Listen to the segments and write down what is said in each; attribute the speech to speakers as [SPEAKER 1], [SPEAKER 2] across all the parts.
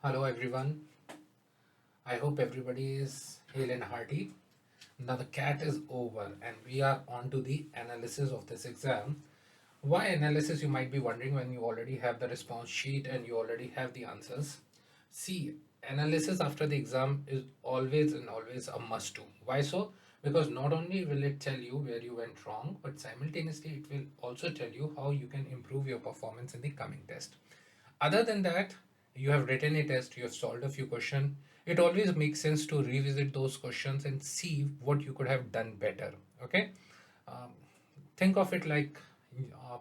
[SPEAKER 1] Hello everyone. I hope everybody is hale and hearty. Now the cat is over and we are on to the analysis of this exam. Why analysis, you might be wondering, when you already have the response sheet and you already have the answers. See, analysis after the exam is always and always a must do. Why so? Because not only will it tell you where you went wrong, but simultaneously it will also tell you how you can improve your performance in the coming test. Other than that, you have written a test, you have solved a few questions. It always makes sense to revisit those questions and see what you could have done better. Okay. Um, think of it like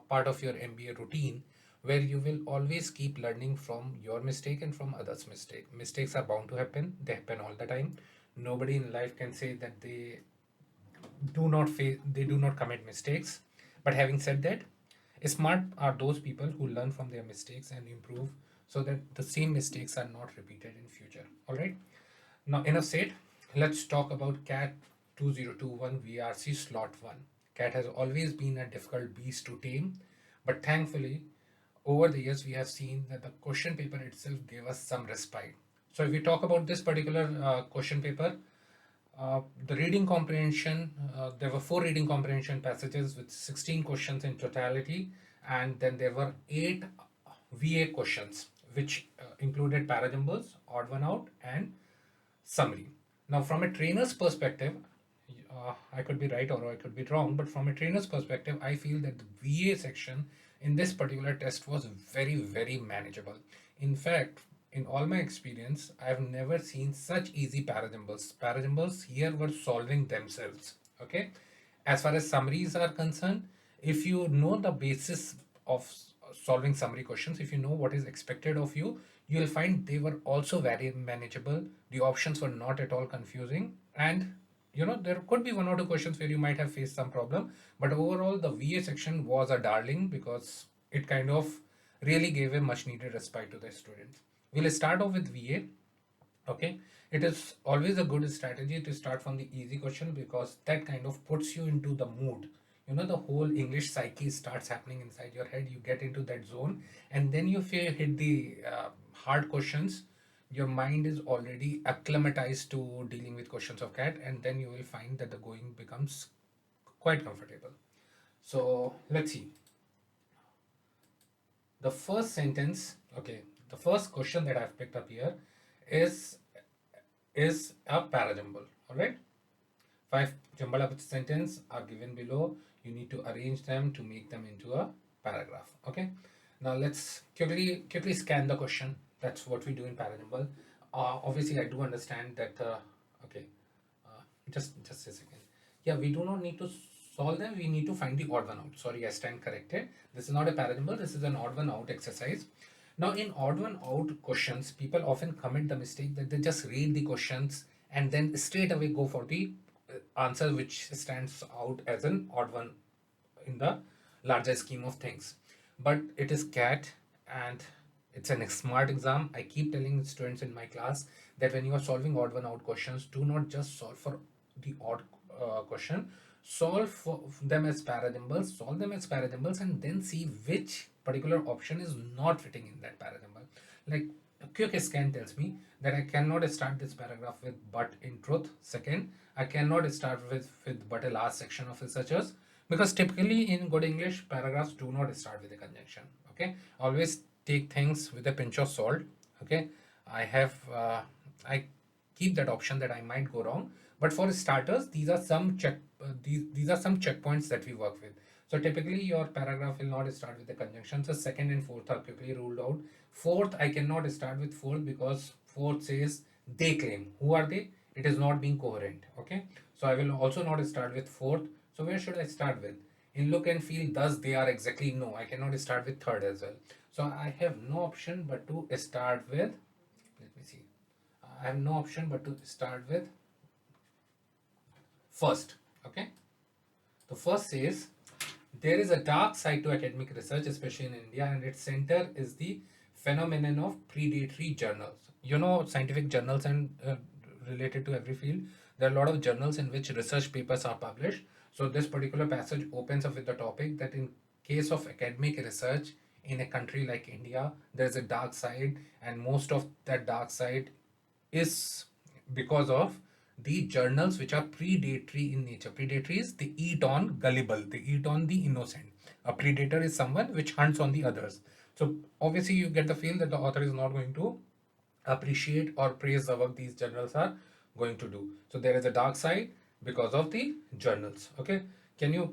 [SPEAKER 1] part of your MBA routine, where you will always keep learning from your mistake and from others' mistake. Mistakes are bound to happen, they happen all the time. Nobody in life can say that they do not commit mistakes. But having said that, smart are those people who learn from their mistakes and improve so that the same mistakes are not repeated in future. All right. Now, enough said. Let's talk about CAT 2021 VRC slot 1. CAT has always been a difficult beast to tame, but thankfully, over the years, we have seen that the question paper itself gave us some respite. So, if we talk about this particular question paper, the reading comprehension, there were 4 reading comprehension passages with 16 questions in totality, and then there were 8 VA questions, which included parajumbos, odd one out, and summary. Now, from a trainer's perspective, I could be right or I could be wrong, but from a trainer's perspective, I feel that the VA section in this particular test was very, very manageable. In fact, in all my experience, I have never seen such easy parajumbos. Parajumbos here were solving themselves. Okay. As far as summaries are concerned, if you know the basis of solving summary questions, if you know what is expected of you, you will find they were also very manageable. The options were not at all confusing, and there could be 1 or 2 questions where you might have faced some problem, but overall the VA section was a darling because it kind of really gave a much needed respite to the students. We'll start off with VA. Okay. It is always a good strategy to start from the easy question because that kind of puts you into the mood. The whole English psyche starts happening inside your head. You get into that zone, and then if you hit the hard questions, your mind is already acclimatized to dealing with questions of CAT, and then you will find that the going becomes quite comfortable. So let's see. The first sentence, okay, the first question that I've picked up here is is a parajumble. All right. 5 jumbled up sentences are given below. You need to arrange them to make them into a paragraph. Okay. Now let's quickly scan the question. That's what we do in parajumble. Obviously, I do understand that. Okay. Just a second. Yeah, we do not need to solve them. We need to find the odd one out. Sorry, I stand corrected. This is not a parajumble. This is an odd one out exercise. Now, in odd one out questions, people often commit the mistake that they just read the questions and then straight away go for the answer which stands out as an odd one in the larger scheme of things. But it is CAT and it's an smart exam. I keep telling students in my class that when you are solving odd one out questions, do not just solve for the odd question. Solve for them as parajumbles, solve them as parajumbles, and then see which particular option is not fitting in that parajumble. Like a quick scan tells me that I cannot start this paragraph with but in truth. Second, I cannot start with but a last section of researchers, because typically in good English, paragraphs do not start with a conjunction. Okay, always take things with a pinch of salt. Okay, I have I keep that option that I might go wrong, but for starters, these are some checkpoints that we work with. So typically your paragraph will not start with the conjunction. So second and fourth are quickly ruled out. Fourth, I cannot start with fourth because fourth says they claim. Who are they? It is not being coherent. Okay. So I will also not start with fourth. So where should I start with? In look and feel, thus they are exactly, no. I cannot start with third as well. So I have no option but to start with, let me see. I have no option but to start with first. Okay. The first says there is a dark side to academic research, especially in India, and its center is the phenomenon of predatory journals. Scientific journals and related to every field, there are a lot of journals in which research papers are published. So this particular passage opens up with the topic that in case of academic research, in a country like India, there's a dark side, and most of that dark side is because of the journals which are predatory in nature. Predatory is they eat on gullible, they eat on the innocent. A predator is someone which hunts on the others. So obviously you get the feel that the author is not going to appreciate or praise the work these journals are going to do. So there is a dark side because of the journals. Okay, can you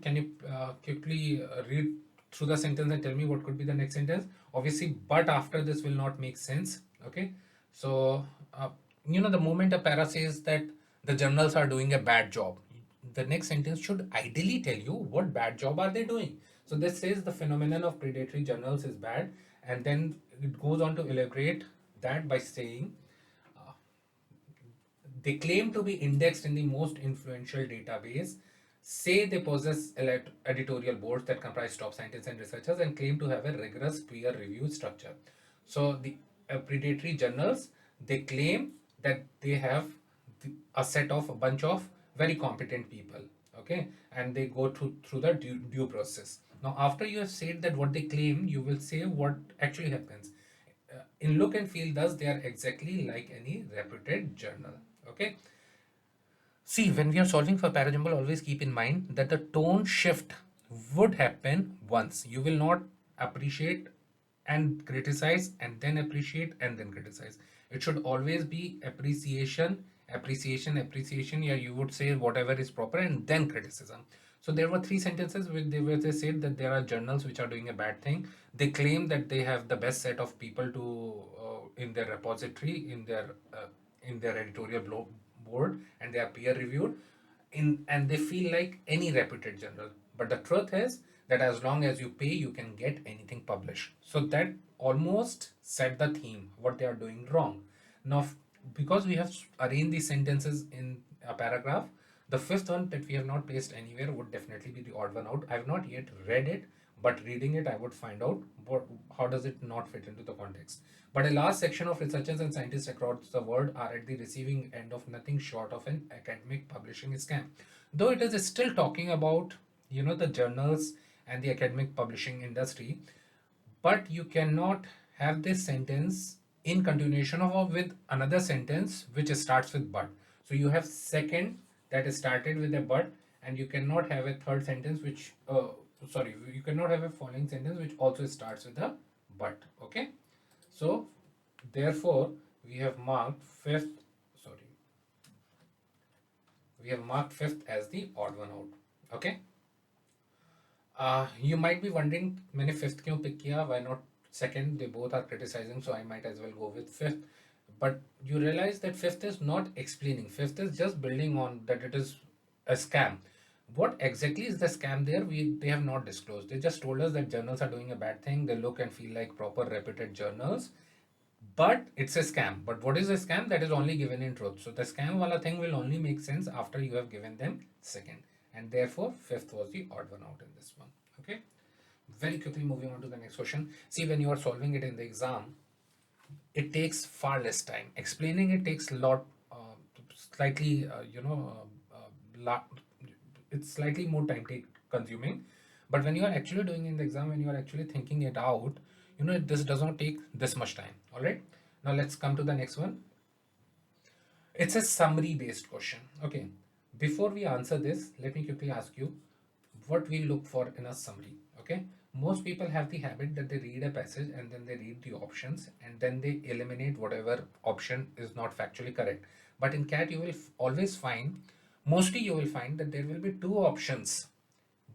[SPEAKER 1] quickly read through the sentence and tell me what could be the next sentence? Obviously, but after this will not make sense. Okay, so the moment a para says that the journals are doing a bad job, the next sentence should ideally tell you what bad job are they doing. So this says the phenomenon of predatory journals is bad, and then it goes on to elaborate that by saying they claim to be indexed in the most influential database, say they possess editorial boards that comprise top scientists and researchers, and claim to have a rigorous peer review structure. So the predatory journals, they claim that they have a set of a bunch of very competent people, okay, and they go through the due process. Now after you have said that what they claim, you will say what actually happens. In look and feel, thus they are exactly like any reputed journal. Okay. See, when we are solving for parajumble, always keep in mind that the tone shift would happen once. You will not appreciate and criticize and then appreciate and then criticize. It should always be appreciation, appreciation, appreciation. Yeah, you would say whatever is proper and then criticism. So there were three sentences where they said that there are journals which are doing a bad thing. They claim that they have the best set of people to in their repository, in their editorial board, and they are peer reviewed and they feel like any reputed journal. But the truth is that as long as you pay, you can get anything published. So that almost set the theme what they are doing wrong. Now because we have arranged these sentences in a paragraph, the fifth one that we have not placed anywhere would definitely be the odd one out. I have not yet read it, but reading it I would find out how does it not fit into the context. But a large section of researchers and scientists across the world are at the receiving end of nothing short of an academic publishing scam. Though it is still talking about the journals and the academic publishing industry, but you cannot have this sentence in continuation of or with another sentence which starts with but. So you have second that is started with a but, and you cannot have a third sentence which sorry, you cannot have a following sentence which also starts with a but. Okay, so therefore we have marked fifth, sorry, we have marked fifth as the odd one out. Okay. You might be wondering मैंने fifth क्यों pick किया, why not second? They both are criticizing, so I might as well go with fifth. But you realize that fifth is not explaining. Fifth is just building on that it is a scam. What exactly is the scam there? They have not disclosed. They just told us that journals are doing a bad thing. They look and feel like proper reputed journals, but it's a scam. But what is a scam? That is only given in truth. So the scam wala thing will only make sense after you have given them second, and therefore fifth was the odd one out in this one. Okay, very quickly moving on to the next question. See, when you are solving it in the exam, it takes far less time. Explaining it takes a lot, slightly, it's slightly more time take consuming. But when you are actually doing in the exam, when you are actually thinking it out, this does not take this much time. All right. Now let's come to the next one. It's a summary based question. Okay. Before we answer this, let me quickly ask you what we look for in a summary. Okay. Most people have the habit that they read a passage and then they read the options and then they eliminate whatever option is not factually correct. But in CAT, you will always find, mostly you will find that there will be two options.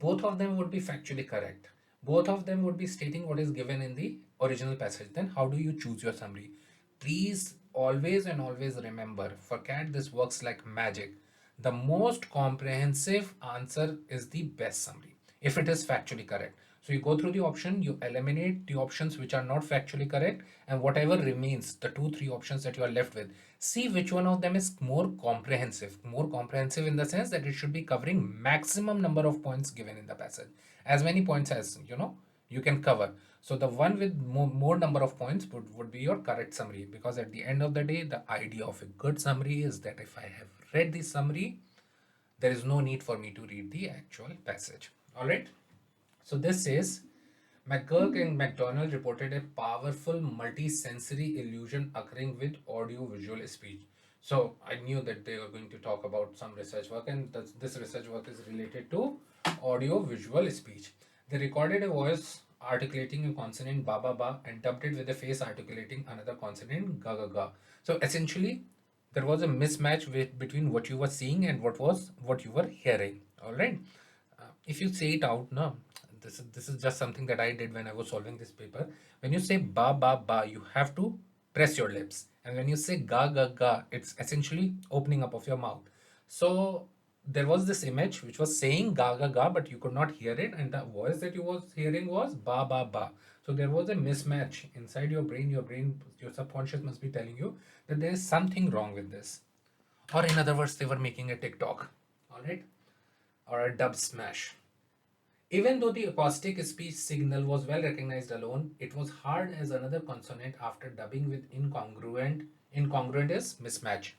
[SPEAKER 1] Both of them would be factually correct. Both of them would be stating what is given in the original passage. Then how do you choose your summary? Please always and always remember, for CAT this works like magic. The most comprehensive answer is the best summary if it is factually correct. So you go through the option, you eliminate the options which are not factually correct, and whatever remains, the 2-3 options that you are left with, see which one of them is more comprehensive. More comprehensive in the sense that it should be covering maximum number of points given in the passage. As many points as you can cover. So the one with more number of points would be your correct summary, because at the end of the day, the idea of a good summary is that if I have read the summary, there is no need for me to read the actual passage. All right. So this says McGurk and McDonald reported a powerful multi-sensory illusion occurring with audio-visual speech. So I knew that they were going to talk about some research work, and this research work is related to audio-visual speech. They recorded a voice articulating a consonant ba ba ba and dubbed it with a face articulating another consonant ga ga ga. So essentially, there was a mismatch between what you were seeing and what you were hearing. All right. If you say it out now, this is just something that I did when I was solving this paper. When you say ba ba ba, you have to press your lips, and when you say ga ga ga, it's essentially opening up of your mouth. So there was this image which was saying ga ga ga, but you could not hear it, and the voice that you was hearing was ba ba ba. So there was a mismatch inside your brain. Your subconscious must be telling you that there is something wrong with this. Or in other words, they were making a TikTok, all right, or a dub smash. Even though the acoustic speech signal was well recognized alone, it was hard as another consonant after dubbing with incongruent. Incongruent is mismatch.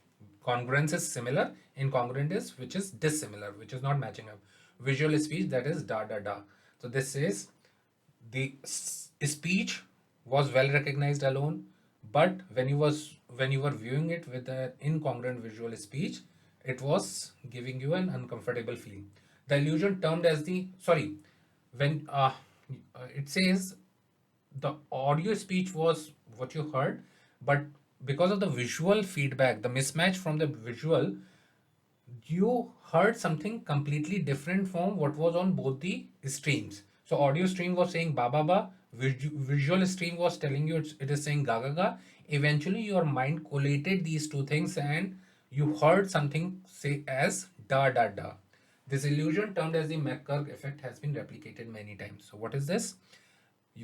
[SPEAKER 1] Congruence is similar. Incongruent is which is dissimilar, which is not matching up. Visual speech, that is da da da. So this says the speech was well recognized alone, but when you were viewing it with an incongruent visual speech, it was giving you an uncomfortable feeling. The illusion termed as the sorry when it says the audio speech was what you heard, but because of the visual feedback, the mismatch from the visual, you heard something completely different from what was on both the streams. So audio stream was saying ba ba ba, visual stream was telling you it is saying ga ga ga. Eventually your mind collated these two things and you heard something say as da da da. This illusion termed as the McGurk effect has been replicated many times. So what is this?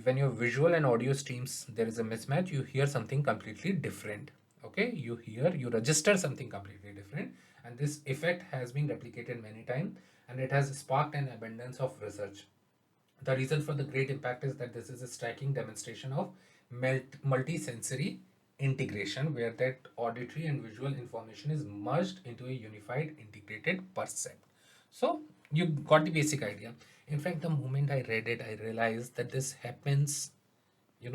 [SPEAKER 1] When your visual and audio streams there is a mismatch, you hear something completely different. Okay, you register something completely different, and this effect has been replicated many times, and it has sparked an abundance of research. The reason for the great impact is that this is a striking demonstration of multi-sensory integration, where that auditory and visual information is merged into a unified integrated percept. So you got the basic idea. In fact, the moment I read it, I realized that this happens,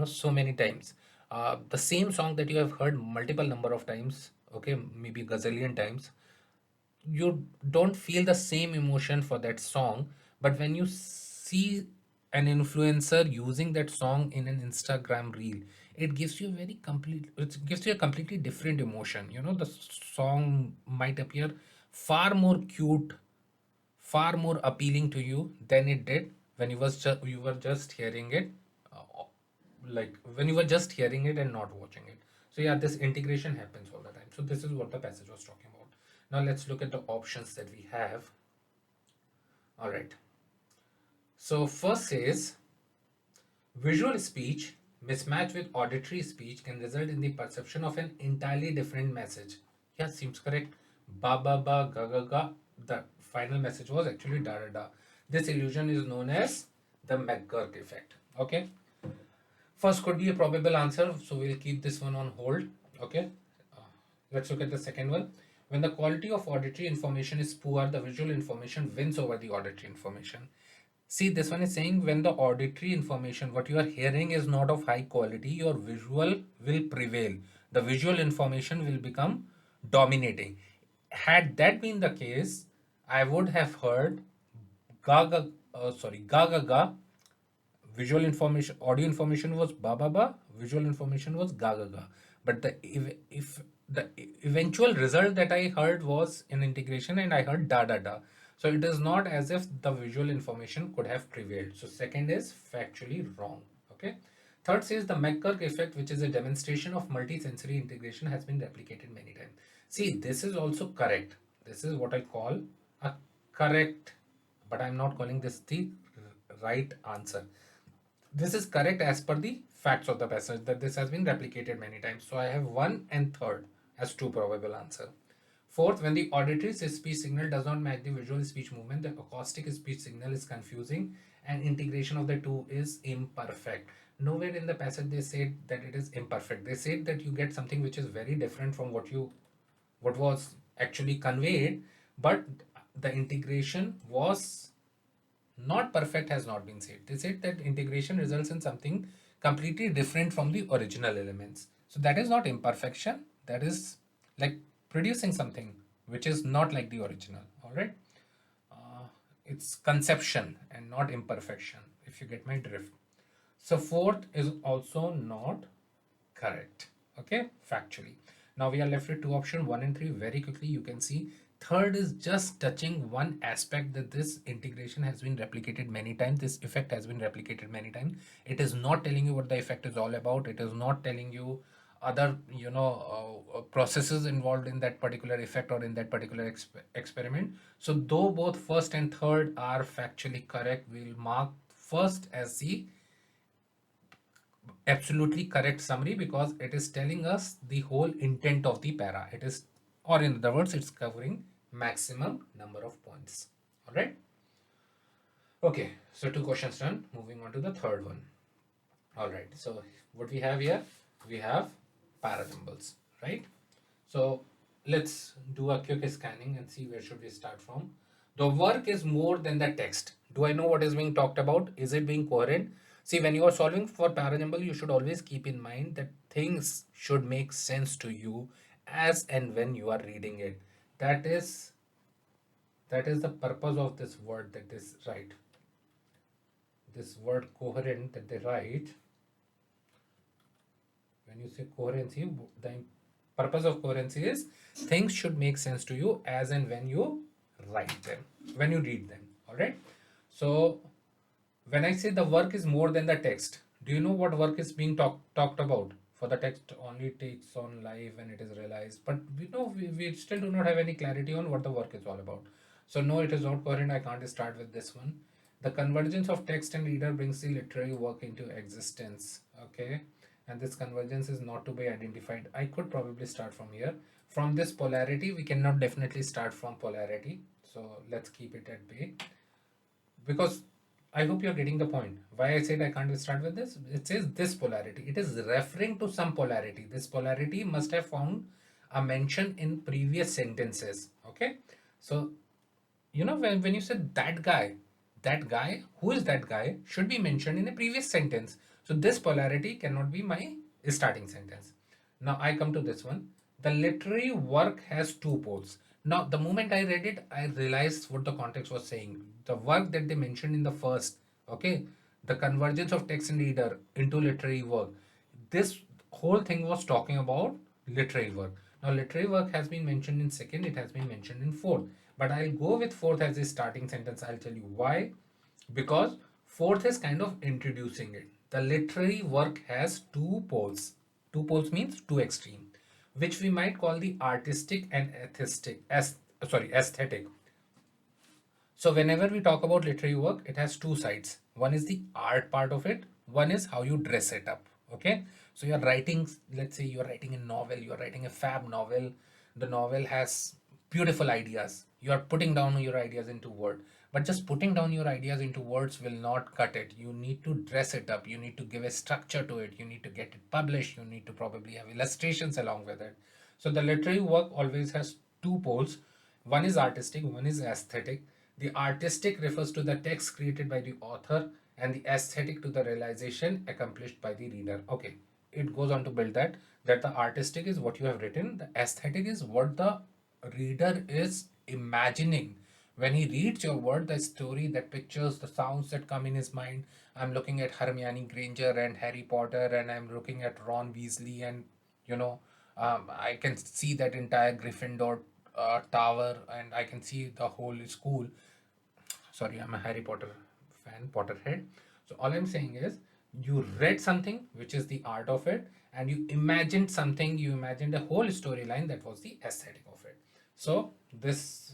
[SPEAKER 1] so many times. The same song that you have heard multiple number of times, okay, maybe gazillion times, you don't feel the same emotion for that song, but when you see an influencer using that song in an Instagram reel, it gives you a completely different emotion. The song might appear far more cute, far more appealing to you than it did when you were just hearing it, uh, like when you were just hearing it and not watching it. So yeah, this integration happens all the time. So this is what the passage was talking about. Now let's look at the options that we have. All right. So first says visual speech mismatch with auditory speech can result in the perception of an entirely different message. Yeah, seems correct. Ba ba ba ga ga ga. The final message was actually da da da. This illusion is known as the McGurk effect. Okay. First could be a probable answer, so we'll keep this one on hold. Okay. Uh, let's look at the second one. When the quality of auditory information is poor, the visual information wins over the auditory information. See, this one is saying when the auditory information, what you are hearing is not of high quality, your visual will prevail. The visual information will become dominating. Had that been the case, I would have heard ga ga ga. Visual information, audio information was ba ba ba, visual information was ga ga ga. But if the eventual result that I heard was in integration and I heard da da da. So it is not as if the visual information could have prevailed. So second is factually wrong. Okay. Third says the McGurk effect, which is a demonstration of multi-sensory integration, has been replicated many times. See, this is also correct. This is what I call a correct, but I'm not calling this the right answer. This is correct as per the facts of the passage, that this has been replicated many times. So I have one and third as two probable answer. Fourth, when the auditory speech signal does not match the visual speech movement, the acoustic speech signal is confusing and integration of the two is imperfect. Nowhere in the passage they said that it is imperfect. They said that you get something which is very different from what was actually conveyed, but the integration was Not perfect has not been said. They said that integration results in something completely different from the original elements. So that is not imperfection. That is like producing something which is not like the original. All right. Uh, it's conception and not imperfection, if you get my drift. So fourth is also not correct. Okay, factually. Now we are left with two options, 1 and 3. Very quickly, you can see third is just touching one aspect, that this integration has been replicated many times. This effect has been replicated many times. It is not telling you what the effect is all about. It is not telling you other processes involved in that particular effect or in that particular experiment. So though both first and third are factually correct, we'll mark first as the absolutely correct summary because it is telling us the whole intent of the para. It is, or in other words, it's covering maximum number of points. All right. Okay. So two questions done. Moving on to the third one. All right. So what we have here, we have parajumbles, right? So let's do a quick scanning and see where should we start from. The work is more than the text. Do I know what is being talked about? Is it being coherent? See, when you are solving for parajumble, you should always keep in mind that things should make sense to you as and when you are reading it. That is that is the purpose of this word that is right. This word coherent that they write, when you say coherency, the purpose of coherency is things should make sense to you as and when you write them, when you read them. All right. So when I say the work is more than the text, do you know what work is being talked about? For the text only takes on life when it is realized, but we still do not have any clarity on what the work is all about. So no, it is not coherent. I can't start with this one. The convergence of text and reader brings the literary work into existence. Okay, and this convergence is not to be identified. I could probably start from here. From this polarity, we cannot definitely start from polarity. So let's keep it at bay because I hope you're getting the point. Why I said I can't start with this? It says this polarity. It is referring to some polarity. This polarity must have found a mention in previous sentences. Okay. So, when you said that guy, who is that guy, should be mentioned in a previous sentence. So, this polarity cannot be my starting sentence. Now, I come to this one. The literary work has two poles. Now, the moment I read it, I realized what the context was saying. The work that they mentioned in the first, okay, the convergence of text and reader into literary work. This whole thing was talking about literary work. Now, literary work has been mentioned in second, it has been mentioned in fourth. But I'll go with fourth as a starting sentence. I'll tell you why. Because fourth is kind of introducing it. The literary work has two poles. Two poles means two extreme, which we might call the artistic and aesthetic. So whenever we talk about literary work, it has two sides. One is the art part of it. One is how you dress it up. Okay. So you're writing, let's say you're writing a novel, you're writing a fab novel. The novel has beautiful ideas. You are putting down your ideas into word. But just putting down your ideas into words will not cut it. You need to dress it up. You need to give a structure to it. You need to get it published. You need to probably have illustrations along with it. So the literary work always has two poles. One is artistic, one is aesthetic. The artistic refers to the text created by the author, and the aesthetic to the realization accomplished by the reader. Okay, it goes on to build that the artistic is what you have written, the aesthetic is what the reader is imagining. When he reads your word, the story, the pictures, the sounds that come in his mind. I'm looking at Hermione Granger and Harry Potter, and I'm looking at Ron Weasley, and you know, I can see that entire Gryffindor tower, and I can see the whole school. Sorry, I'm a Harry Potter fan, Potterhead. So all I'm saying is you read something, which is the art of it, and you imagined something, you imagined a whole storyline that was the aesthetic of it. So this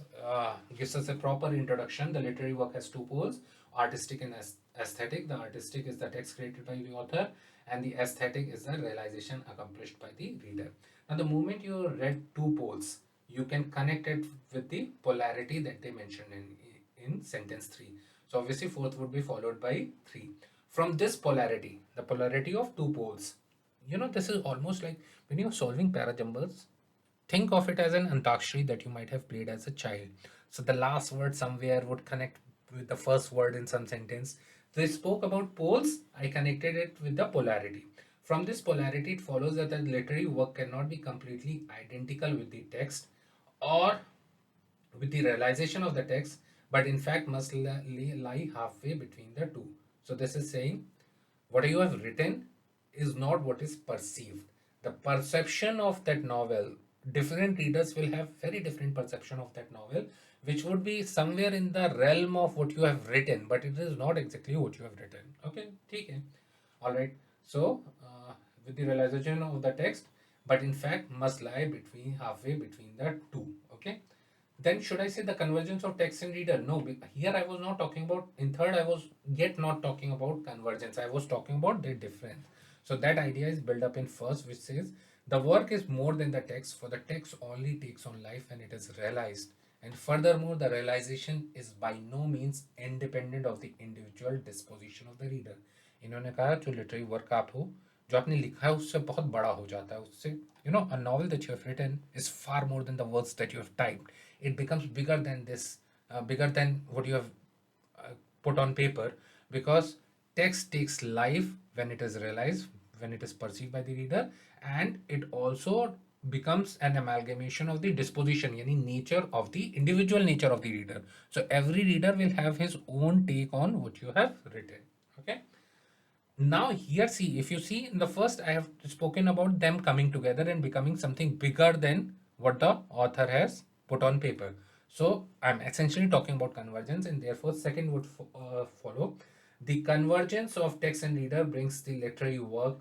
[SPEAKER 1] gives us a proper introduction. The literary work has two poles, artistic and aesthetic. The artistic is the text created by the author, and the aesthetic is the realization accomplished by the reader. Now, the moment you read two poles, you can connect it with the polarity that they mentioned in sentence 3. So obviously fourth would be followed by 3. From this polarity, the polarity of two poles, this is almost like when you're solving parajumbles, think of it as an antakshari that you might have played as a child. So the last word somewhere would connect with the first word in some sentence. They spoke about poles. I connected it with the polarity. From this polarity, it follows that the literary work cannot be completely identical with the text or with the realization of the text, but in fact must lie halfway between the two. So this is saying what you have written is not what is perceived. The perception of that novel, different readers will have very different perception of that novel, which would be somewhere in the realm of what you have written, but it is not exactly what you have written. Okay, okay. All right. So with the realization of the text, but in fact must lie between halfway between the two. Okay. Then should I say the convergence of text and reader? No, here I was not talking about, in third I was yet not talking about convergence. I was talking about the difference. So that idea is built up in first, which says the work is more than the text, for the text only takes on life when it is realized. And furthermore, the realization is by no means independent of the individual disposition of the reader. इन्होंने कहा जो literary work आप हो, जो आपने लिखा है उससे बहुत बड़ा हो जाता है, उससे a novel that you have written is far more than the words that you have typed. It becomes bigger than this, bigger than what you have put on paper, because text takes life when it is realized, when it is perceived by the reader, and it also becomes an amalgamation of the disposition, yani nature of the individual nature of the reader. So every reader will have his own take on what you have written. Okay. Now here, see, if you see in the first, I have spoken about them coming together and becoming something bigger than what the author has put on paper. So I'm essentially talking about convergence, and therefore second would follow. The convergence of text and reader brings the literary work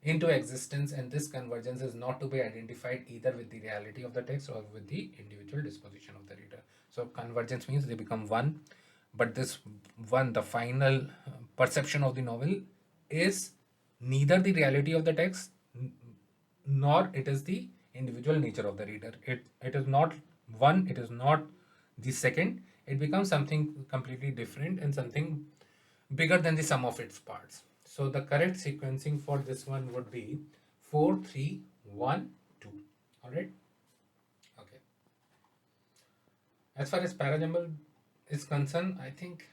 [SPEAKER 1] into existence, and this convergence is not to be identified either with the reality of the text or with the individual disposition of the reader. So convergence means they become one, but this one, the final perception of the novel, is neither the reality of the text nor it is the individual nature of the reader. It is not one, it is not the second. It becomes something completely different and something bigger than the sum of its parts. So the correct sequencing for this one would be 4, 3, 1, 2. All right. Okay. As far as parajumble is concerned, I think,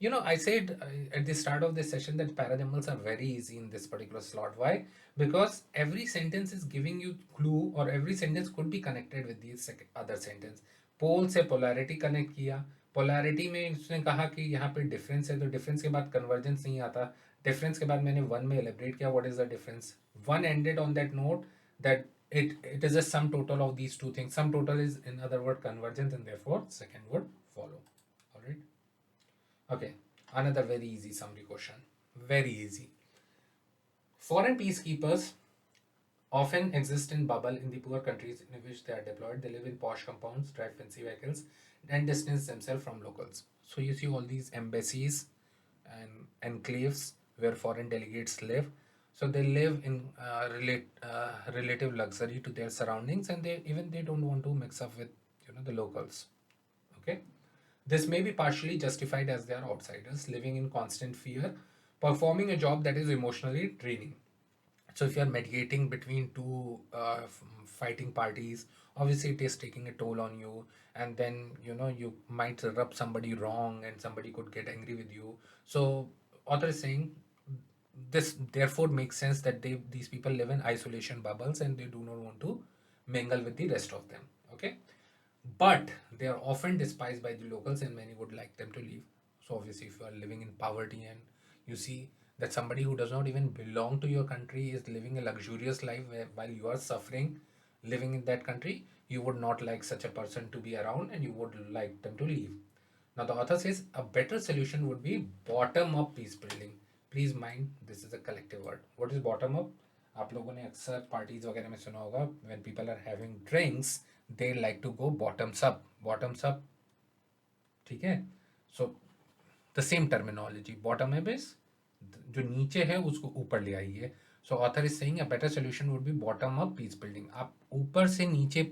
[SPEAKER 1] I said at the start of this session that parajumbles are very easy in this particular slot. Why? Because every sentence is giving you clue, or every sentence could be connected with the other sentence. पोल से polarity connect किया, polarity में उसने कहा कि यहाँ पे difference है, तो डिफरेंस के बाद कन्वर्जेंस नहीं आता, डिफरेंस के बाद मैंने वन में एलिब्रेट किया what is the difference, one ended on that note that it is a sum total of these two things. Sum total is, in other word, convergence, and therefore second would follow. All right. Okay, another very easy summary question. Very easy. Foreign peacekeepers often exist in bubble in the poor countries in which they are deployed. They live in posh compounds, drive fancy vehicles, and distance themselves from locals. So you see all these embassies and enclaves where foreign delegates live. So they live in relative luxury to their surroundings, and they don't want to mix up with the locals. Okay. This may be partially justified as they are outsiders living in constant fear, performing a job that is emotionally draining. So if you are mediating between two fighting parties, obviously it is taking a toll on you, and then you might rub somebody wrong and somebody could get angry with you. So author is saying this therefore makes sense that these people live in isolation bubbles and they do not want to mingle with the rest of them. Okay. But they are often despised by the locals and many would like them to leave. So obviously if you are living in poverty and you see that somebody who does not even belong to your country is living a luxurious life while you are suffering living in that country, you would not like such a person to be around and you would like them to leave. Now the author says a better solution would be bottom up peace building. Please mind, this is a collective word. What is bottom up? आप लोगों ने अक्सर parties वगैरह में सुना होगा, when people are having drinks they like to go bottoms up. ठीक है. So the same terminology, bottom up is जो नीचे है उसको ऊपर ले आइए. So author is saying a better solution would be bottom up peace building. आप ऊपर से नीचे,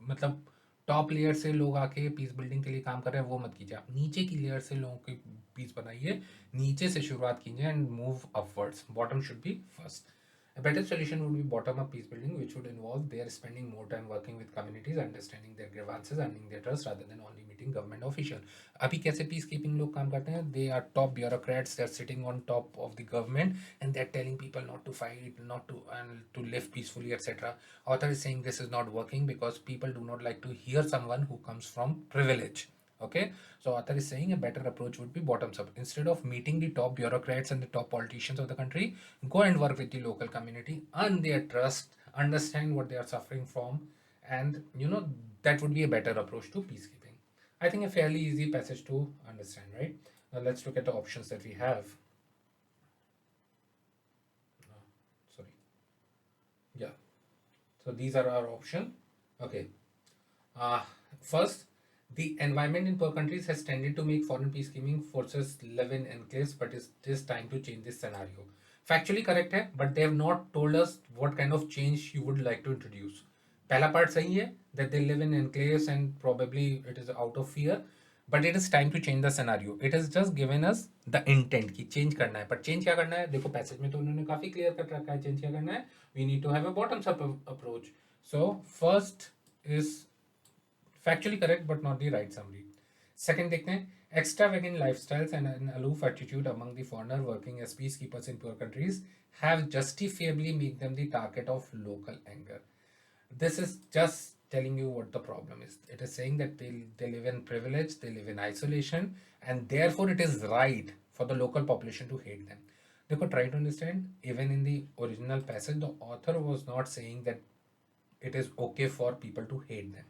[SPEAKER 1] मतलब टॉप लेयर से लोग आके पीस बिल्डिंग के लिए काम कर रहे हैं वो मत कीजिए. आप नीचे की लेयर से लोगों की पीस बनाइए, नीचे से शुरुआत कीजिए and move upwards. Bottom should be first. A better solution would be bottom-up peace building, which would involve their spending more time working with communities, understanding their grievances, earning their trust, rather than only meeting government official. अभी कैसे peace keeping लोग काम करते हैं? They are top bureaucrats. They are sitting on top of the government, and they are telling people not to fight, not to and to live peacefully, etc. Author is saying this is not working because people do not like to hear someone who comes from privilege. Okay, so author is saying a better approach would be bottoms up. Instead of meeting the top bureaucrats and the top politicians of the country, go and work with the local community, earn their trust, understand what they are suffering from, and that would be a better approach to peacekeeping. I think a fairly easy passage to understand, right? Now let's look at the options that we have. Sorry. Yeah, so these are our option. Okay. First, the environment in poor countries has tended to make foreign peacekeeping forces live in enclaves, but it is time to change this scenario. Factually correct है, but they have not told us what kind of change you would like to introduce. पहला part सही है that they live in enclaves and probably it is out of fear, but it is time to change the scenario. It has just given us the intent कि change करना है, but change क्या करना है? देखो passage में तो उन्होंने काफी clear कर रखा है change क्या करना है. We need to have a bottoms up approach. So first is factually correct but not the right summary. Second देखते हैं, extravagant lifestyles and an aloof attitude among the foreigner working as peacekeepers in poor countries have justifiably made them the target of local anger. This is just telling you what the problem is. It is saying that they live in privilege, they live in isolation, and therefore it is right for the local population to hate them. Therefore, try to understand, even in the original passage, the author was not saying that it is okay for people to hate them.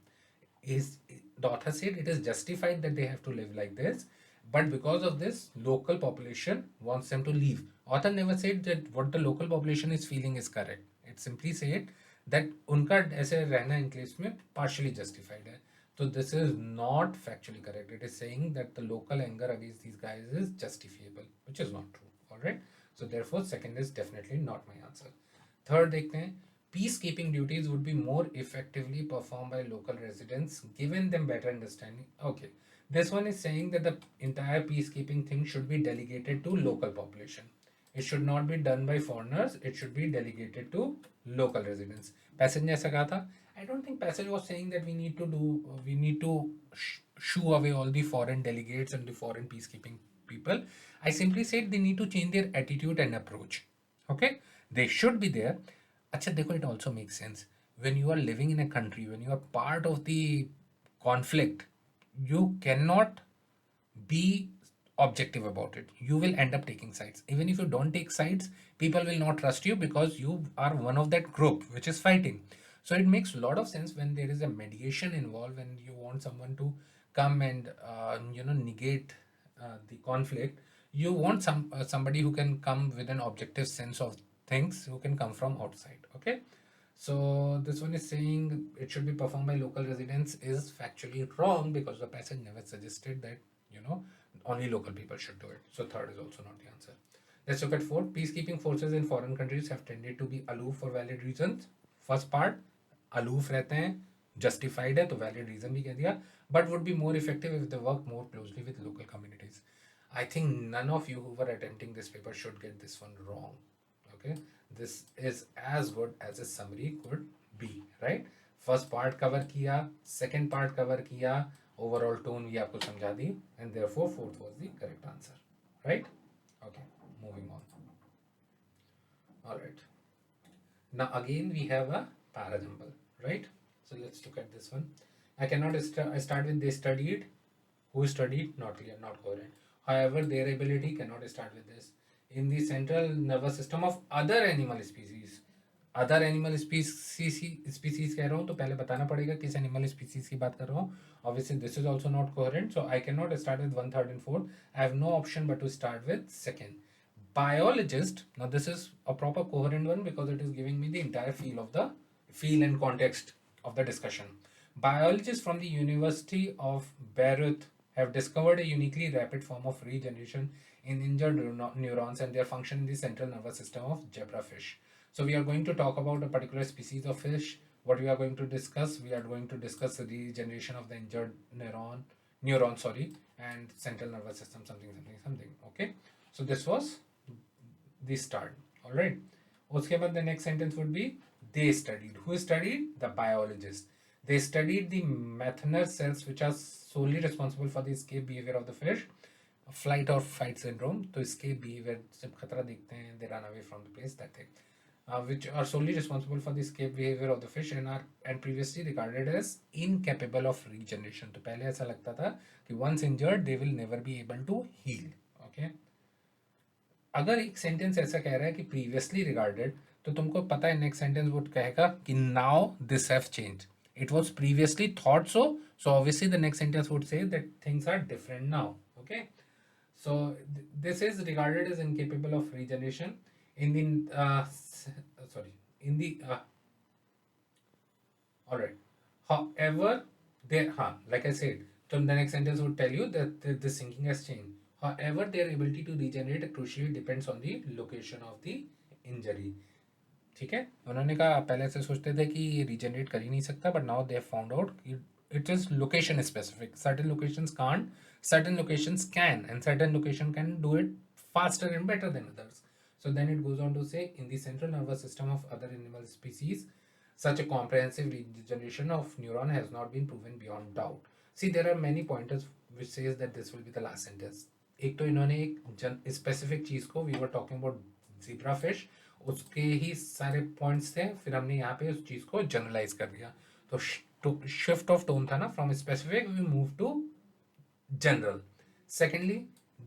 [SPEAKER 1] Is the author said it is justified that they have to live like this, but because of this, local population wants them to leave. Author never said that what the local population is feeling is correct. It simply said that उनका ऐसे रहना enclaves में partially justified है. So this is not factually correct. It is saying that the local anger against these guys is justifiable, which is not true. All right. So therefore, second is definitely not my answer. Third देखते हैं, peacekeeping duties would be more effectively performed by local residents, given them better understanding. Okay, this one is saying that the entire peacekeeping thing should be delegated to local population. It should not be done by foreigners. It should be delegated to local residents. Passage ने ऐसा कहा था. I don't think passage was saying that we need to shoo away all the foreign delegates and the foreign peacekeeping people. I simply said they need to change their attitude and approach. Okay, they should be there. अच्छा देखो, it also makes sense when you are living in a country, when you are part of the conflict, you cannot be objective about it. You will end up taking sides. Even if you don't take sides, people will not trust you because you are one of that group which is fighting. So it makes a lot of sense when there is a mediation involved, when you want someone to come and negate the conflict. You want somebody who can come with an objective sense of things, who can come from outside. Okay, so this one is saying it should be performed by local residents is factually wrong because the passage never suggested that only local people should do it. So third is also not the answer. Let's look at fourth. Peacekeeping forces in foreign countries have tended to be aloof for valid reasons. First part, aloof रहते हैं, justified है तो valid reason भी कह दिया, but would be more effective if they work more closely with local communities. I think none of you who were attempting this paper should get this one wrong. Okay, this is as good as a summary could be, right? First part cover किया, second part cover किया, overall tone भी आपको समझा दी, and therefore fourth was the correct answer, right? Okay, moving on. All right. Now again we have a parajumble, right? So let's look at this one. I cannot start with they studied. Who studied? Not clear, not coherent. However, their ability cannot start with this. In the central nervous system of other animal species. Other animal species कह रहा हूँ तो पहले बताना पड़ेगा किस animal species की बात कर रहा हूँ. Obviously this is also not coherent, so I cannot start with 1, 3 and 4. I have no option but to start with second. Biologist. Now this is a proper coherent one because it is giving me the entire feel and context of the discussion. Biologists from the University of Bayreuth have discovered a uniquely rapid form of regeneration in injured neurons and their function in the central nervous system of zebrafish. So we are going to talk about a particular species of fish. What we are going to discuss? We are going to discuss the regeneration of the injured neuron, and central nervous system, something. Okay. So this was the start. All right. उसके बाद the next sentence would be they studied. Who studied? The biologist. They studied the Mathner cells which are solely responsible for the escape behavior of the fish, flight or fight syndrome. तो escape behavior जब खतरा देखते हैं they run away from the place, that thing. Which are solely responsible for the escape behavior of the fish and are and previously regarded as incapable of regeneration. तो पहले ऐसा लगता था कि once injured they will never be able to heal. Okay. अगर एक sentence ऐसा कह रहा है कि प्रीवियसली रिगार्डेड, तो तुमको पता है नेक्स्ट सेंटेंस वो कहेगा कि now this have change, it was previously thought so, so obviously the next sentence would say that things are different now. Okay, so this is regarded as incapable of regeneration in the sorry in the all right. However, there like I said, so the next sentence would tell you that the thinking has changed. However, their ability to regenerate crucially depends on the location of the injury. ठीक है, उन्होंने कहा पहले से सोचते थे कि regenerate कर ही नहीं सकता, but now they found out it is location specific. Certain locations can't, certain locations can, and certain location can do it faster and better than others. So then it goes on to say, in the central nervous system of other animal species, such a comprehensive regeneration of neuron has not been proven beyond doubt. See, there are many pointers which says that this will be the last sentence. एक तो इन्होंने एक specific चीज को, we were talking about zebra fish, उसके ही सारे points थे, फिर हमने यहाँ पे उस चीज को जनरलाइज कर दिया. तो शिफ्ट ऑफ टोन था ना, from specific we move to general. Secondly,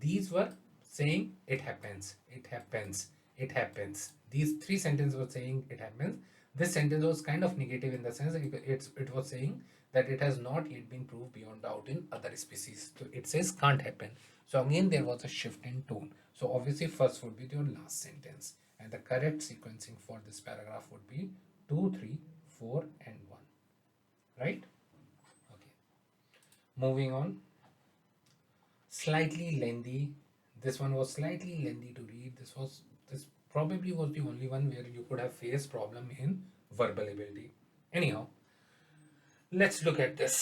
[SPEAKER 1] these were saying it happens, it happens, it happens. These three sentences were saying it happens. This sentence was kind of negative in the sense that it was saying that it has not yet been proved beyond doubt in other species. So it says can't happen. So again there was a shift in tone. So obviously first would be your last sentence, and the correct sequencing for this paragraph would be 2, 3, 4 and 1. Right? Okay. Moving on. Slightly lengthy. This one was slightly lengthy to read. This probably was the only one where you could have faced problem in verbal ability. Anyhow, let's look at this.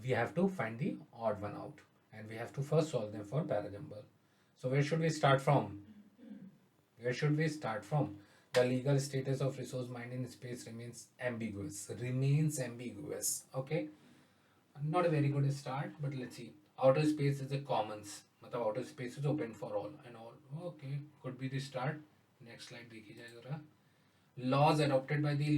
[SPEAKER 1] We have to find the odd one out, and we have to first solve them for parajumble. So where should we start from? Where should we start from? The legal status of resource mind in space remains ambiguous. Remains ambiguous. Okay, not a very good start, but let's see. Outer space is a commons, मतलब outer space is open for all and all. Okay, could be the start. Next slide देखी जाए जरा. Laws adopted by the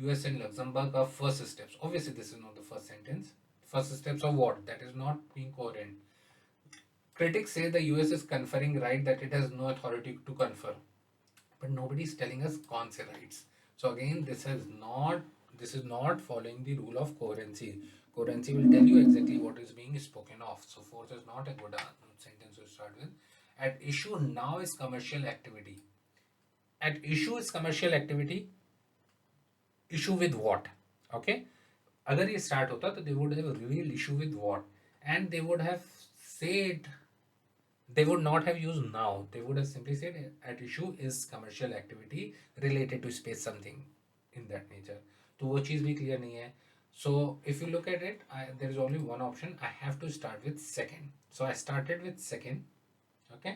[SPEAKER 1] US and Luxembourg are first steps. Obviously this is not the first sentence. First steps of what? That is not being coherent. Critics say the US is conferring right that it has no authority to confer, but nobody is telling us कौन से rights. So again, this is not following the rule of coherency. Coherency will tell you exactly what is being spoken of. So fourth is not a good sentence to start with. At issue now is commercial activity. At issue is commercial activity. Issue with what? Okay. अगर ये start होता तो they would have revealed issue with what, and they would have said, they would not have used now. They would have simply said at issue is commercial activity related to space, something in that nature. तो वो चीज़ भी clear नहीं है. So if you look at it, there is only one option. I have to start with second. So I started with second. Okay.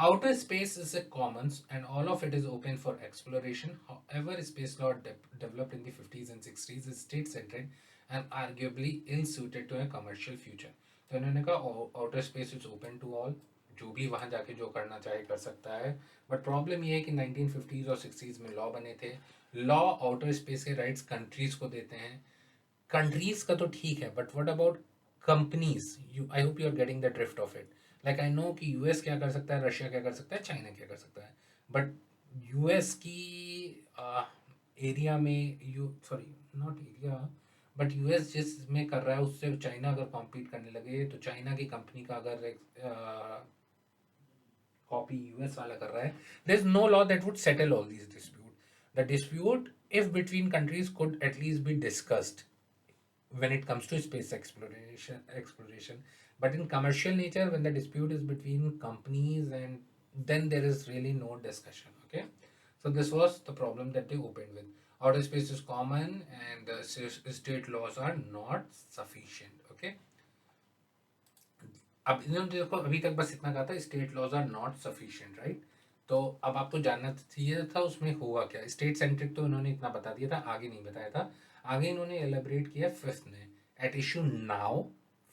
[SPEAKER 1] Outer space is a commons and all of it is open for exploration. However, space law developed in the 50s and 60s is state-centered and arguably ill-suited to a commercial future. तो इन्होंने कहा outer space is open to all, जो भी वहाँ जाके जो करना चाहे कर सकता है. बट प्रॉब्लम ये है कि 1950s और 60s में लॉ बने थे. लॉ आउटर स्पेस के राइट्स कंट्रीज को देते हैं. कंट्रीज का तो ठीक है, but what about companies? I hope you are getting the drift of it. Like I know कि यूएस क्या कर सकता है, रशिया क्या कर सकता है, चाइना क्या कर सकता है, बट यूएस की एरिया में sorry not area, but US जिस में कर रहा है उससे चाइना अगर कॉम्पीट करने लगे तो चाइना की कंपनी का अगर कॉपी यूएस वाला कर रहा है, there is no law that would settle all these dispute. The dispute if between countries could at least be discussed when it comes to space exploration, but in commercial nature, when the dispute is between companies, and then there is really no discussion. Okay, so this was the problem that they opened with. Outer space is common and state laws are not sufficient. Okay, अब इन्होंने देखो अभी तक बस इतना कहा था, state laws are not sufficient, right. तो अब आपको जानना चाहिए था उसमें हुआ क्या। स्टेट सेंट्रिक तो इन्होंने इतना बता दिया था, आगे नहीं बताया था। आगे इन्होंने एलेबरेट किया फिफ्थ ने, eight issue now.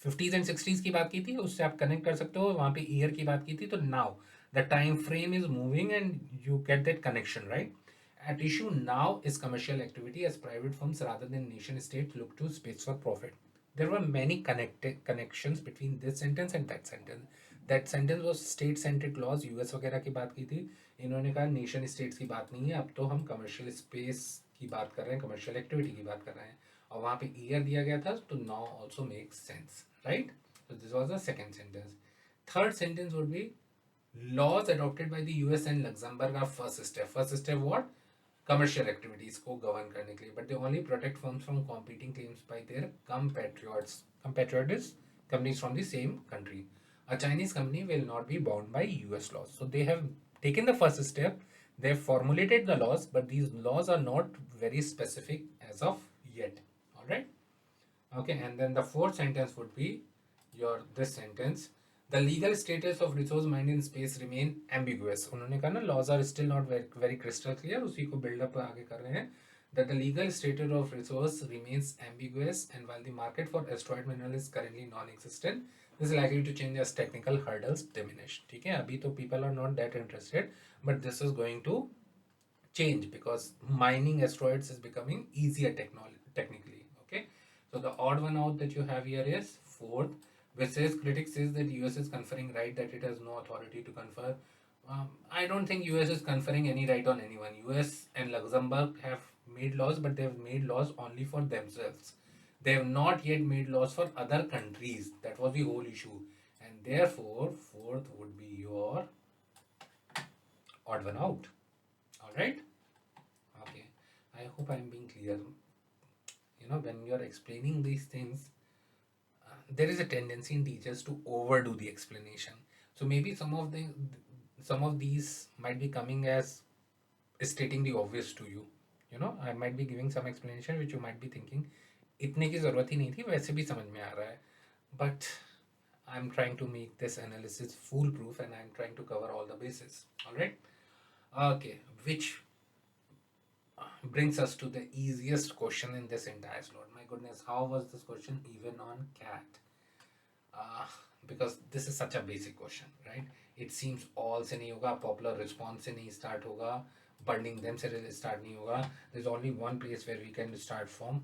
[SPEAKER 1] 50s and 60s की बात की थी, उससे आप कनेक्ट कर सकते हो, वहां पे ईयर की बात की थी, तो now the time frame is moving and you get that connection, right. At issue now is commercial activity as private firms rather than nation states look to space for profit. There were many connections between this sentence and that sentence. That sentence was state centric laws, US वगैरह की बात की थी। इन्होंने कहा nation states की बात नहीं है, अब तो हम कमर्शियल स्पेस की बात कर रहे हैं, कमर्शियल एक्टिविटी की बात कर रहे हैं, और वहाँ पे ईयर दिया गया था, तो now also makes sense, right. So this was the second sentence. Third sentence would be laws adopted by the US and Luxembourg are first step. First step what? Commercial activities को govern करने के लिए, but they only protect firms from competing claims by their compatriots. Compatriot is companies from the same country. A Chinese company will not be bound by US laws. So they have taken the first step. They have formulated the laws, but these laws are not very specific as of yet. All right. Okay, and then the fourth sentence would be your this sentence. The legal status of resource mined in space remain ambiguous. उन्होंने कहा ना laws are still not very crystal clear, उसी को build up आगे कर रहे हैं, that the legal status of resource remains ambiguous and while the market for asteroid mineral is currently non-existent, this is likely to change as technical hurdles diminish. ठीक है, अभी तो people are not that interested, but this is going to change because mining asteroids is becoming easier technically. Okay, so the odd one out that you have here is fourth, which says critics says that US is conferring right that it has no authority to confer. I don't think US is conferring any right on anyone. US and Luxembourg have made laws, but they have made laws only for themselves. They have not yet made laws for other countries. That was the whole issue, and therefore fourth would be your odd one out. All right. Okay, I hope I'm being clear. When you're explaining these things, there is a tendency in teachers to overdo the explanation. So maybe some of these might be coming as stating the obvious to you. I might be giving some explanation which you might be thinking, इतने की ज़रूरत ही नहीं थी, वैसे भी समझ में आ रहा है. But I'm trying to make this analysis foolproof and I'm trying to cover all the bases. All right. Okay, which brings us to the easiest question in this entire slot. My goodness, how was this question even on cat? Because this is such a basic question, right? It seems all से नहीं होगा, popular response से नहीं start होगा, burning them से start नहीं होगा. There's only one place where we can start from.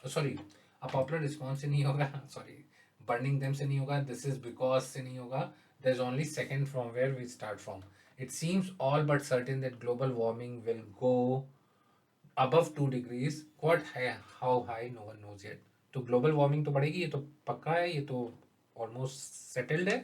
[SPEAKER 1] Oh, sorry, a popular response से नहीं होगा. Sorry, burning them से नहीं होगा. This is because से नहीं होगा. There's only second from where we start from. It seems all but certain that global warming will go above 2 degrees. What high, how high, no one knows yet. तो global warming तो बढ़ेगी, ये तो पक्का है, ये तो ऑलमोस्ट सेटल्ड है.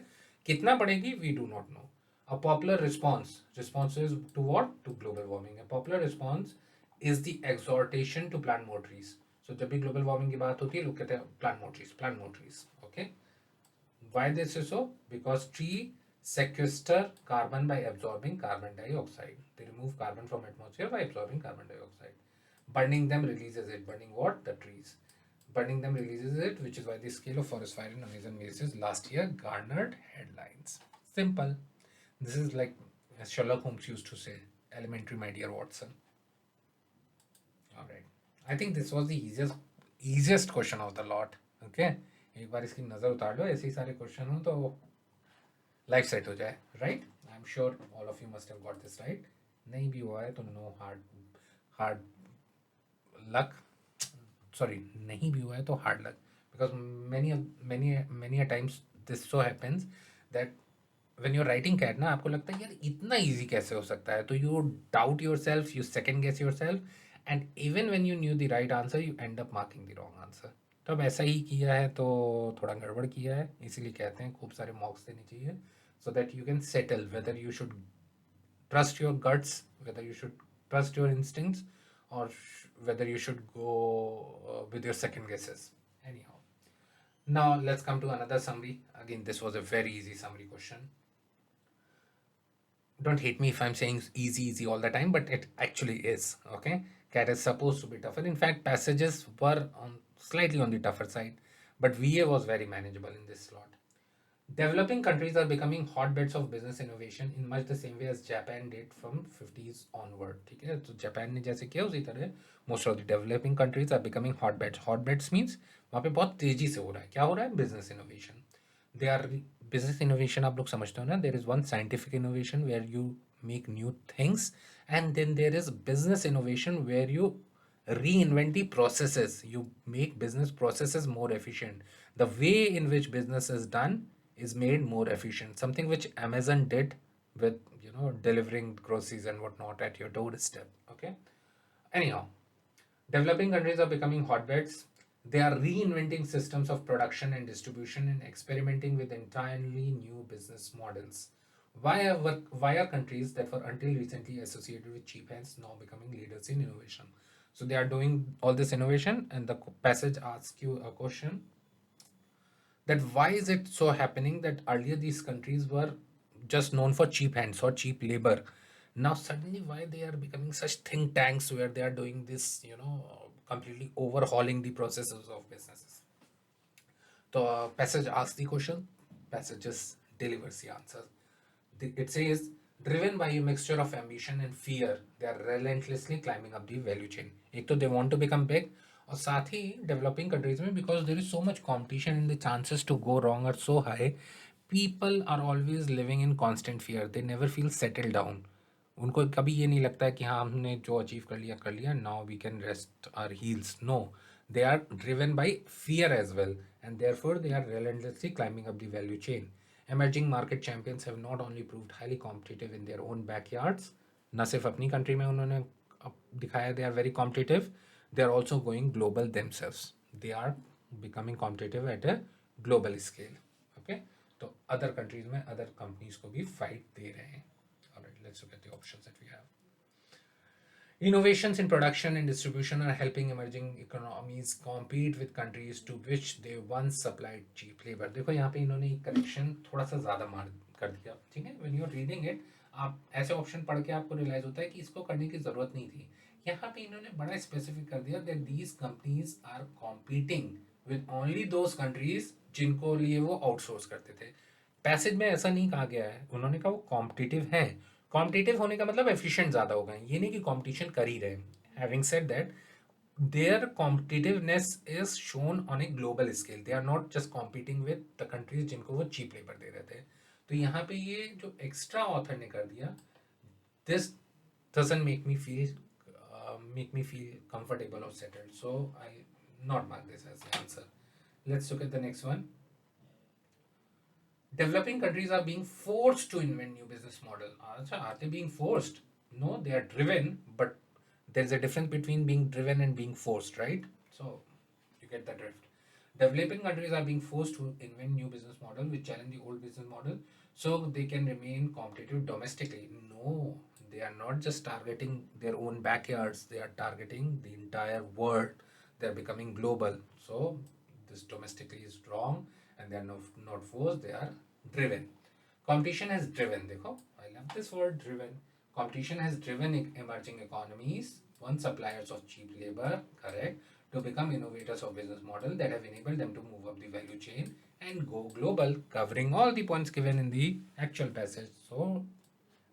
[SPEAKER 1] कितना बढ़ेगी we do not know. A popular response is to what, to global warming. A popular response is the exhortation to plant more trees. So जब भी ग्लोबल वार्मिंग की बात होती है लोग कहते हैं plant more trees, plant more trees. Okay, why this is so? Because tree sequester carbon by absorbing carbon dioxide. They remove carbon from atmosphere by absorbing carbon dioxide. Burning them releases it. Burning what? The trees. Burning them releases it, which is why the scale of forest fire in Amazon basis last year garnered headlines. Simple. This is like, as Sherlock Holmes used to say, elementary, my dear Watson. All right. I think this was the easiest question of the lot. Okay. एक बार इसकी नज़र उतार लो, ऐसे ही सारे question हो तो life set हो जाए, right. I am sure all of you must have got this right. नहीं भी हुआ है तो नो हार्ड लक. सॉरी, नहीं भी हुआ है तो hard luck, because many a times this so happens that when you're writing CAT ना, आपको लगता है यार इतना easy कैसे हो सकता है, तो you doubt yourself, you second guess yourself, and even when you knew the right answer you end up marking the wrong answer. तो अब ऐसा ही किया है तो थोड़ा गड़बड़ किया है, इसीलिए कहते हैं खूब सारे मॉक्स देने चाहिए, so that you can settle whether you should trust your guts, whether you should trust your instincts, or whether you should go with your second guesses. Anyhow, now let's come to another summary. Again, this was a very easy summary question. Don't hate me if I'm saying easy all the time, but it actually is. Okay, CAT is supposed to be tougher. In fact, passages were slightly on the tougher side, but VA was very manageable in this slot. Developing countries are becoming hotbeds of business innovation in much the same way as Japan did from 50s onward. ठीक है, तो Japan ने जैसे किया उसी तरह most of the developing countries are becoming hotbeds. Hotbeds means वहाँ पे बहुत तेजी से हो रहा है. क्या हो रहा है? Business innovation. They are business innovation. आप लोग समझते हो ना? There is one scientific innovation where you make new things, and then there is business innovation where you reinvent the processes. You make business processes more efficient. The way in which business is done is made more efficient, something which Amazon did with delivering groceries and whatnot at your doorstep. Okay, anyhow, developing countries are becoming hotbeds. They are reinventing systems of production and distribution and experimenting with entirely new business models. Why are countries that were until recently associated with cheap hands now becoming leaders in innovation? So they are doing all this innovation, and the passage asks you a question, that why is it so happening that earlier these countries were just known for cheap hands or cheap labor. Now suddenly why they are becoming such think tanks where they are doing this, completely overhauling the processes of businesses. So passage asks the question, passage just delivers the answer. It says, driven by a mixture of ambition and fear, they are relentlessly climbing up the value chain. एक तो they want to become big, और साथ ही developing countries में because there is so much competition and the chances to go wrong are so high, people are always living in constant fear. They never feel settled down. उनको कभी ये नहीं लगता है कि हाँ हमने जो अचीव कर लिया now we can rest our heels. No, they are driven by fear as well, and therefore they are relentlessly climbing up the value chain. Emerging market champions have not only proved highly competitive in their own backyards, न सिर्फ अपनी country में उन्होंने दिखाया they are very competitive, they are also going global themselves. They are becoming competitive at a global scale. Okay, तो other countries में other companies को भी फाइट दे रहे हैं. Alright, let's look at the options that we have. Innovations in production and distribution are helping emerging economies compete with countries to which they once supplied cheap labor. देखो यहाँ पे इन्होंने correction थोड़ा सा ज़्यादा मार कर दिया. ठीक है, when you are reading it, आप ऐसे ऑप्शन पढ़ के आपको रियलाइज होता है कि इसको करने की ज़रूरत नहीं थी. यहाँ पे इन्होंने बड़ा स्पेसिफिक कर दिया that these companies are competing with only those countries जिनको लिए वो आउटसोर्स करते थे. पैसेज में ऐसा नहीं कहा गया है, उन्होंने कहा वो कॉम्पिटिटिव है. कॉम्पिटिटिव होने का मतलब एफिशिएंट ज़्यादा हो गए, ये नहीं कि कॉम्पिटिशन कर ही रहे. Having said that, their competitiveness is shown on a global scale. They are not just competing with the countries जिनको वो cheap labor दे रहे थे. तो यहाँ पे ये जो एक्स्ट्रा ऑथर ने कर दिया, this doesn't make me feel comfortable or settled. So I not mark this as the answer. Let's look at the next one. Developing countries are being forced to invent new business model. Are they being forced? No, they are driven, but there's a difference between being driven and being forced, right? So you get the drift. Developing countries are being forced to invent new business model which challenge the old business model so they can remain competitive domestically. No, they are not just targeting their own backyards, they are targeting the entire world. They are becoming global. So this domestically is wrong, and they are not forced, they are driven. Competition has driven, देखो, I love this word, driven. Competition has driven emerging economies, once suppliers of cheap labor, correct, to become innovators of business model that have enabled them to move up the value chain and go global, covering all the points given in the actual passage. So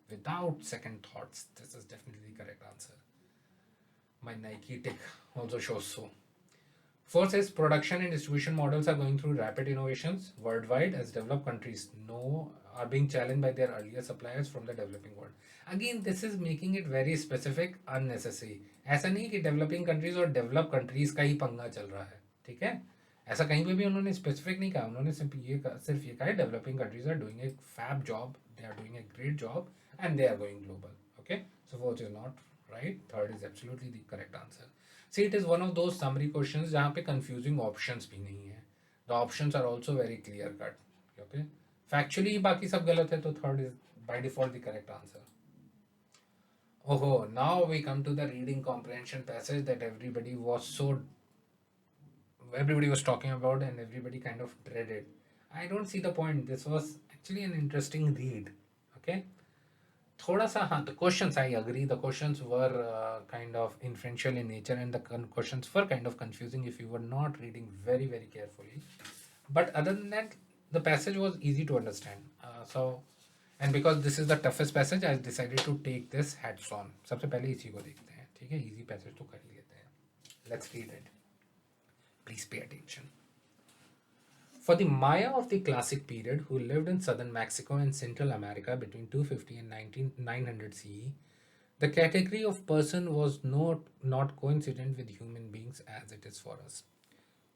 [SPEAKER 1] without second thoughts, this is definitely the correct answer. My Nike tick also shows so. Fourth is production and distribution models are going through rapid innovations worldwide as developed countries are being challenged by their earlier suppliers from the developing world. Again, this is making it very specific, unnecessary. ऐसा नहीं कि developing countries और developed countries का ही पंगा चल रहा है, ठीक है? ऐसा कहीं पे भी उन्होंने स्पेसिफिक नहीं कहा. उन्होंने सिर्फ ये कहा है developing countries are doing a fab job, they are doing a great job, and they are going global. Okay, so fourth is not right. Third is absolutely the correct answer. See, it is one of those summary questions जहाँ पे confusing options भी नहीं है. The options are also very clear cut. Okay, factually बाकी सब गलत है, तो third is by default the correct answer. Oh, now we come to the reading comprehension passage that everybody was talking about and everybody kind of dreaded. I don't see the point. This was actually an interesting read. Okay, थोड़ा सा हाँ, the questions, I agree, the questions were kind of inferential in nature, and the questions were kind of confusing if you were not reading very very carefully. But other than that, the passage was easy to understand. And because this is the toughest passage, I decided to take this hats on. सबसे पहले इसी को देखते हैं, ठीक है? Easy passage तो कर ही लेते हैं. Let's read it. Please pay attention. For the Maya of the classic period, who lived in southern Mexico and Central America between 250 and 900 CE, the category of person was not coincident with human beings as it is for us.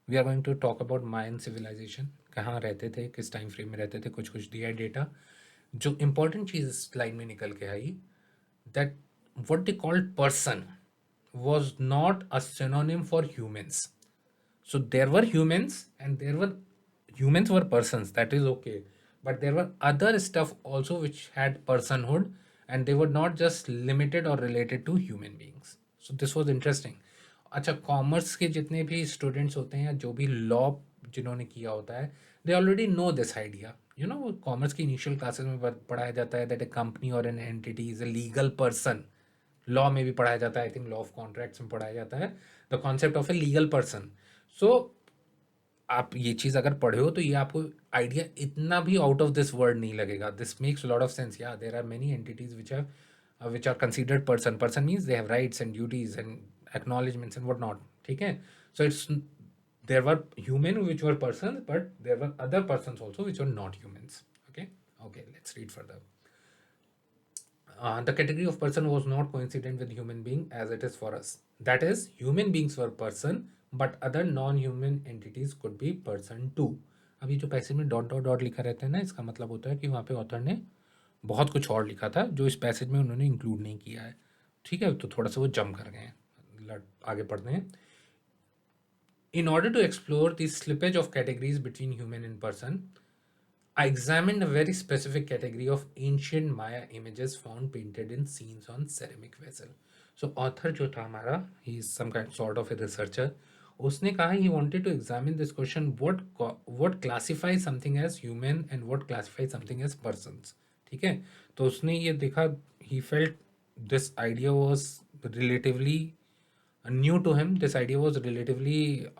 [SPEAKER 1] We are going to talk about Mayan civilization. कहाँ रहते थे, किस time frame में रहते थे, कुछ कुछ दिया डेटा. जो important चीज़ स्लाइड में निकल के आई, that what they called person was not a synonym for humans. So there were humans and humans were persons, that is okay, but there were other stuff also which had personhood, and they were not just limited or related to human beings. So this was interesting. अच्छा, commerce के जितने भी students होते हैं या जो भी law जिन्होंने किया होता है, they already know this idea. You know, commerce की इनिशियल क्लासेस में पढ़ाया जाता है दैट ए कंपनी और an entity is a legal person. Law में भी पढ़ाया जाता है, I think law of contracts में पढ़ाया जाता है the concept of a legal person. So आप ये चीज़ अगर पढ़े हो तो ये आपको आइडिया इतना भी आउट ऑफ दिस वर्ड नहीं लगेगा. This makes lot of sense. या there are many entities which are considered person. Person means they have rights and duties and acknowledgements and what not. ठीक है, so it's there were human which were persons, but there were other persons also which were not humans. Okay, let's read further. The category of person was not coincident with human being as it is for us. That is, human beings were person, but other non-human entities could be person too. अब ये जो passage में dot dot dot लिखा रहता है ना, इसका मतलब होता है कि वहाँ पे ऑथर ने बहुत कुछ और लिखा था जो इस पैसेज में उन्होंने इंक्लूड नहीं किया है. ठीक है, तो थोड़ा सा वो जम कर गए हैं. आगे पढ़ते हैं. In order to explore the slippage of categories between human and person, I examined a very specific category of ancient Maya images found painted in scenes on ceramic vessel. So author जो था हमारा, he is some kind sort of a researcher. उसने कहा he wanted to examine this question, what classifies something as human and what classifies something as persons. ठीक है, तो उसने ये देखा, he felt this idea was relatively new to him. This idea was relatively,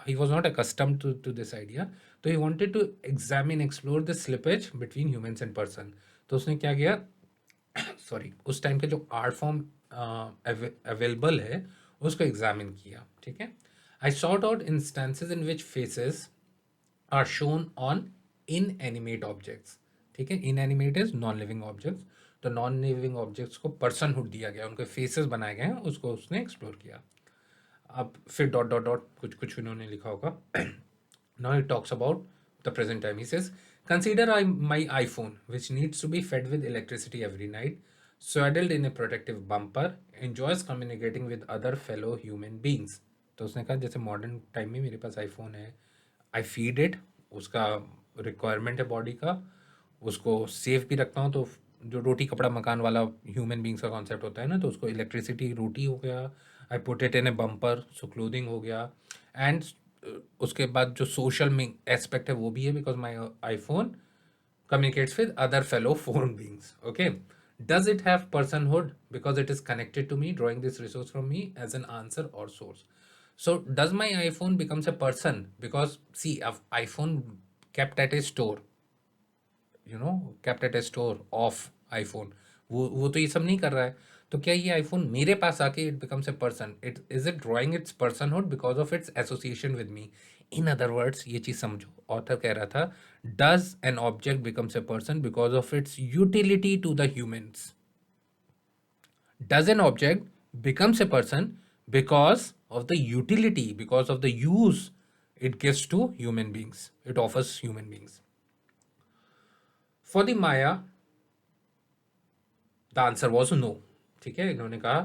[SPEAKER 1] he was not accustomed to this idea. So he wanted to explore the slippage between humans and person. तो उसने क्या किया, sorry, उस time के जो art form available है उसको examine किया. ठीक है, I sort out instances in which faces are shown on inanimate objects. ठीक है, inanimate is non living objects. तो नॉन लिविंग ऑब्जेक्ट्स को पर्सनहुड दिया गया, उनके फेसेस बनाए गए हैं, उसको उसने एक्सप्लोर किया. अब फिर डॉट डॉट डॉट कुछ कुछ इन्होंने लिखा होगा. Now it talks about the present time. He says, consider my iPhone, which needs to be fed with electricity every night, swaddled in a protective bumper, enjoys communicating with other fellow human beings. तो उसने कहा जैसे modern time में मेरे पास iPhone है, I feed it, उसका requirement है body का, उसको सेफ भी रखता हूँ. तो जो रोटी कपड़ा मकान वाला ह्यूमन बींग्स का कॉन्सेप्ट होता है ना, तो उसको इलेक्ट्रिसिटी, रोटी हो गया, I put it in A bumper, so clothing हो गया. एंड उसके बाद जो सोशल में एस्पेक्ट है वो भी है, because my iPhone communicates with other fellow phone beings. Okay, does it have personhood because it is connected to me, drawing this resource from me as an answer or source? So does my iPhone becomes a person because, see, iPhone kept at a store, kept at a store of iPhone, वो तो ये सब नहीं कर रहा है. तो क्या ये आईफोन मेरे पास आके it becomes a person, it is it drawing its personhood because of its association with me. In other words ये चीज़ समझो, ऑथर कह रहा था does an object becomes a person because of its utility to the humans. Does an object becomes a person because of the utility, because of the use it gives to human beings, it offers human beings. For the Maya, the answer was no. ठीक है, इन्होंने कहा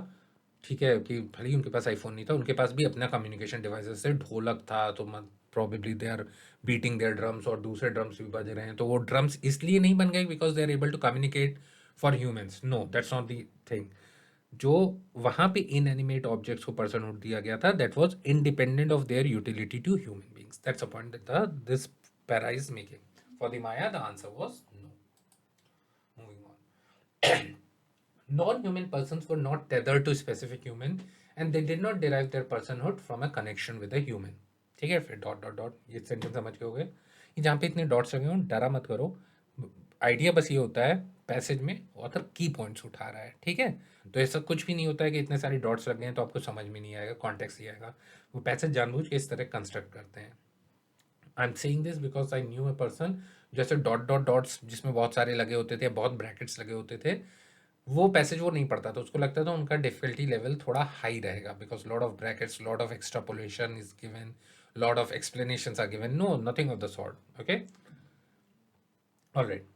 [SPEAKER 1] ठीक है कि भले ही उनके पास iPhone नहीं था, उनके पास भी अपना कम्युनिकेशन डिवाइसेस है, ढोलक था, तो probably they are beating their drums और दूसरे ड्रम्स भी बज रहे हैं. तो वो ड्रम्स इसलिए नहीं बन गए because they are able to communicate for humans. No, that's not the thing. जो वहाँ पे इनएनिमेट ऑब्जेक्ट्स को पर्सनहुड दिया गया था, that was independent of their utility to human beings. That's a point that this para is making. For the Maya the answer was no. Moving on. Non-human persons were not tethered to specific human and they did not derive their personhood from a connection with a human. ठीक है, फिर dot dot dot, ये sentence समझ के हो गए. कि जहाँ पे इतने डॉट्स लगे हों, डरा मत करो। आइडिया बस ये होता है पैसेज में ऑथर की पॉइंट्स उठा रहा है, ठीक है। तो ऐसा कुछ भी नहीं होता है कि इतने सारे डॉट्स लग गए हैं तो आपको समझ में नहीं आएगा, कॉन्टेक्स्ट नहीं आएगा। वो पैसेज जानबूझ के इस तरह कंस्ट्रक्ट करते हैं। आई am saying this because I knew a person, जैसे डॉट डॉट डॉट्स जिसमें बहुत सारे लगे होते थे, बहुत ब्रैकेट्स लगे होते थे, वो पैसेज वो नहीं पढ़ता, तो उसको लगता था उनका डिफिकल्टी लेवल थोड़ा हाई रहेगा because lot of brackets, lot of extrapolation is given, lot of explanations are given. No, nothing of the sort. Okay, alright.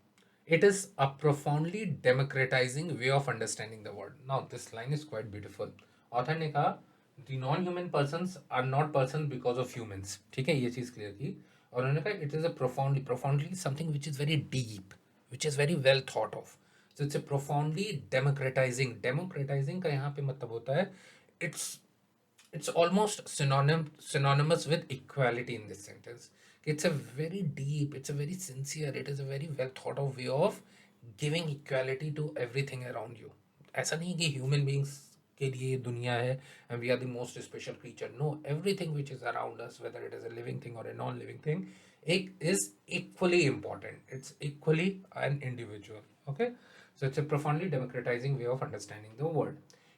[SPEAKER 1] It is a profoundly democratizing way of understanding the world. Now, this line is quite beautiful. Author ने कहा, the non-human persons are not persons because of humans. ठीक है, ये चीज़ clear की। और उन्होंने कहा, it is a profoundly something which is very deep, which is very well thought of. So it's a profoundly democratizing का यहाँ पे मतलब होता है, it's almost synonymous with equality in this sentence. It's a very deep, it's a very sincere, it is a very well thought of way of giving equality to everything around you. ऐसा नहीं कि human beings के लिए दुनिया है and we are the most special creature. No, everything which is around us, whether it is a living thing or a non-living thing, it is equally important. It's equally an individual. Okay, so it's a profoundly democratizing way of understanding the world.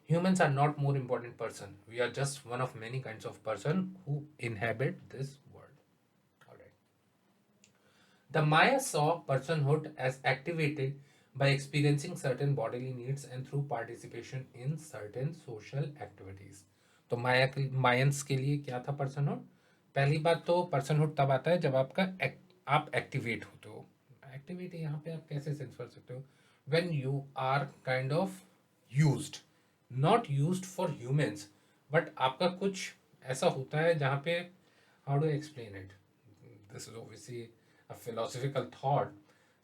[SPEAKER 1] Humans are not more important person. We are just one of many kinds of person who inhabit this world. Alright. The Maya saw personhood as activated by experiencing certain bodily needs and through participation in certain social activities. तो Mayans के लिए क्या था personhood? पहली बात तो personhood तब आता है जब आप एक्टिवेट होते हो। एक्टिविटी यहाँ पे आप कैसे सेंस कर सकते हो? When you are kind of used, not used for humans, but आपका कुछ ऐसा होता है जहाँ पे, how do I explain it? This is obviously a philosophical thought.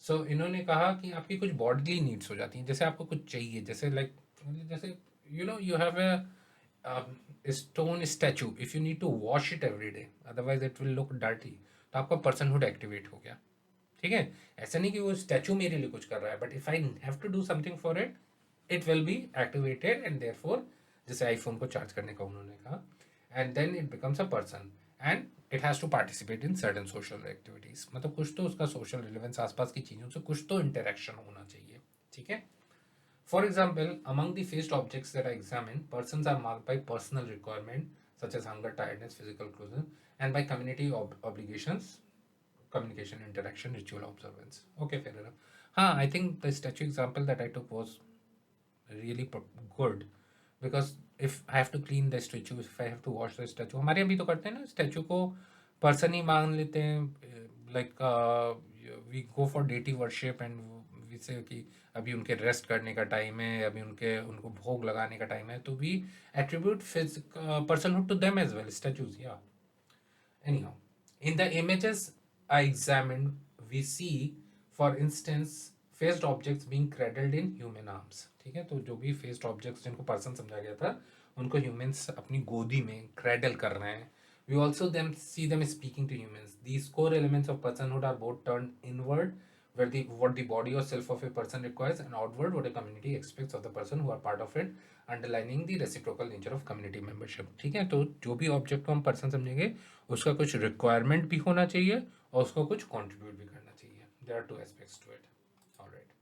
[SPEAKER 1] So इन्होंने कहा कि आपकी कुछ bodily needs हो जाती हैं, जैसे आपको कुछ चाहिए, जैसे जैसे you have a stone statue, if you need to wash it every day, otherwise it will look dirty, तो आपका personhood activate हो गया, ठीक है। ऐसा नहीं कि वो स्टैचू मेरे लिए कुछ कर रहा है, but if I have to do something for it, it will be activated and therefore, जैसे आईफोन को चार्ज करने का उन्होंने कहा, and then it becomes a person and it has to participate in certain social activities. मतलब कुछ तो उसका सोशल रिलेवेंस, आसपास की चीज़ों से कुछ तो इंटरेक्शन होना चाहिए, ठीक है। For example, among the faced objects that I examined, persons are marked by personal requirement such as hunger, tiredness, physical closeness, and by community obligations, communication, interaction, ritual observance. Okay, fair enough. I think the statue example that I took was really good because if I have to clean the statue, if I have to wash the statue, हमारे अभी तो करते हैं ना, statue को person ही मान लेते हैं, like we go for deity worship and we say कि अभी उनके रेस्ट करने का टाइम है, अभी उनको भोग लगाने का टाइम है, तो we attribute personhood to them as well, statues, या anyhow. In the images I examined, we see, for instance, faced objects being cradled in human arms. ठीक है, तो जो भी faced objects जिनको पर्सन समझा गया था, उनको humans अपनी गोदी में cradle कर रहे हैं. We also see them speaking to humans. These core elements of personhood are both turned inward, where what the body or self of a person requires, and outward, what a community expects of the person who are part of it, underlining the reciprocal nature of community membership. ठीक है, तो जो भी object को हम person समझेंगे उसका कुछ रिक्वायरमेंट भी होना चाहिए और उसको कुछ कंट्रीब्यूट भी करना चाहिए. There are two aspects to it. Alright.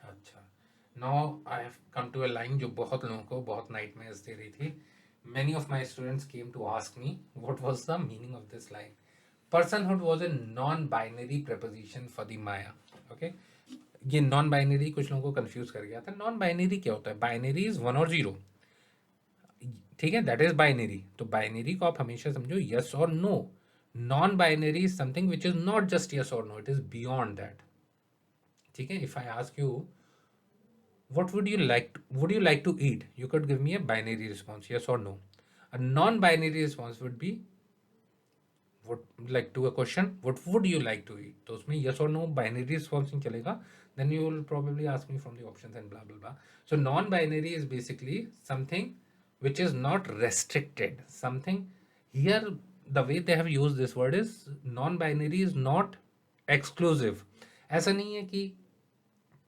[SPEAKER 1] अच्छा, now I have come to a line जो बहुत लोगों को बहुत नाइटमेयर्स दे रही थी. Many of my students came to ask me what was the meaning of this line. Personhood was a non-binary preposition for the Maya. Okay, ये non binary कुछ लोगों को कंफ्यूज कर गया था. नॉन बाइनरी क्या होता है? बाइनरी इज 1 और 0, ठीक है, दैट इज बाइनरी. तो बाइनरी को आप हमेशा समझो यस और no. Non binary is something which is not just yes और no, it is beyond that. ठीक है, if I ask you what would you like to eat, you could give me a binary response, yes or no. A non-binary response would be, would like to a question, what would you like to eat, तो उसमें yes or no binary response नहीं चलेगा. Then you will probably ask me from the options and blah blah blah. So non-binary is basically something which is not restricted, something here the way they have used this word is non-binary is not exclusive. ऐसा नहीं है कि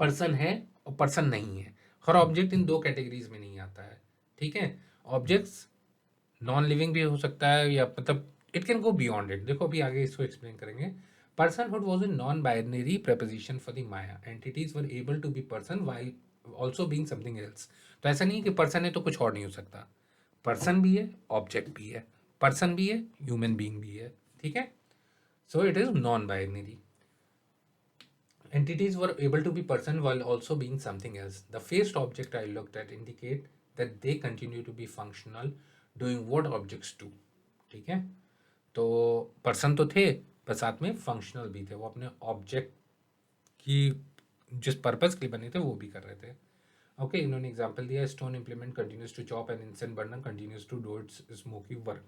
[SPEAKER 1] person है और person नहीं है. हर object in दो categories में नहीं आता है, ठीक है. ऑब्जेक्ट्स नॉन लिविंग भी हो सकता है, या मतलब it can go beyond it. देखो अभी आगे इसको एक्सप्लेन करेंगे. Personhood was a non-binary preposition for the Maya. Entities were able to be person while also being something else. तो ऐसा नहीं है कि पर्सन है तो कुछ और नहीं हो सकता. पर्सन भी है, ऑब्जेक्ट भी है, पर्सन भी है, ह्यूमन बीइंग भी है. ठीक है. सो it is non binary. Entities were able to be person while also being something else. The first object I looked at indicate that they continue to be functional doing what objects do. ठीक है. तो person तो थे पर साथ में functional भी थे. वो अपने ऑब्जेक्ट की जिस पर्पस के लिए बने थे वो भी कर रहे थे. ओके. इन्होंने एग्जांपल दिया. Stone implement continues to chop and incense burner continues to do its smoky work.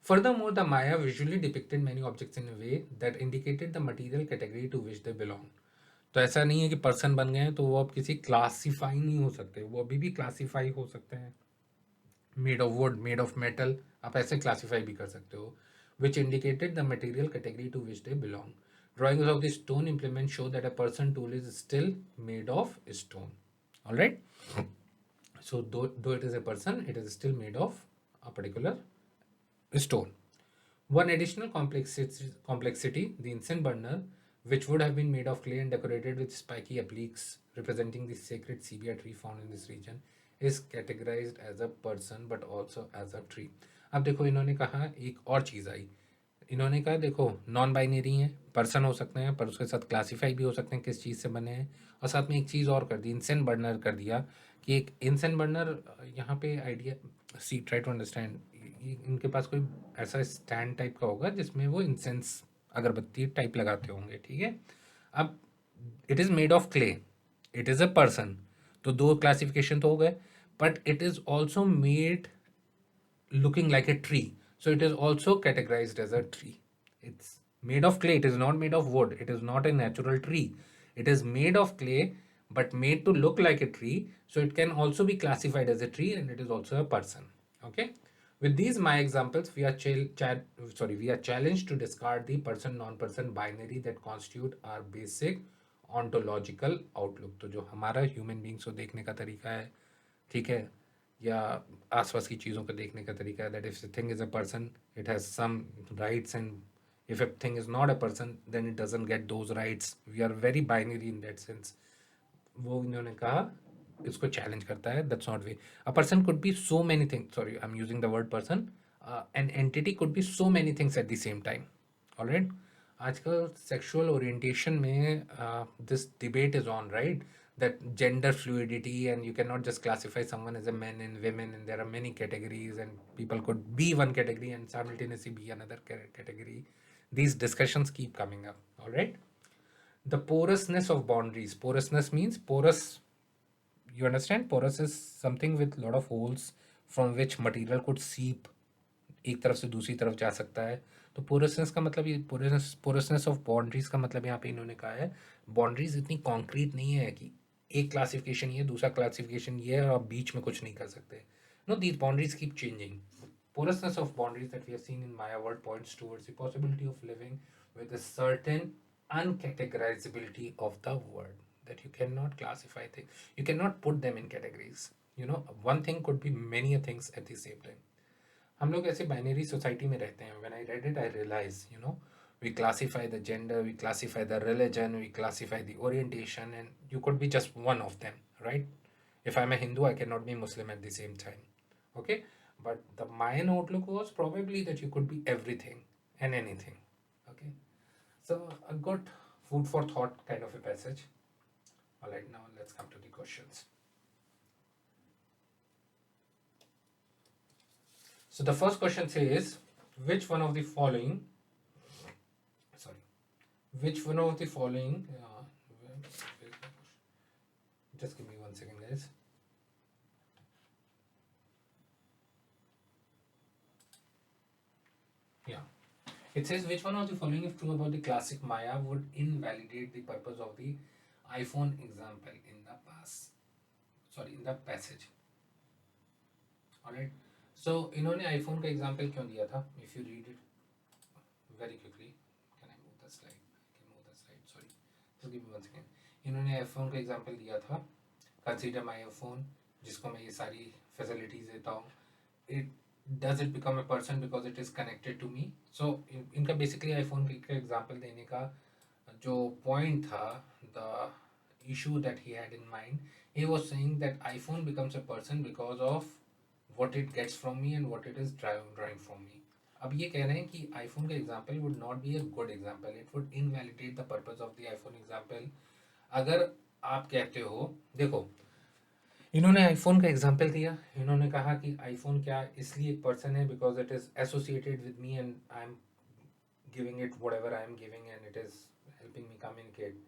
[SPEAKER 1] Furthermore, the Maya visually depicted many objects in a way that indicated the material category to which they belong. तो ऐसा नहीं है कि person बन गए हैं तो वो अब किसी क्लासीफाई नहीं हो सकते. वो अभी भी क्लासीफाई हो सकते हैं. Made of wood, made of metal, आप ऐसे क्लासीफाई भी कर सकते हो. Which indicated the material category to which they belong. Drawings of the stone implement show that a person tool is still made of stone. All right. So though it is a person, it is still made of a particular stone. One additional complexity, the incense burner, which would have been made of clay and decorated with spiky obliques representing the sacred sepia tree found in this region, is categorized as a person but also as a tree. अब देखो इन्होंने कहा एक और चीज़ आई. इन्होंने कहा देखो non binary हैं, पर्सन हो सकते हैं पर उसके साथ क्लासीफाई भी हो सकते हैं किस चीज़ से बने हैं. और साथ में एक चीज़ और कर दी, इंसेंस बर्नर कर दिया कि एक इंसेंस बर्नर. यहाँ पे idea see try to understand. इनके पास कोई ऐसा स्टैंड टाइप का होगा जिसमें वो इंसेंस अगरबत्ती टाइप लगाते होंगे. ठीक है. अब it is made of clay, it is a person. तो दो क्लासिफिकेशन तो हो गए. But it is also made looking like a tree, so it is also categorized as a tree. It's made of clay, it is not made of wood, it is not a natural tree. It is made of clay but made to look like a tree, so it can also be classified as a tree and it is also a person. Okay. With these my examples, we are challenged to discard the person non-person binary that constitute our basic ontological outlook. तो जो हमारा human beings को देखने का तरीका है, ठीक है, या आसपास की चीज़ों को देखने का तरीका है, that if the thing is a person it has some rights and if a thing is not a person then it doesn't get those rights. We are very binary in that sense. वो इन्होंने कहा इसको challenge करता है. That's not way. A person could be so many things, sorry I am using the word person. An entity could be so many things at the same time. Alright. आजकल sexual orientation में this debate is on, right, that gender fluidity and you cannot just classify someone as a man and women and there are many categories and people could be one category and simultaneously be another category. These discussions keep coming up. All right. The porousness of boundaries. Porousness means porous. You understand? Porous is something with lot of holes from which material could seep एक तरफ से दूसरी तरफ जा सकता है. तो पोरसनेस का मतलब ये पोरसनेस ऑफ बाउंड्रीज का मतलब यहाँ पे इन्होंने कहा है बाउंड्रीज इतनी कॉन्क्रीट नहीं है कि एक क्लासिफिकेशन ये दूसरा क्लासिफिकेशन ये और बीच में कुछ नहीं कर सकते. No, these boundaries keep changing. Porousness of boundaries that we have seen in Maya world points towards the possibility of living with a certain uncategorizability of the world, that you cannot classify things, you cannot put them in categories. You know, one thing could be many things at the same time. हम लोग ऐसे binary society में रहते हैं. When I read it I realize, you know, we classify the gender, we classify the religion, we classify the orientation, and you could be just one of them, right? If I'm a Hindu, I cannot be Muslim at the same time. Okay. But the Mayan outlook was probably that you could be everything and anything. Okay. So a good food for thought kind of a passage. All right, now let's come to the questions. So the first question says, which one of the following, which one of the following, just give me 1 second guys. Yeah. It says, which one of the following, if true about the classic Maya, would invalidate the purpose of the iPhone example in the in the passage. Alright. So इन्होंने iPhone का example क्यों दिया था? If you read it very quickly, can I move the slide? I can move the slide. Sorry. Just give me 1 second. इन्होंने iPhone का example दिया था. Consider my iPhone, जिसको मैं ये सारी facilities देता हूँ. It does it become a person because it is connected to me? So इनका basically iPhone का example देने का जो point था, the issue that he had in mind, he was saying that iPhone becomes a person because of what it gets from me and what it is drawing from me. अब ये कह रहे हैं कि iPhone का example would not be a good example. It would invalidate the purpose of the iPhone example. अगर आप कहते हो, देखो इन्होंने आईफोन का एग्जाम्पल दिया, इन्होंने कहा कि आईफोन क्या इसलिए एक पर्सन है because it is associated with me and I am giving it what ever I am giving and it is helping me communicate.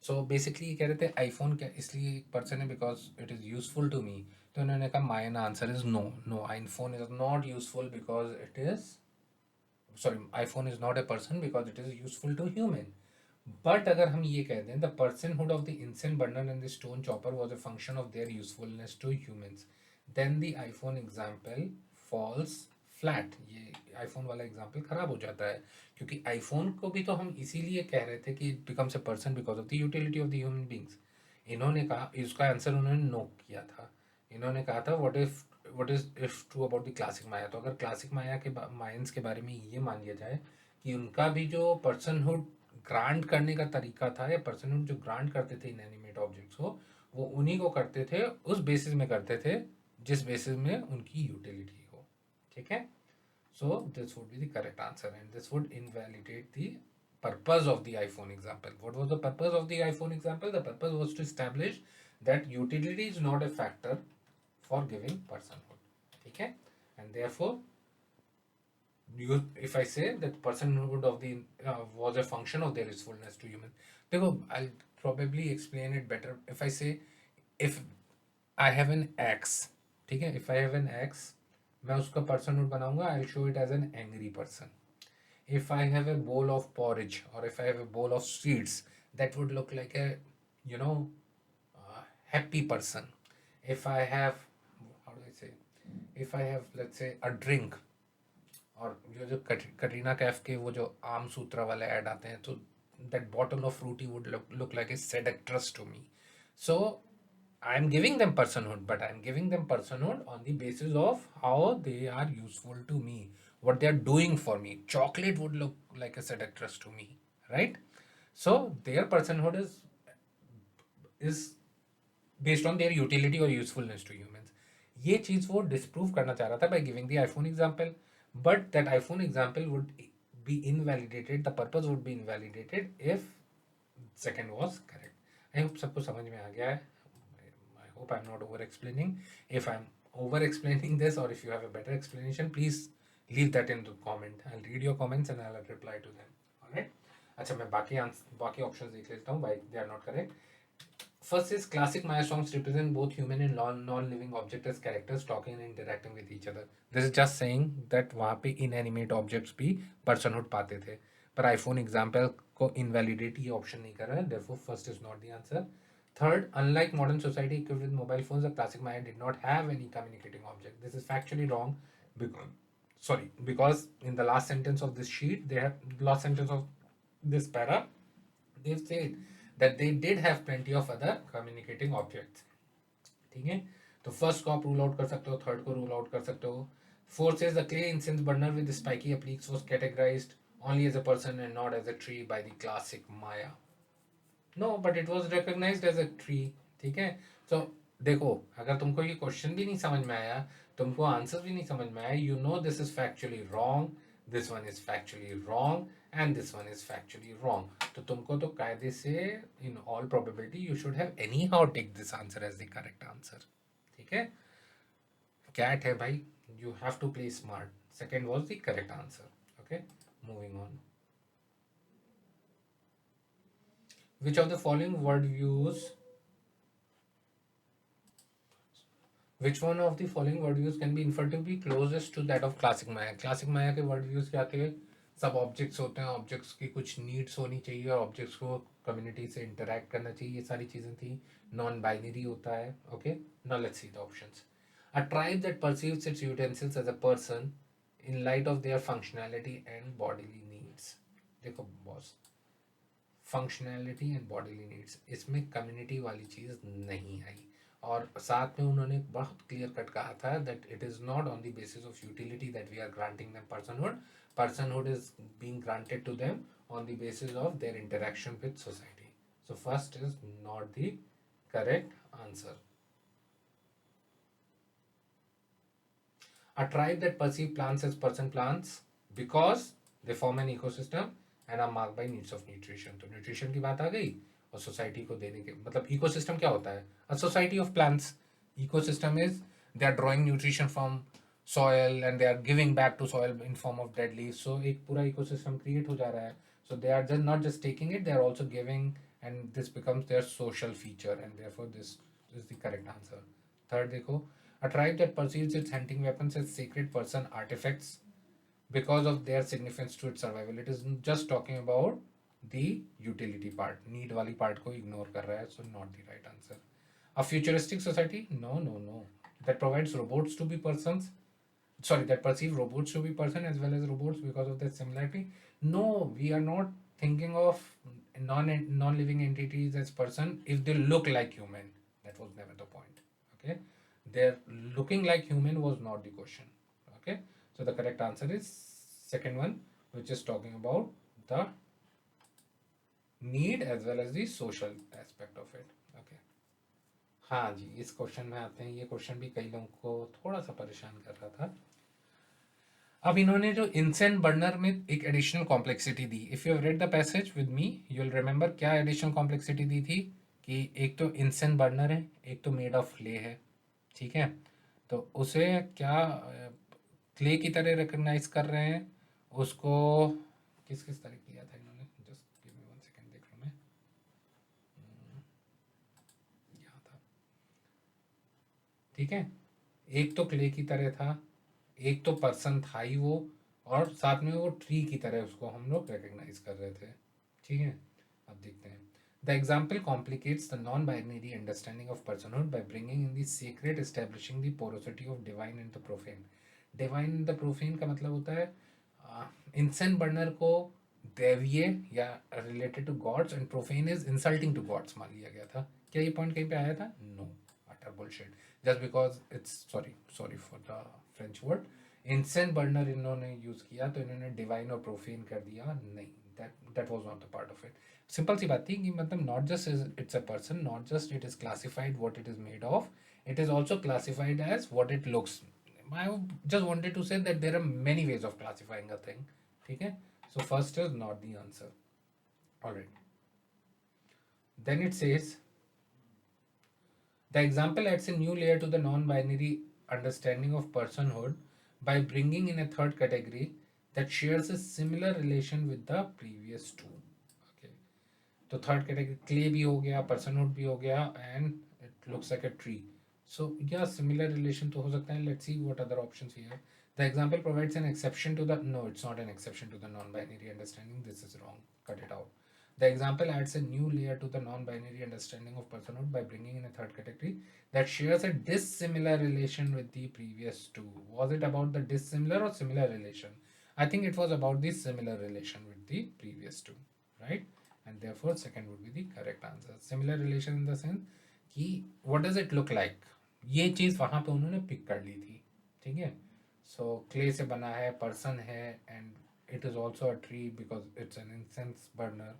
[SPEAKER 1] So basically ये कह रहे थे आईफोन क्या इसलिए एक पर्सन है because it is useful to me. तो इन्होंने कहा my answer is no, no iPhone is not useful because it is, sorry, iPhone is not a person because it is useful to human. But अगर हम ये कह दें the personhood of the incense burner and the stone chopper was a function of their usefulness to humans, then the iPhone example falls flat. ये iPhone वाला example खराब हो जाता है क्योंकि iPhone को भी तो हम इसीलिए कह रहे थे कि it becomes a person because of the utility of the human beings. इन्होंने कहा, इसका आंसर उन्होंने नो किया था. इन्होंने कहा था what is if true about the classic Maya. तो अगर क्लासिक माया के मायंस के बारे में ये मान लिया जाए कि उनका भी जो पर्सनहुड ग्रांट करने का तरीका था या पर्सनहुड जो ग्रांट करते थे इनएनिमेट ऑब्जेक्ट्स को, वो उन्हीं को करते थे, उस बेसिस में करते थे जिस बेसिस में उनकी यूटिलिटी हो. ठीक है. So this would be the correct answer and this would invalidate the purpose of the iPhone example. What was the purpose of the iPhone example? The purpose was to establish that utility is not a factor for giving personhood. ठीक है. And therefore if I say that personhood of the was a function of their usefulness to human. देखो, I'll probably explain it better if I say if I have an X. ठीक है. If I have an X, मैं उसका personhood बनाऊंगा. I'll show it as an angry person. If I have a bowl of porridge or if I have a bowl of sweets, that would look like a, you know, happy person. If I have, how do I say, if I have, let's say, a drink, और जो कटरीना कैफ के वो जो आम सूत्रा वाले add आते हैं, तो that bottle of fruity would look like a seductress to me. So I'm giving them personhood, but I'm giving them personhood on the basis of how they are useful to me, what they are doing for me. Chocolate would look like a seductress to me, right? So their personhood is based on their utility or usefulness to humans. ये चीज वो disprove करना चाह रहा था by giving the iPhone example, but that iPhone example would be invalidated. The purpose would be invalidated if second was correct. I hope सबको समझ में आ गया है. I hope I'm not over explaining. If I'm over explaining this or if you have a better explanation, please leave that in the comment. I'll read your comments and I'll reply to them. Alright. अच्छा, मैं बाकी options देख लेता हूँ. Why they are not correct. First is classic Maya songs represent both human and non-living objects as characters talking and interacting with each other. This is just saying that वहाँ पे inanimate objects भी personhood पाते थे. पर iPhone example को invalidate ये option नहीं कर रहा है. Therefore, first is not the answer. Third, unlike modern society equipped with mobile phones, the classic Maya did not have any communicating object. This is factually wrong because in the last sentence of this sheet, last sentence of this para, they've said that they did have plenty of other communicating objects. ठीक है. तो first को आप rule out कर सकते हो, third को rule out कर सकते हो. Fourth says the clay incense burner with the spiky appliques was categorized only as a person and not as a tree by the classic Maya. No, but it was recognized as a tree. ठीक है. So देखो, अगर तुमको ये question भी नहीं समझ में आया, तुमको आंसर भी नहीं समझ में आया, you know this is factually wrong, this one is factually wrong and this one is factually wrong. तो तुमको तो कायदे से in all probability you should have anyhow take this answer as the correct answer. ठीक है. Cat है भाई, you have to play smart. Second was the correct answer. Okay, moving on. Which of the following word views Which one of the following word views can be inferred to be closest to that of classic Maya? Classic Maya के word views क्या थे? सब objects होते हैं, objects की कुछ needs होनी चाहिए, ऑब्जेक्ट्स को कम्युनिटी से इंटरेक्ट करना चाहिए, ये सारी चीज़ें थी. नॉन बाइनरी होता है. Okay, now let's see the options. A tribe that perceives its utensils as a person in light of their functionality and bodily needs. देखो boss, functionality and bodily needs, इसमें कम्युनिटी वाली चीज़ नहीं आई. और साथ में उन्होंने बहुत क्लियर कट कहा था that it is not on the basis of utility that we are granting them personhood is being granted to them on the basis of their interaction with society. So first is not the correct answer. A tribe that perceive plants as person plants because they form an ecosystem and are marked by needs of nutrition. तो nutrition की बात आ गई और society को देने के मतलब ecosystem क्या होता है? A society of plants. Ecosystem is they are drawing nutrition from soil and they are giving back to soil in form of dead leaves. So एक पूरा ecosystem create हो जा रहा है. So they are just not just taking it, they are also giving, and this becomes their social feature, and therefore this is the correct answer. Third, देखो, a tribe that perceives its hunting weapons as sacred person artifacts because of their significance to its survival. It is just talking about the utility part. Need वाली part को ignore कर रहा है, so not the right answer. A futuristic society? No, no, no. That provides robots to be persons. Sorry, that perceive robots to be person as well as robots because of their similarity. No, we are not thinking of non-living entities as person if they look like human. That was never the point. Okay, their looking like human was not the question. Okay, so the correct answer is second one, which is talking about the need as well as the social aspect of it. Okay, हाँ जी, इस question में आते हैं. ये question भी कई लोगों को थोड़ा सा परेशान कर रहा था. अब इन्होंने जो इंसेंस बर्नर में एक additional complexity the. If you have read the passage with me you will remember क्या एडिशनल कॉम्प्लेक्सिटी दी थी कि एक तो इंसेंस बर्नर है, एक तो मेड ऑफ क्ले है. ठीक है, तो उसे क्या क्ले की तरह रिकग्नाइज कर रहे हैं. उसको किस किस तरह किया था इन्होंने, जस्ट गिव मी 1 सेकंड, देख लो मैं. यहाँ था. ठीक है, एक तो क्ले की तरह था, एक तो पर्सन था ही वो, और साथ में वो ट्री की तरह उसको हम लोग रिकग्नाइज कर रहे थे. ठीक है, अब देखते हैं. The example complicates the non binary understanding of personhood by bringing in the sacred establishing the porosity of divine and the profane. Divine and the profane का मतलब होता है इंसेंस बर्नर को दैवीय या related to gods and profane is insulting to gods मान लिया गया था. क्या ये पॉइंट कहीं पे आया था? No, utter bullshit. Just because it's sorry for the French word, incense burner इन्होंने यूज किया तो इन्होंने डिवाइन और प्रोफेन कर दिया. नहीं, that was not the part of it. Simple सी बात थी कि मतलब not just it's a person, not just it is classified what it is made of, it is also classified as what it looks. I just wanted to say that there are many ways of classifying a thing. ठीक है, so first is not the answer. Alright, then it says the example adds a new layer to the non-binary understanding of personhood by bringing in a third category that shares a similar relation with the previous two. Okay, तो third category clay भी हो गया, personhood भी हो गया, and it looks like a tree. So yeah, similar relation तो हो सकता है. Let's see what other options we have. The example provides an exception to the, no, it's not an exception to the non-binary understanding. This is wrong. Cut it out. The example adds a new layer to the non-binary understanding of personhood by bringing in a third category that shares a dissimilar relation with the previous two. Was it about the dissimilar or similar relation? I think it was about the similar relation with the previous two, right? And therefore second would be the correct answer. Similar relation in the sense कि what does it look like, ये चीज़ वहाँ पे उन्होंने pick कर ली थी. ठीक है, सो clay से बना है, पर्सन है, and it is also a tree because it's an incense burner.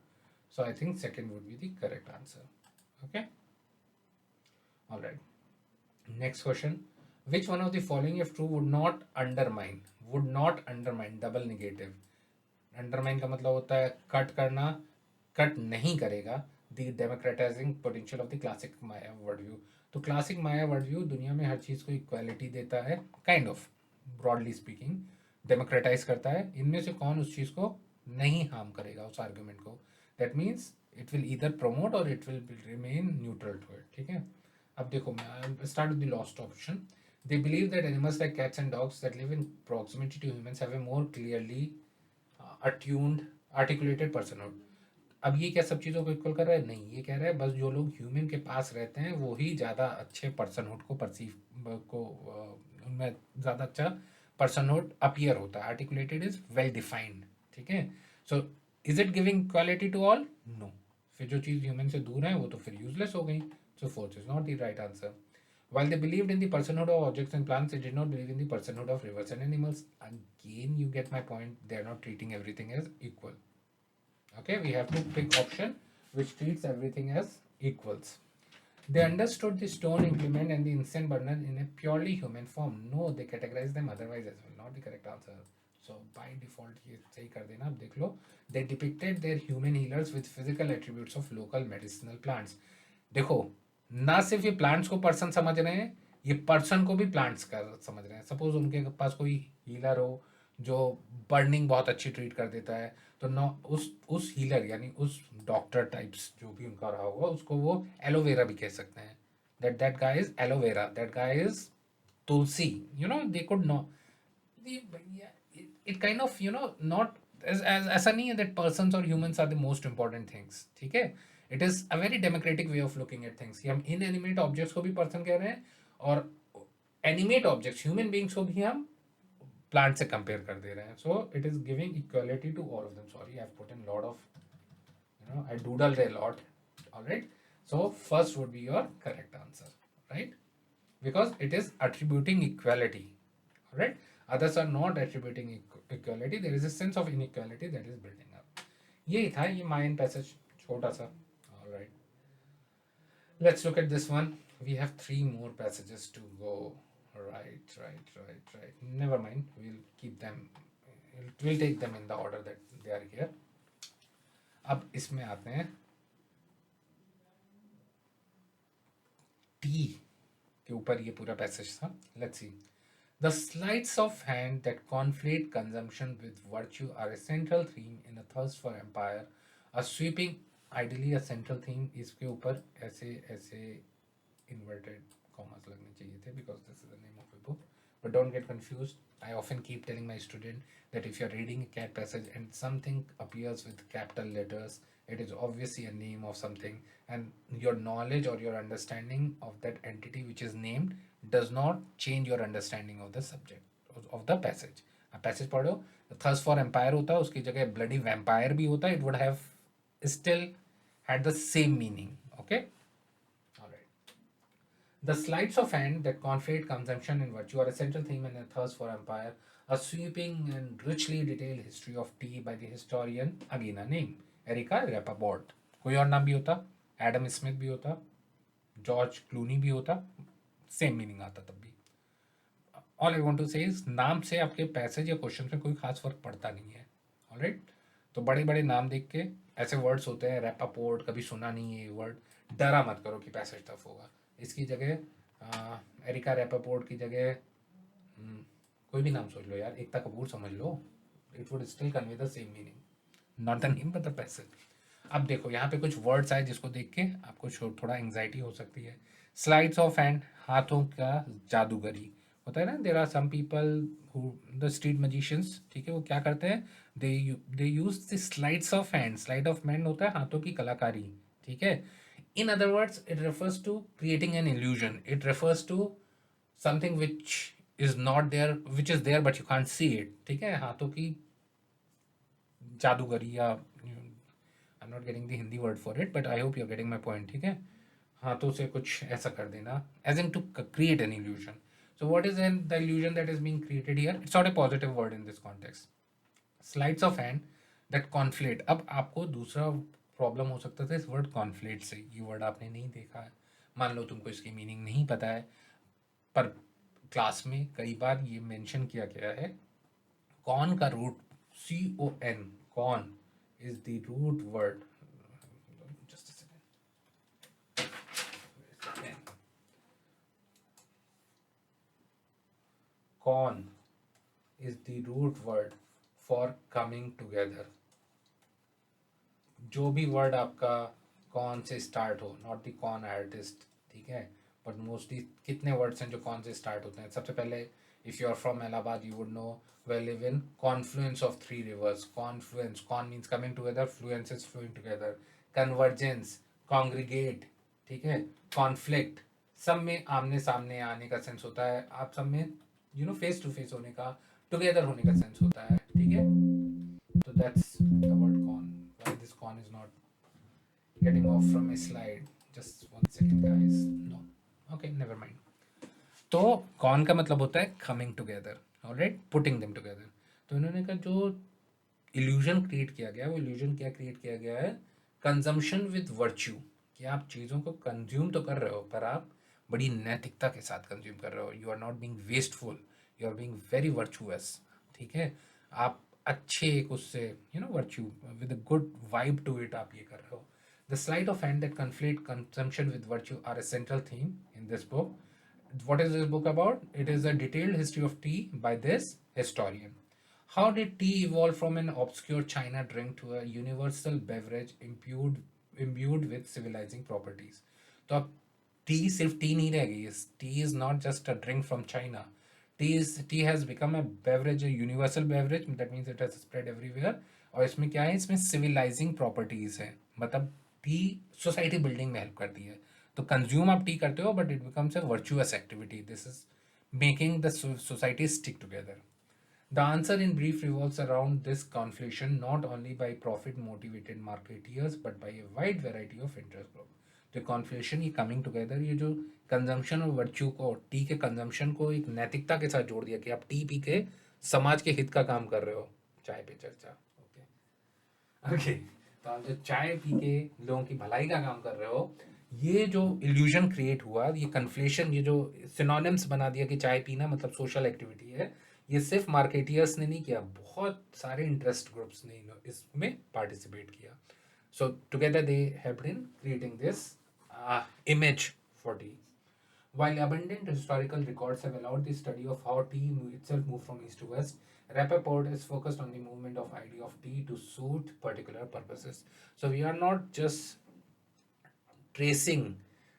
[SPEAKER 1] So I think second would be the correct answer. Okay, alright. Next question. Which one of the following if true would not undermine double negative. Undermine का मतलब होता है cut करना, cut नहीं करेगा the democratising potential of the classic Maya world view. तो classic Maya world view दुनिया में हर चीज़ को इक्वालिटी देता है, kind of broadly speaking democratise करता है. इनमें से कौन उस चीज़ को नहीं हार्म करेगा, उस आर्ग्यूमेंट को? That means it will either promote और it will remain neutral to it. ठीक है, अब देखो मैं start with the last option. They believe that animals like cats and dogs that live in proximity to humans have a more clearly attuned articulated personhood. अब ये क्या सब चीज़ों को इक्वल कर रहा है? नहीं, ये कह रहा है बस जो लोग ह्यूमन के पास रहते हैं वो ही ज़्यादा अच्छे पर्सनहुड को परसीव को उनमें ज़्यादा अच्छा पर्सनहुड अपीयर होता है. Articulated is well defined. ठीक है, so is it giving quality to all? No. फिर जो चीज़ ह्यूमन से दूर है वो तो फिर यूजलेस हो गई. So fourth is not the right answer. While they believed in the personhood of objects and plants, they did not believe in the personhood of rivers and animals. Again, you get my point. They are not treating everything as equal. Okay, we have to pick option which treats everything as equals. They understood the stone implement and the incense burner in a purely human form. No, they categorized them otherwise as well. Not the correct answer. So by default ये सही कर देना. अब देख लो. They depicted their human healers with physical attributes of local medicinal plants. देखो, ना सिर्फ ये प्लांट्स को पर्सन समझ रहे हैं, ये पर्सन को भी प्लांट्स का समझ रहे हैं. सपोज उनके पास कोई हीलर हो जो बर्निंग बहुत अच्छी ट्रीट कर देता है, तो ना उस हीलर यानी उस डॉक्टर टाइप्स जो भी उनका रहा होगा उसको वो एलोवेरा भी कह सकते हैं. That guy is aloe vera, that guy is tulsi. You know they could know it kind of not ऐसा नहीं है दैट पर्सन्स और humans are the most important things. ठीक है, it is a very democratic way of looking at things कि हम इन animate objects को भी पर्सन कह रहे हैं और एनिमेट ऑब्जेक्ट्स ह्यूमन बींग्स को भी हम प्लांट से कंपेयर कर दे रहे हैं. So it is giving equality to all of them. Sorry, I have put in lot of, I doodled a lot. All right. So first would be your correct answer, right? Because it is attributing equality. All right. Others are not attributing equality. There is a sense of inequality that is building up. यही था ये mine passage छोटा सा. All right. Let's look at this one. We have 3 more passages to go. Right. Never mind. We'll keep them. We'll take them in the order that they are here. अब इसमें आते हैं T के ऊपर ये पूरा पैसेज था. Let's see. The sleights of hand that conflate consumption with virtue are a central theme in a thirst for empire. A sweeping, ideally a central theme. इसके ऊपर ऐसे ऐसे inverted commas लगने चाहिए थे because this is the name of a book. But don't get confused. I often keep telling my student that if you're reading a cat passage and something appears with capital letters, it is obviously a name of something, and your knowledge or your understanding of that entity which is named does not change your understanding of the subject of the passage. अब passage पढ़ो, thirst for empire होता है, उसकी जगह bloody vampire भी होता है, it would have still had the same meaning. Okay. All right. The sleights of hand that conflate consumption and virtue are a central theme in A Thirst for Empire, a sweeping and richly detailed history of tea by the historian, again a name, Erika Rappaport. कोई और नाम भी होता, Adam Smith भी होता, George Clooney भी होता, same meaning आता तब भी. ऑल आई वांट टू से इज नाम से आपके पैसेज या क्वेश्चन में कोई खास फर्क पड़ता नहीं है. ऑलराइट. तो बड़े बड़े नाम देख के ऐसे वर्ड्स होते हैं, रेपापोर्ट कभी सुना नहीं है ये वर्ड, डरा मत करो कि पैसेज टफ होगा. इसकी जगह एरिका रेपापोर्ट की जगह कोई भी नाम सोच लो यार, एकता कपूर समझ लो, it would still convey the same meaning, not the name but the passage. अब देखो यहाँ पे कुछ वर्ड्स आए जिसको देख के आपको थोड़ा एंग्जाइटी हो सकती है. स्लाइड्स ऑफ हैंड, हाथों का जादूगरी होता है ना. There are some people who the street magicians, ठीक है, वो क्या करते हैं, they use the slides of hand. Slide of hand होता है हाथों की कलाकारी. ठीक है. In other words it refers to creating an illusion. It refers to something which is not there, which is there but you can't see it. ठीक है, हाथों की जादूगरी, या I am not getting the Hindi word for it but I hope you are getting my point. ठीक है, हाथों से कुछ ऐसा कर देना, as in to create an illusion. So what is the illusion that is being created here? It's not a positive word in this context. Sleights of hand that conflate. अब आपको दूसरा प्रॉब्लम हो सकता था इस वर्ड कॉन्फ्लेट से. ये word आपने नहीं देखा है, मान लो तुमको इसकी मीनिंग नहीं पता है, पर क्लास में कई बार ये मेंशन किया गया है. कॉन का root CON, con is the root word. Just a second. Con is the root word for coming together. जो भी वर्ड आपका कॉन से स्टार्ट हो, नॉट द कॉन आर्टिस्ट, ठीक है, बट मोस्टली कितने वर्ड्स हैं जो कॉन से स्टार्ट होते हैं. सबसे पहले if you are from Allahabad you would know we live in confluence of 3 rivers. Confluence, con means coming together, fluence is flowing together. Convergence, congregate, ठीक है. कॉन्फ्लिक्ट, सब में आमने सामने आने का सेंस होता है. आप सब में फेस टू फेस होने का, टुगेदर होने का सेंस होता है. ठीक है, तो that's the word con. Why this con is not getting off from a slide, just 1 second guys. No, okay, never mind. तो कॉन का मतलब होता है coming together, alright, putting them together. तो इन्होंने कहा जो इल्यूजन क्रिएट किया गया, वो इल्यूजन क्या क्रिएट किया गया है, कंजम्पशन विद वर्च्यू, कि आप चीज़ों को कंज्यूम तो कर रहे हो पर आप बड़ी नैतिकता के साथ कंज्यूम कर रहे हो, you are not being wasteful, you are being very virtuous, ठीक है, आप अच्छे एक उससे virtue with a good vibe to it आप ये कर रहे हो। The sleight of hand that conflict consumption with virtue are a central theme in this book. What is this book about? It is a detailed history of tea by this historian. How did tea evolve from an obscure China drink to a universal beverage imbued with civilizing properties? तो अब T सिर्फ T नहीं रह गई. T is not just a drink from China. T has become a beverage, a universal beverage, that means it has spread everywhere. और इसमें क्या है, इसमें सिविलाइजिंग प्रॉपर्टीज है, मतलब टी सोसाइटी बिल्डिंग में हेल्प करती है. तो कंज्यूम आप टी करते हो but it becomes a virtuous activity. This is making the society stick together. The answer in brief revolves around this conflation not only by profit motivated marketeers but by a wide variety of interest groups. तो conflation, ये coming together, ये जो consumption और virtue को, T के consumption को एक नैतिकता के साथ जोड़ दिया कि आप टी पी के समाज के हित का काम कर रहे हो. चाय पे चर्चा. ओके ओके, तो आप जो चाय पी के लोगों की भलाई का काम कर रहे हो, ये जो इल्यूजन क्रिएट हुआ, ये कन्फ्लेशन, ये जो सिनोनिम्स बना दिया कि चाय पीना मतलब सोशल एक्टिविटी है, ये सिर्फ मार्केटियर्स ने नहीं किया, बहुत सारे इंटरेस्ट ग्रुप्स ने इसमें पार्टिसिपेट किया. सो together they helped in creating this image for tea. While abundant historical records have allowed the study of how tea itself moved from east to west, Rappaport is focused on the movement of idea of tea to suit particular purposes. So we are not just tracing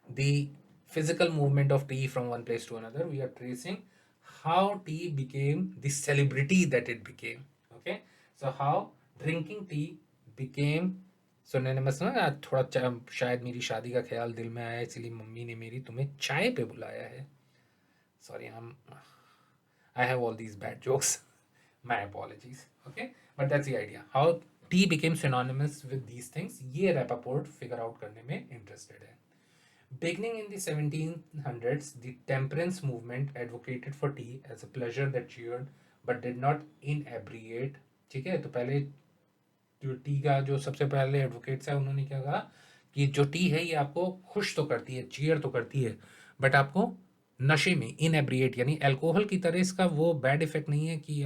[SPEAKER 1] the physical movement of tea from one place to another, we are tracing how tea became the celebrity that it became. Okay, so how drinking tea became synonymous ना. आज थोड़ा शायद मेरी शादी का ख्याल दिल में आया, इसलिए मम्मी ने मेरी तुम्हें चाय पे बुलाया है. Sorry, I have all these bad jokes. My apologies. Okay, but that's the idea. How tea became synonymous with these things, ये Rappaport figure out करने में interested है. Beginning in the 1700s, the temperance movement advocated for tea as a pleasure that cheered but did not inebriate. ठीक है, तो पहले जो T का जो सबसे पहले एडवोकेट्स है, उन्होंने क्या कहा कि जो टी है ये आपको खुश तो करती है, चीयर तो करती है, बट आपको नशे में, इनएब्रिएट यानी अल्कोहल की तरह इसका वो बैड इफेक्ट नहीं है कि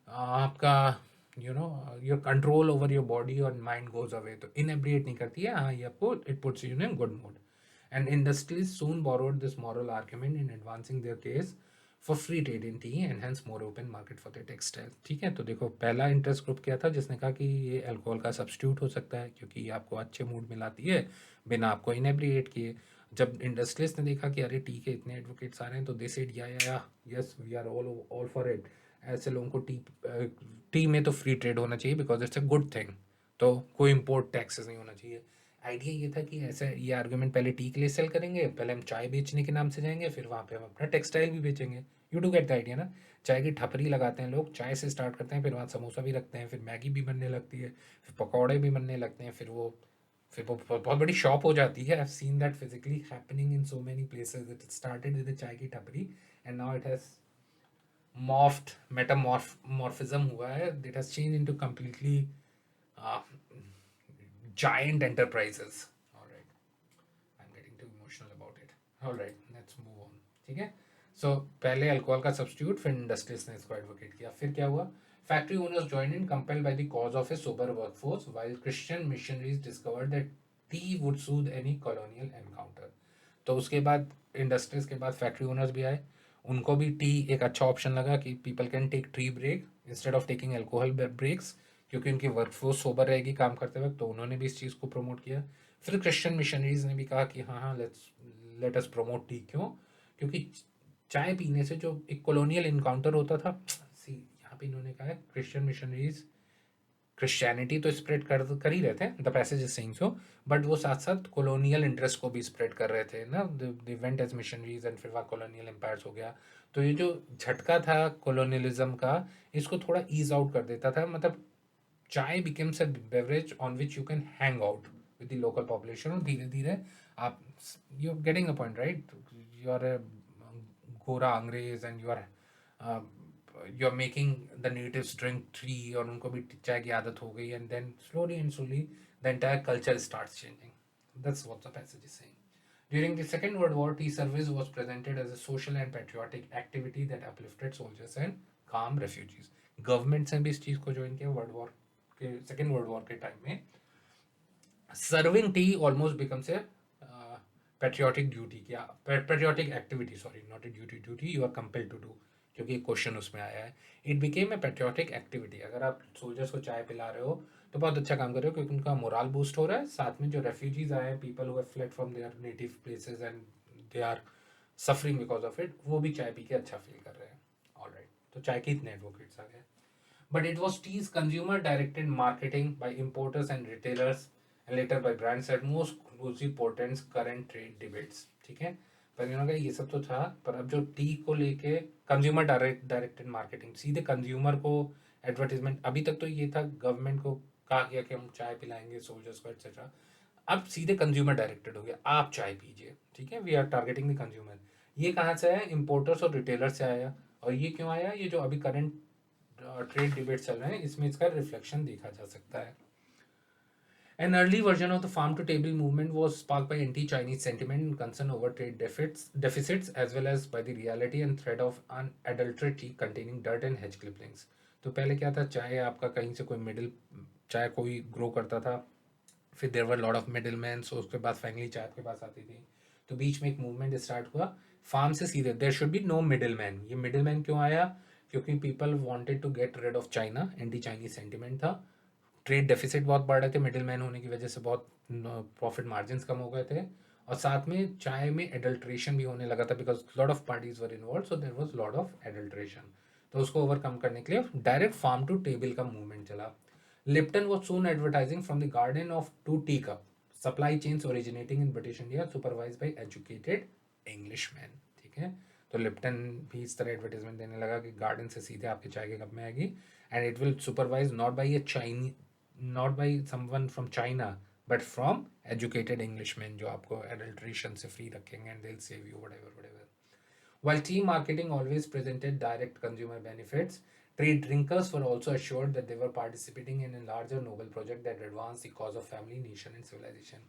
[SPEAKER 1] आपका your control over your body और माइंड गोज अवे. तो इनएब्रिएट नहीं करती है, हाँ, ये आपको it puts you in good mood. And industries soon borrowed this moral argument in advancing there case for free trade in T and hence more open market for the textile. ठीक है, तो देखो पहला इंटरेस्ट ग्रुप क्या था जिसने कहा कि ये अल्कोहल का सब्स्टिट्यूट हो सकता है क्योंकि ये आपको अच्छे मूड में लाती है बिना आपको इनेब्रिएट किए. जब इंडस्ट्रियलिस्ट ने देखा कि अरे टी के इतने एडवोकेट्स आ रहे हैं, तो they said yeah yes we are all for it. ऐसे लोगों को टी में तो फ्री ट्रेड होना चाहिए because it's a good thing, तो कोई इम्पोर्ट टैक्सेस नहीं होना चाहिए. आइडिया ये था कि ऐसा ये आर्गुमेंट पहले टी के लिए सेल करेंगे, पहले हम चाय बेचने के नाम से जाएंगे, फिर वहाँ पे हम अपना टेक्सटाइल भी बेचेंगे. You do get the idea ना. चाय की ठपरी लगाते हैं लोग, चाय से स्टार्ट करते हैं, फिर वहाँ समोसा भी रखते हैं, फिर मैगी भी बनने लगती है, फिर पकौड़े भी बनने लगते हैं, फिर वो बहुत बड़ी शॉप हो जाती है. I have seen that physically happening in so many places. It started with chai की ठपरी and now it has morphed, metamorphism हुआ है. It has change into completely giant enterprises. All right, I'm getting too emotional about it. All right, let's move on. ठीक है, सो पहले alcohol का substitute, फिर industries ने इसको एडवोकेट किया. फिर क्या हुआ, factory owners join in compelled by the cause of A sober workforce while Christian missionaries discovered that T would Sood any colonial encounter. तो उसके बाद इंडस्ट्रीज के बाद फैक्ट्री ओनर्स भी आए, उनको भी टी एक अच्छा ऑप्शन लगा कि people can take tree break instead of taking alcohol breaks, क्योंकि उनकी वर्कफोर्स सोबर रहेगी काम करते वक्त, तो उन्होंने भी इस चीज़ को प्रमोट किया. फिर क्रिश्चियन मिशनरीज ने भी कहा कि हाँ हाँ लेट अस प्रमोट टी. क्यों? क्योंकि चाय पीने से जो एक कॉलोनियल इनकाउंटर होता था, सी यहाँ पे इन्होंने कहा है क्रिश्चियन मिशनरीज क्रिश्चियनिटी तो स्प्रेड कर ही रहे थे, the passage is saying so, but वो साथ साथ कॉलोनियल इंटरेस्ट को भी स्प्रेड कर रहे थे ना. They went as missionaries and फिर वहाँ कॉलोनियल एम्पायर्स हो गया. तो ये जो झटका था कॉलोनियलिज्म का, इसको थोड़ा ईज आउट कर देता था. मतलब chai becomes a beverage on which you can hang out with the local population. और धीरे धीरे आप, you getting the point right, you are गोरा अंग्रेज and you are making the natives drink tea, और उनको भी चाय की आदत हो गई, and then slowly the entire culture starts changing. That's what the passage is saying. During the Second World War, tea service was presented as a social and patriotic activity that uplifted soldiers and calmed refugees. Government ने भी इस चीज़ को join किया world war के, second world war के time में. Serving tea almost becomes a patriotic duty, क्या patriotic activity, sorry not a duty, duty you are compelled to do, क्योंकि क्वेश्चन उसमें आया है. It became a patriotic activity. अगर आप सोल्जर्स को चाय पिला रहे हो तो बहुत अच्छा काम कर रहे हो, क्योंकि उनका मोरल बूस्ट हो रहा है. साथ में जो रेफ्यूजीज आए हैं, people who have fled from their native places and they are suffering because of it, वो भी चाय पी के अच्छा फील कर रहे हैं. ऑलराइट, तो चाय के इतने एडवोकेट्स आ गए. But it was tea's consumer directed marketing by importers and retailers and later by brands that most closely portends current trade debates. ठीक है, पर इन्होंने कहा ये सब तो था, पर अब जो टी को लेके कंज्यूमर डायरेक्टेड मार्केटिंग, सीधे कंज्यूमर को एडवर्टीजमेंट. अभी तक तो ये था गवर्नमेंट को कहा गया कि हम चाय पिलाएंगे सोल्जर्स को एक्सेट्रा. अब सीधे कंज्यूमर डायरेक्टेड हो गया, आप चाय पीजिए. ठीक है, we are targeting the consumer. ये कहाँ से आया? इम्पोर्टर्स और रिटेलर से आया. और ये क्यों आया? ये जो अभी करंट ट्रेड डिबेट चल रहे हैं, इसमें इसका रिफ्लेक्शन देखा जा सकता है. An early version of the farm to table movement was sparked by anti-Chinese sentiment and concern over trade deficits, as well as by the reality and threat of unadulterated tea containing dirt and hedge clippings. तो पहले क्या था, चाय आपका कहीं से कोई middle, चाय कोई ग्रो करता था, फिर there were lot of middle man, so उसके बाद फाइनली चाय आपके पास आती थी. तो बीच में एक मूवमेंट स्टार्ट हुआ फार्म से सीधे, there should be no middle man. ये मिडिल मैन क्यों आया? क्योंकि people wanted to get rid of China, anti Chinese sentiment था. ट्रेड डेफिसिट बहुत बढ़ रहे थे, मिडिल मैन होने की वजह से बहुत प्रॉफिट मार्जिन कम हो गए थे. और साथ में चाय में एडल्ट्रेशन भी होने लगा था, because lot of parties were involve, so there was lot of adulteration. तो उसको ओवरकम करने के लिए डायरेक्ट फार्म टू टेबल का मूवमेंट चला. Lipton was soon advertising from the garden of to tea cup, supply chains originating in British India, supervise by educated English man. ठीक है, तो लिप्टन भी इस तरह एडवर्टाइजमेंट देने लगा कि गार्डन से सीधे आपके चाय के कप में आएगी, and it will supervise not by a Chinee, not by someone from China, but from educated Englishman, जो आपको एडल्ट्रेशन से फ्री रखेंगे, and they will save you whatever. While tea marketing always presented direct consumer benefits, trade drinkers were also assured that they were participating in a larger noble project that advanced the cause of family, nation and civilization.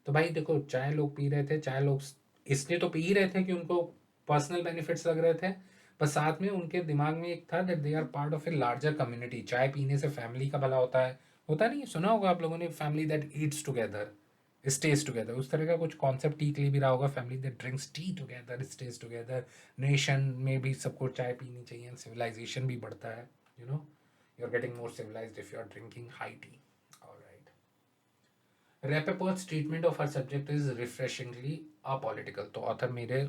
[SPEAKER 1] तो भाई देखो, चाय लोग P रहे थे, चाय लोग इसलिए तो पी ही रहे थे कि उनको पर्सनल बेनिफिट्स लग रहे थे, पर साथ में उनके दिमाग में एक था that they are part of a larger community. चाय पीने से फैमिली का भला होता है, होता नहीं? सुना होगा आप लोगों ने, family that eats together stage together, उस तरह का कुछ कॉन्सेप्ट टी के लिए भी रहा होगा. Family that drinks T together stage together. Nation में भी सबको चाय पीनी चाहिए, सिविलाइजेशन भी बढ़ता है. You know, you are getting more civilized if you are drinking high tea. Alright. Rappaport's treatment of her subject is refreshingly apolitical. तो ऑथर मेरे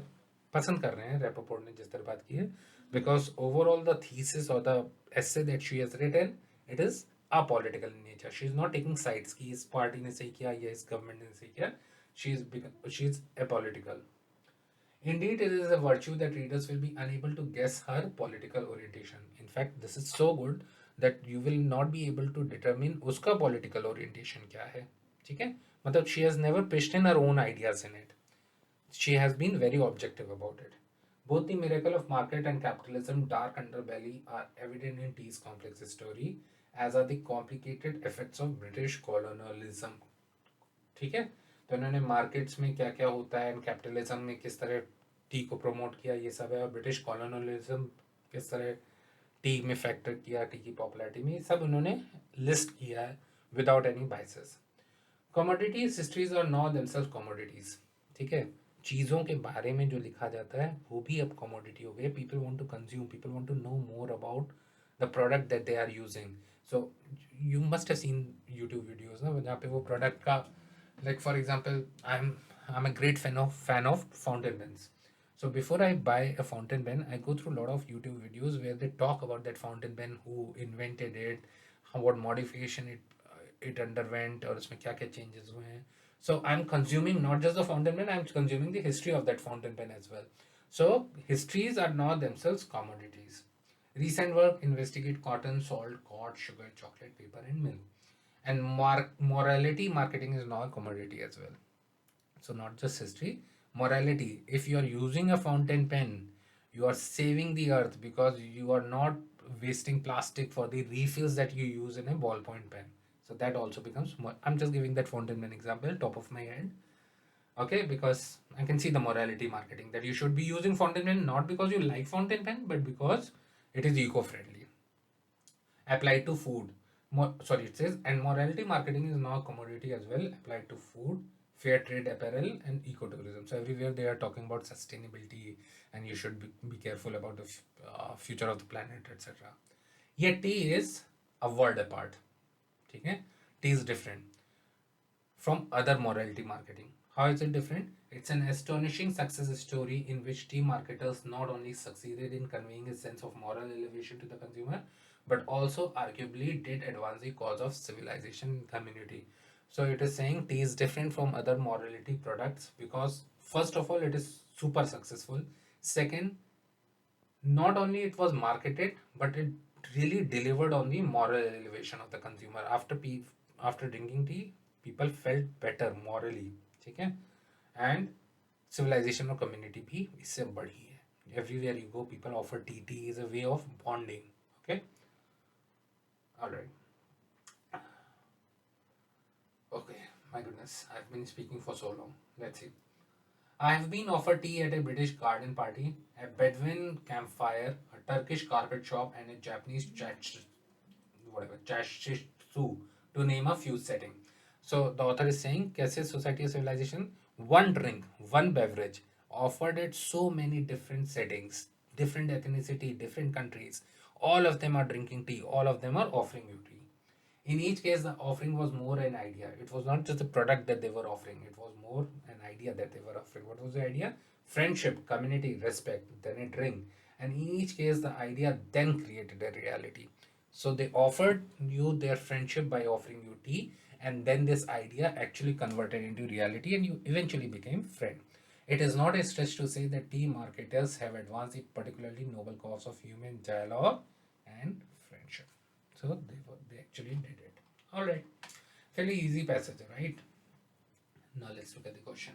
[SPEAKER 1] पसंद कर रहे हैं Rappaport ने जिस तरह बात की है, because overall the thesis or the essay that she has written, it is apolitical in nature. She is not taking sides कि इस पार्टी ने सही किया या इस गवर्नमेंट ने सही किया. She is apolitical. Indeed, it is a virtue that readers will be unable to guess her political orientation. In fact, this is so good that you will not be able to determine उसका political orientation क्या है. ठीक है, मतलब she has never pitched in her own ideas in it. She has been very objective about it. Both the miracle of market and capitalism dark underbelly are evident in T's complex story, as are the complicated effects of British colonialism. ठीक है, तो इन्होंने markets में क्या क्या होता है, capitalism में किस तरह टी को प्रमोट किया, ये सब है. और ब्रिटिश कॉलोनलिज्म किस तरह टी में फैक्टर किया, टी की पॉपुलैरिटी में, सब उन्होंने लिस्ट किया है without any biases. Commodities histories are not themselves commodities. ठीक है, चीज़ों के बारे में जो लिखा जाता है वो भी अब कमोडिटी हो गए. People want to consume, people want to know more about the product that they are using. So you must have seen YouTube videos ना, जहाँ पे वो प्रोडक्ट का, like for example, I'm a great fan of fountain pens. So before I buy a fountain pen, I go through a lot of YouTube videos where they talk about that fountain pen, who invented it, what modification it underwent, और उसमें क्या क्या changes हुए हैं. So I'm consuming not just the fountain pen, I'm consuming the history of that fountain pen as well. So histories are not themselves commodities. Recent work investigate cotton, salt, cord, sugar, chocolate, paper and milk. And morality marketing is now a commodity as well. So not just history, morality. If you are using a fountain pen, You are saving the earth because you are not wasting plastic for the refills that you use in a ballpoint pen. So that also becomes more. I'm just giving that fountain pen example, top of my head. Okay, because I can see the morality marketing that you should be using fountain pen not because you like fountain pen, but because it is eco-friendly. Applied to food. Sorry, it says, and morality marketing is now a commodity as well, applied to food, fair trade apparel, and ecotourism. So everywhere they are talking about sustainability, and you should be careful about the future of the planet, etc. Yet tea is a world apart. Okay? Tea is different from other morality marketing. How is it different? It's an astonishing success story in which tea marketers not only succeeded in conveying a sense of moral elevation to the consumer, but also arguably did advance the cause of civilization in community. So it is saying tea is different from other morality products because first of all it is super successful. Second, not only it was marketed, but it really delivered on the moral elevation of the consumer. After drinking tea, people felt better morally. ठीक है? And civilization और community भी इससे बढ़ी है. Everywhere you go, people offer tea. Tea is a way of bonding. Okay? Alright. Okay. My goodness, I've been speaking for so long. Let's see. I have been offered tea at a British garden party, a Bedouin campfire, a Turkish carpet shop, and a Japanese chashisu, to name a few settings. So the author is saying, कैसे society or civilization, one drink, one beverage, offered at so many different settings, different ethnicity, different countries. All of them are drinking tea. All of them are offering you tea. In each case, the offering was more an idea. It was not just a product that they were offering, it was more an idea that they were offering. What was the idea? Friendship, community, respect, then a drink. And in each case, the idea then created a reality. So they offered you their friendship by offering you tea, and then this idea actually converted into reality, and you eventually became friend. It is not a stretch to say that tea marketers have advanced the particularly noble cause of human dialogue and friendship. So they actually did it. All right, fairly easy passage, right? Now let's look at the question.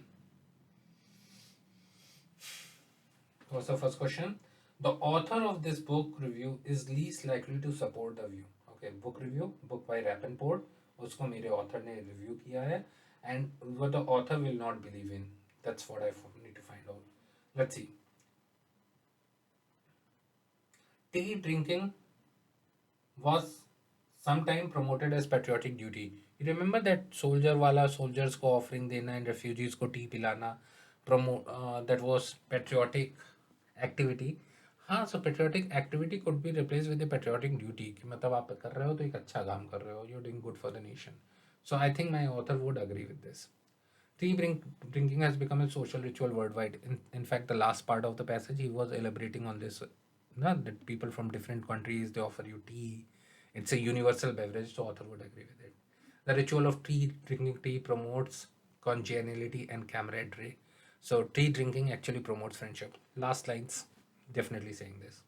[SPEAKER 1] What's the first question? The author of this book review is least likely to support the view. Okay, book review, book by Rappaport. उसको मेरे author ने review किया है, and what the author will not believe in. That's what I need to find out. Let's see. Tea drinking was sometime promoted as patriotic duty. You remember that soldier wala soldiers को offering देना and refugees को tea पिलाना, promote that was patriotic activity. हाँ, so patriotic activity could be replaced with a patriotic duty कि मतलब आप कर रहे हो तो एक अच्छा काम कर रहे हो, you're doing good for the nation. So I think my author would agree with this. Drinking has become a social ritual worldwide. In fact, the last part of the passage, he was elaborating on this. No, that people from different countries, they offer you tea. It's a universal beverage, so author would agree with it. The ritual of drinking tea promotes congeniality and camaraderie. So tea drinking actually promotes friendship. Last lines, definitely saying this.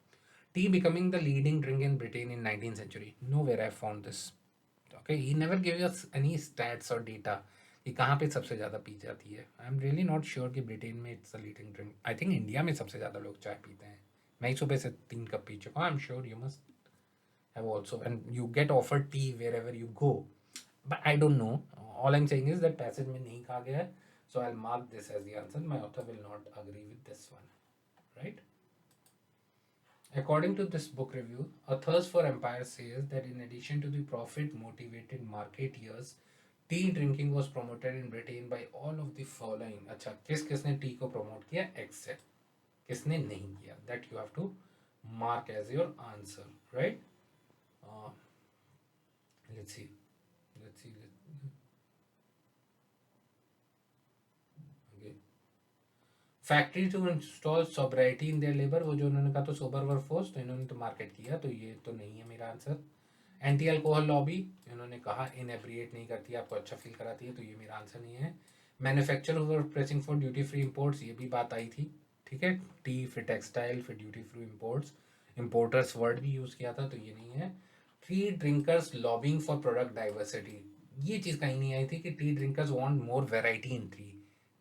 [SPEAKER 1] Tea becoming the leading drink in Britain in 19th century. Nowhere I found this. Okay, he never gave us any stats or data कि कहाँ पे सबसे ज़्यादा P जाती है. I am really not sure कि Britain में it's the leading drink. I think India में सबसे ज़्यादा लोग चाय पीते हैं. मैं ही सुबह से 3 कप पी चुका हूँ. I am sure you must have also, and you get offer tea where ever you go. But I don't know. All I am saying is that passage में नहीं कहा गया है. So I'll mark this as the answer. My author will not agree with this one. Right? According to this book review, A Thirst for Empire says that in addition to the profit-motivated marketeers, tea drinking was promoted in Britain by all of the following. अच्छा, किसने T को promote किया? Except किसने नहीं किया? That you have to mark as your answer, right? Let's see. Factory to install sobriety in their labour, वो जो उन्होंने कहा तो सोबर वर्कफोर्स, तो इन्होंने तो मार्केट किया, तो ये तो नहीं है मेरा आंसर. एंटी अल्कोहल लॉबी, इन्होंने कहा इनएब्रिएट नहीं करती, आपको अच्छा फील कराती है, तो ये मेरा आंसर नहीं है. Manufacture for pressing for duty free imports, ये भी बात आई थी. ठीक है, टी फिर टेक्सटाइल फिर duty free imports, importers word भी यूज़ किया था, तो ये नहीं है. T drinkers lobbying for product diversity, ये चीज़ कहीं नहीं आई थी कि T drinkers want more variety in T.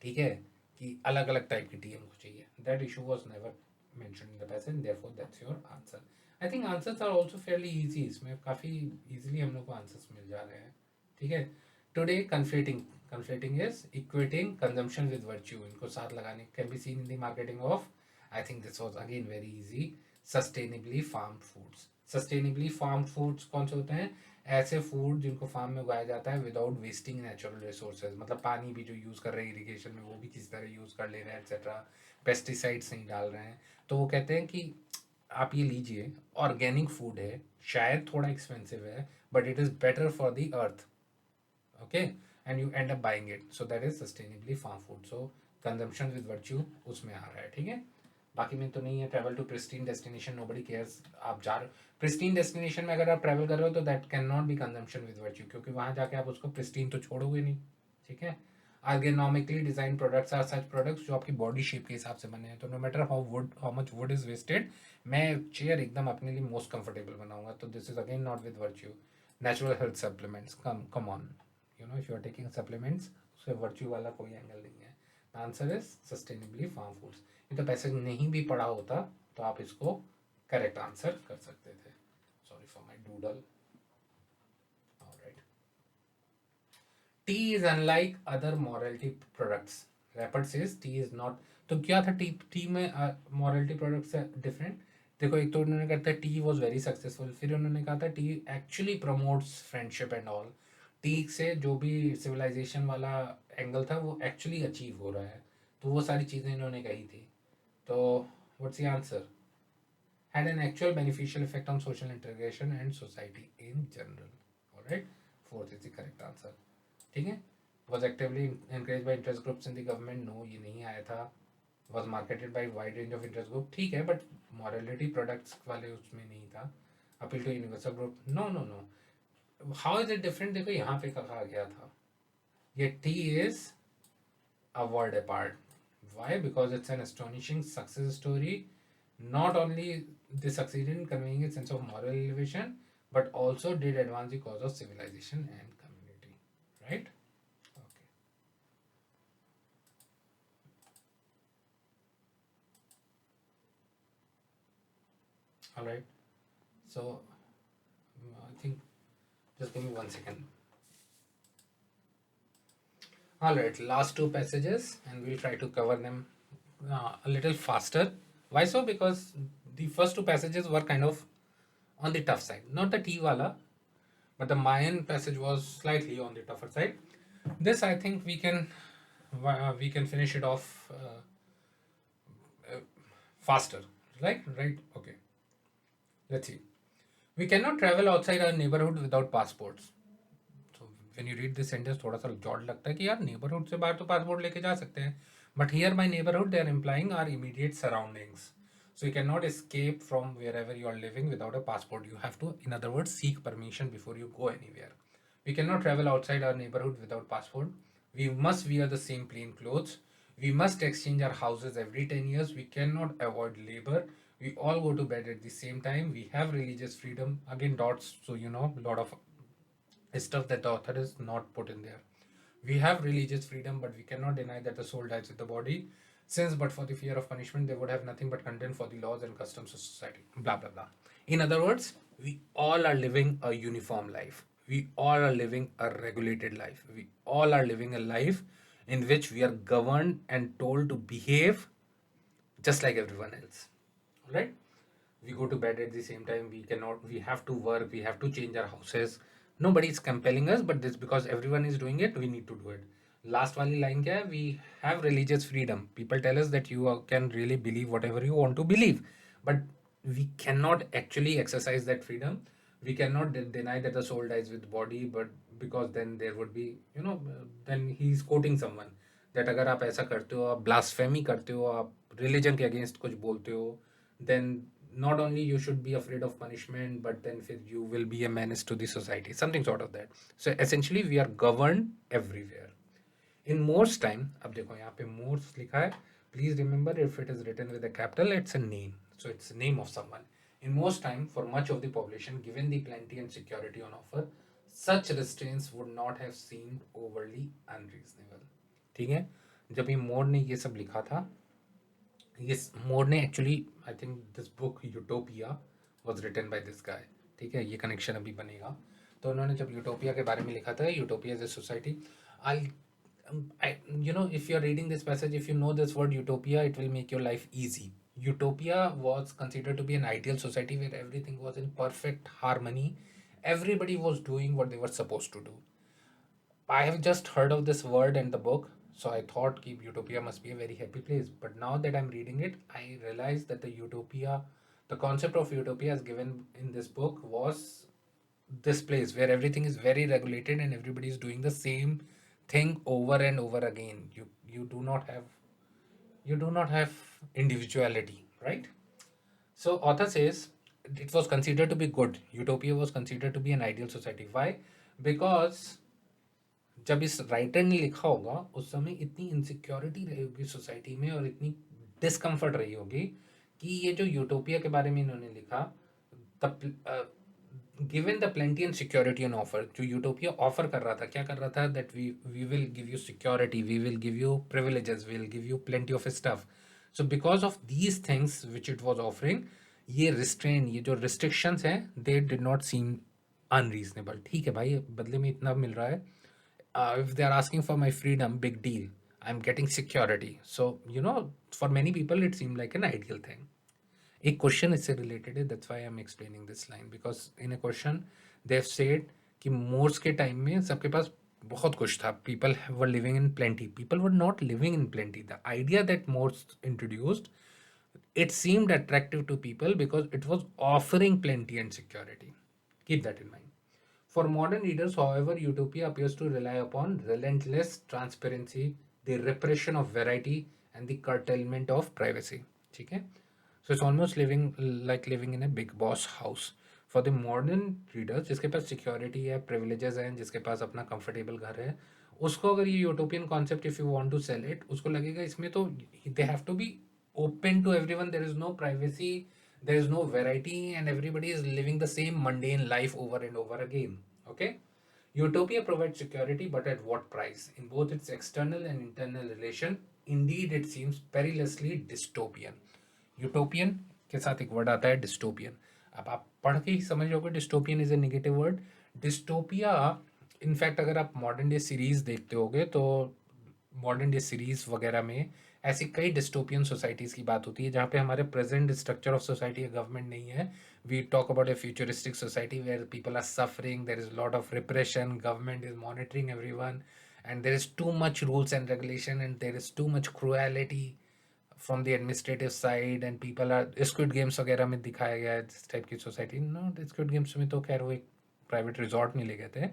[SPEAKER 1] ठीक है, कि अलग अलग टाइप की टी हमको चाहिए. That issue was never mentioned in the passage, therefore that's your answer. I think answers are also fairly easy, इसमें काफ़ी easily हम लोग को answers मिल जा रहे हैं. ठीक है. Today conflating is equating consumption with virtue. इनको साथ लगाने can be seen in the marketing of, I think this was again very easy, sustainably farmed foods. Sustainably farmed foods कौन से होते हैं? ऐसे फूड जिनको फार्म में उगाया जाता है विदाउट वेस्टिंग नेचुरल रिसोर्सेज, मतलब पानी भी जो यूज़ कर रहे हैं इरिगेशन में वो भी किसी तरह यूज़ कर ले रहे हैं एक्सेट्रा, पेस्टिसाइड्स नहीं डाल रहे हैं. तो वो कहते हैं कि आप ये लीजिए, ऑर्गेनिक फूड है, शायद थोड़ा एक्सपेंसिव है, but it is better for the earth. Okay, and you end up buying it, so that is sustainably farm food. So consumption with virtue उसमें आ रहा है. ठीक है, बाकी में तो नहीं है. Travel to pristine destination, nobody cares. आप जा रहे हो प्रिस्टीन डेस्टिनेशन में, अगर आप ट्रैवल कर रहे हो तो that can not be consumption with virtue, क्योंकि वहाँ जाके आप उसको प्रिस्टीन तो छोड़ोगे नहीं. ठीक है. Ergonomically designed products are such products जो आपकी बॉडी शेप के हिसाब से बने हैं. तो no matter how much wood is wasted, मैं चेयर एकदम अपने लिए मोस्ट कंफर्टेबल बनाऊंगा. तो this is again not with virtue. Natural health supplements, come on, you know, if you are taking supplements, उसमें वर्च्यू वाला कोई एंगल नहीं है. The answer is sustainably farm foods. ये तो पैसेज नहीं भी पढ़ा होता तो आप इसको करेक्ट आंसर कर सकते थे. Sorry for my doodle. Tea is unlike other morality products. Rappert says tea is not. तो क्या था टी में मॉरलिटी प्रोडक्ट से डिफरेंट? देखो, एक तो उन्होंने कहा था टी वॉज वेरी सक्सेसफुल, फिर उन्होंने कहा था T actually promotes friendship and all. T से जो भी सिविलाइजेशन वाला एंगल था वो एक्चुअली अचीव हो रहा है. तो वो सारी चीज़ें इन्होंने कही थी. तो what's the answer? Had an actual beneficial effect on social integration and society in general. Alright, fourth is the correct answer. ठीक है. Was actively encouraged by interest groups in the government. No, ये नहीं आया था. Was marketed by wide range of interest group. ठीक है, but morality products वाले उसमें नहीं था. Appeal to universal group. No. How is it different? देखो यहाँ पे कहा गया था. ये T is a word apart. Why? Because it's an astonishing success story. Not only they succeeded in conveying a sense of moral elevation, but also did advance the cause of civilization and community. Right? Okay. All right. So I think just give me 1 second. All right, last two passages, and we'll try to cover them a little faster. Why so? Because the first two passages were kind of on the tough side. Not the tea wala, but the Mayan passage was slightly on the tougher side. This, I think, we can finish it off faster. Right? Okay. Let's see. We cannot travel outside our neighborhood without passports. So when you read this sentence, थोड़ा सा jawed लगता है कि यार neighborhood से बाहर तो passport लेके जा सकते हैं. But here by neighborhood they are implying our immediate surroundings. So you cannot escape from wherever you are living without a passport. You have to, in other words, seek permission before you go anywhere. We cannot travel outside our neighborhood without passport. We must wear the same plain clothes. We must exchange our houses every 10 years. We cannot avoid labor. We all go to bed at the same time. We have religious freedom. Again, dots, so you know, a lot of stuff that the author is not put in there. We have religious freedom, but we cannot deny that the soul dies with the body. Since but for the fear of punishment, they would have nothing but contempt for the laws and customs of society. Blah, blah, blah. In other words, we all are living a uniform life. We all are living a regulated life. We all are living a life in which we are governed and told to behave just like everyone else. Alright? We go to bed at the same time. We have to work. We have to change our houses. Nobody is compelling us, but this because everyone is doing it, we need to do it. Last wali line kya hai? We have religious freedom. People tell us that you can really believe whatever you want to believe, but we cannot actually exercise that freedom. We cannot deny that the soul dies with the body, but because then there would be, then he's quoting someone that अगर आप ऐसा करते हो, आप blasphemy करते हो, आप religion के against कुछ बोलते हो, then not only you should be afraid of punishment, but then you will be a menace to the society, something sort of that. So essentially we are governed everywhere. In Morse time, अब देखो यहाँ पे Morse लिखा है, please remember if it is written with a capital, it's a name, so it's the name of someone. In Morse time, for much of the population, given the plenty and security on offer, such restraints would not have seemed overly unreasonable. ठीक है, जब ये मोर ने ये सब लिखा था Yes, More ने actually I think this book Utopia was written by this guy, ठीक है, ये कनेक्शन अभी बनेगा। तो उन्होंने जब यूटोपिया के बारे में लिखा था, Utopia as a society, I I, if you're reading this passage, if you know this word utopia, it will make your life easy. Utopia was considered to be an ideal society where everything was in perfect harmony. Everybody was doing what they were supposed to do. I have just heard of this word and the book, so I thought ki utopia must be a very happy place. But now that I'm reading it, I realize that the concept of utopia as given in this book was this place where everything is very regulated and everybody is doing the same thing over and over again. You do not have individuality, right? So author says it was considered to be good. Utopia was considered to be an ideal society. Why? Because जब इस writer ने लिखा होगा उस समय इतनी insecurity रही होगी सोसाइटी में और इतनी डिस्कम्फर्ट रही होगी कि ये जो यूटोपिया के बारे में इन्होंने लिखा, given the plenty and security and offer, जो यूटोपिया ऑफर कर रहा था, क्या कर रहा था, that we will give you security, we will give you privileges, we will give you plenty of stuff. So because of these things which it was offering, ये जो रिस्ट्रिक्शंस हैं, they did not seem unreasonable. ठीक है भाई, बदले में इतना मिल रहा है, if they are asking for my freedom, big deal. I'm getting security. So, for many people, it seemed like an ideal thing. एक क्वेश्चन इससे रिलेटेड है, that's why I am explaining this line, because in a question they have said कि More's के time में सबके पास बहुत कुछ था, people were living in plenty, people were not living in plenty. The idea that More's introduced, it seemed attractive to people because it was offering plenty and security. Keep that in mind. For modern readers, however, utopia appears to rely upon relentless transparency, the repression of variety, and the curtailment of privacy. Okay? So it's almost living in a big boss house. For the modern readers, जिसके पास security है, privileges हैं, जिसके पास अपना comfortable घर है, उसको अगर ये utopian concept, if you want to sell it, उसको लगेगा इसमें तो they have to be open to everyone, there is no privacy, there is no variety, and everybody is living the same mundane life over and over again. Okay, utopia provides security, but at what price? In both its external and internal relation, indeed it seems perilously dystopian. Utopian के साथ एक word आता है dystopian. अब आप पढ़ के ही समझ जाओगे dystopian is a negative word. Dystopia, in fact अगर आप मॉडर्न डे सीरीज देखते होगे तो मॉडर्न डे सीरीज वगैरह में ऐसी कई डिस्टोपियन सोसाइटीज़ की बात होती है जहाँ पे हमारे प्रेजेंट स्ट्रक्चर ऑफ सोसाइटी या गवर्नमेंट नहीं है। We talk about a futuristic society where people are suffering, there is lot of repression, government is monitoring everyone, and there is too much rules and regulation, and there is too much cruelty from the administrative side, and people are, Squid Games वगैरह में दिखाया गया है this type की सोसाइटी। No, Squid Games में तो खैर वो एक प्राइवेट रिजॉर्ट में ले गए थे,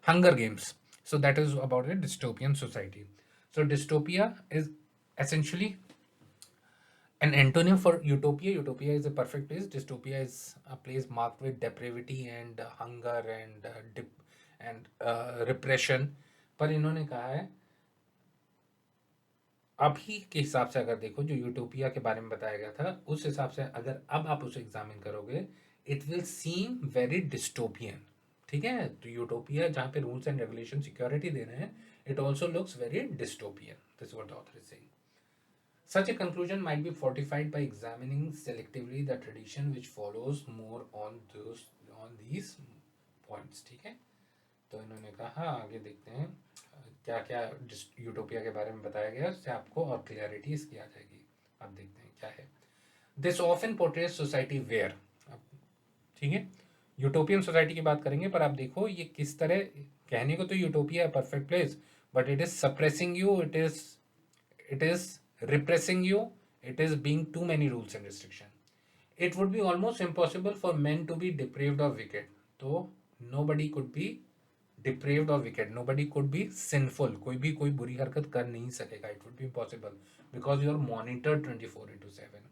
[SPEAKER 1] hunger games. So that is about A dystopian society. So dystopia is essentially an antonym for utopia. Utopia is a perfect place. Dystopia is a place marked with depravity and hunger and repression. पर इन्होंने कहा है अभी के हिसाब से अगर देखो जो यूटोपिया के बारे में बताया गया था, उस हिसाब से अगर अब आप उसे एग्जामिन करोगे, it will seem very dystopian. ठीक है, तो यूटोपिया जहाँ पे रूल्स एंड रेगुलेशन सिक्योरिटी दे रहे हैं, it also looks very dystopian. This what the author is saying. Such a conclusion might be fortified by examining selectively the tradition which follows more on these points. ठीक है, तो इन्होंने कहा आगे देखते हैं क्या क्या यूटोपिया के बारे में बताया गया, उससे आपको और क्लियरिटी इसकी आ जाएगी। अब देखते हैं क्या है। This often portrays society where, ठीक है, यूटोपियन सोसाइटी की बात करेंगे, पर आप देखो ये किस तरह, कहने को तो utopia perfect place, but it is suppressing you, it is repressing you, it is being too many rules and restriction. It would be almost impossible for men to be depraved or wicked. तो nobody could be depraved or wicked, nobody could be sinful, कोई भी कोई बुरी हरकत कर नहीं सकेगा. It would be impossible because you are monitored 24/7.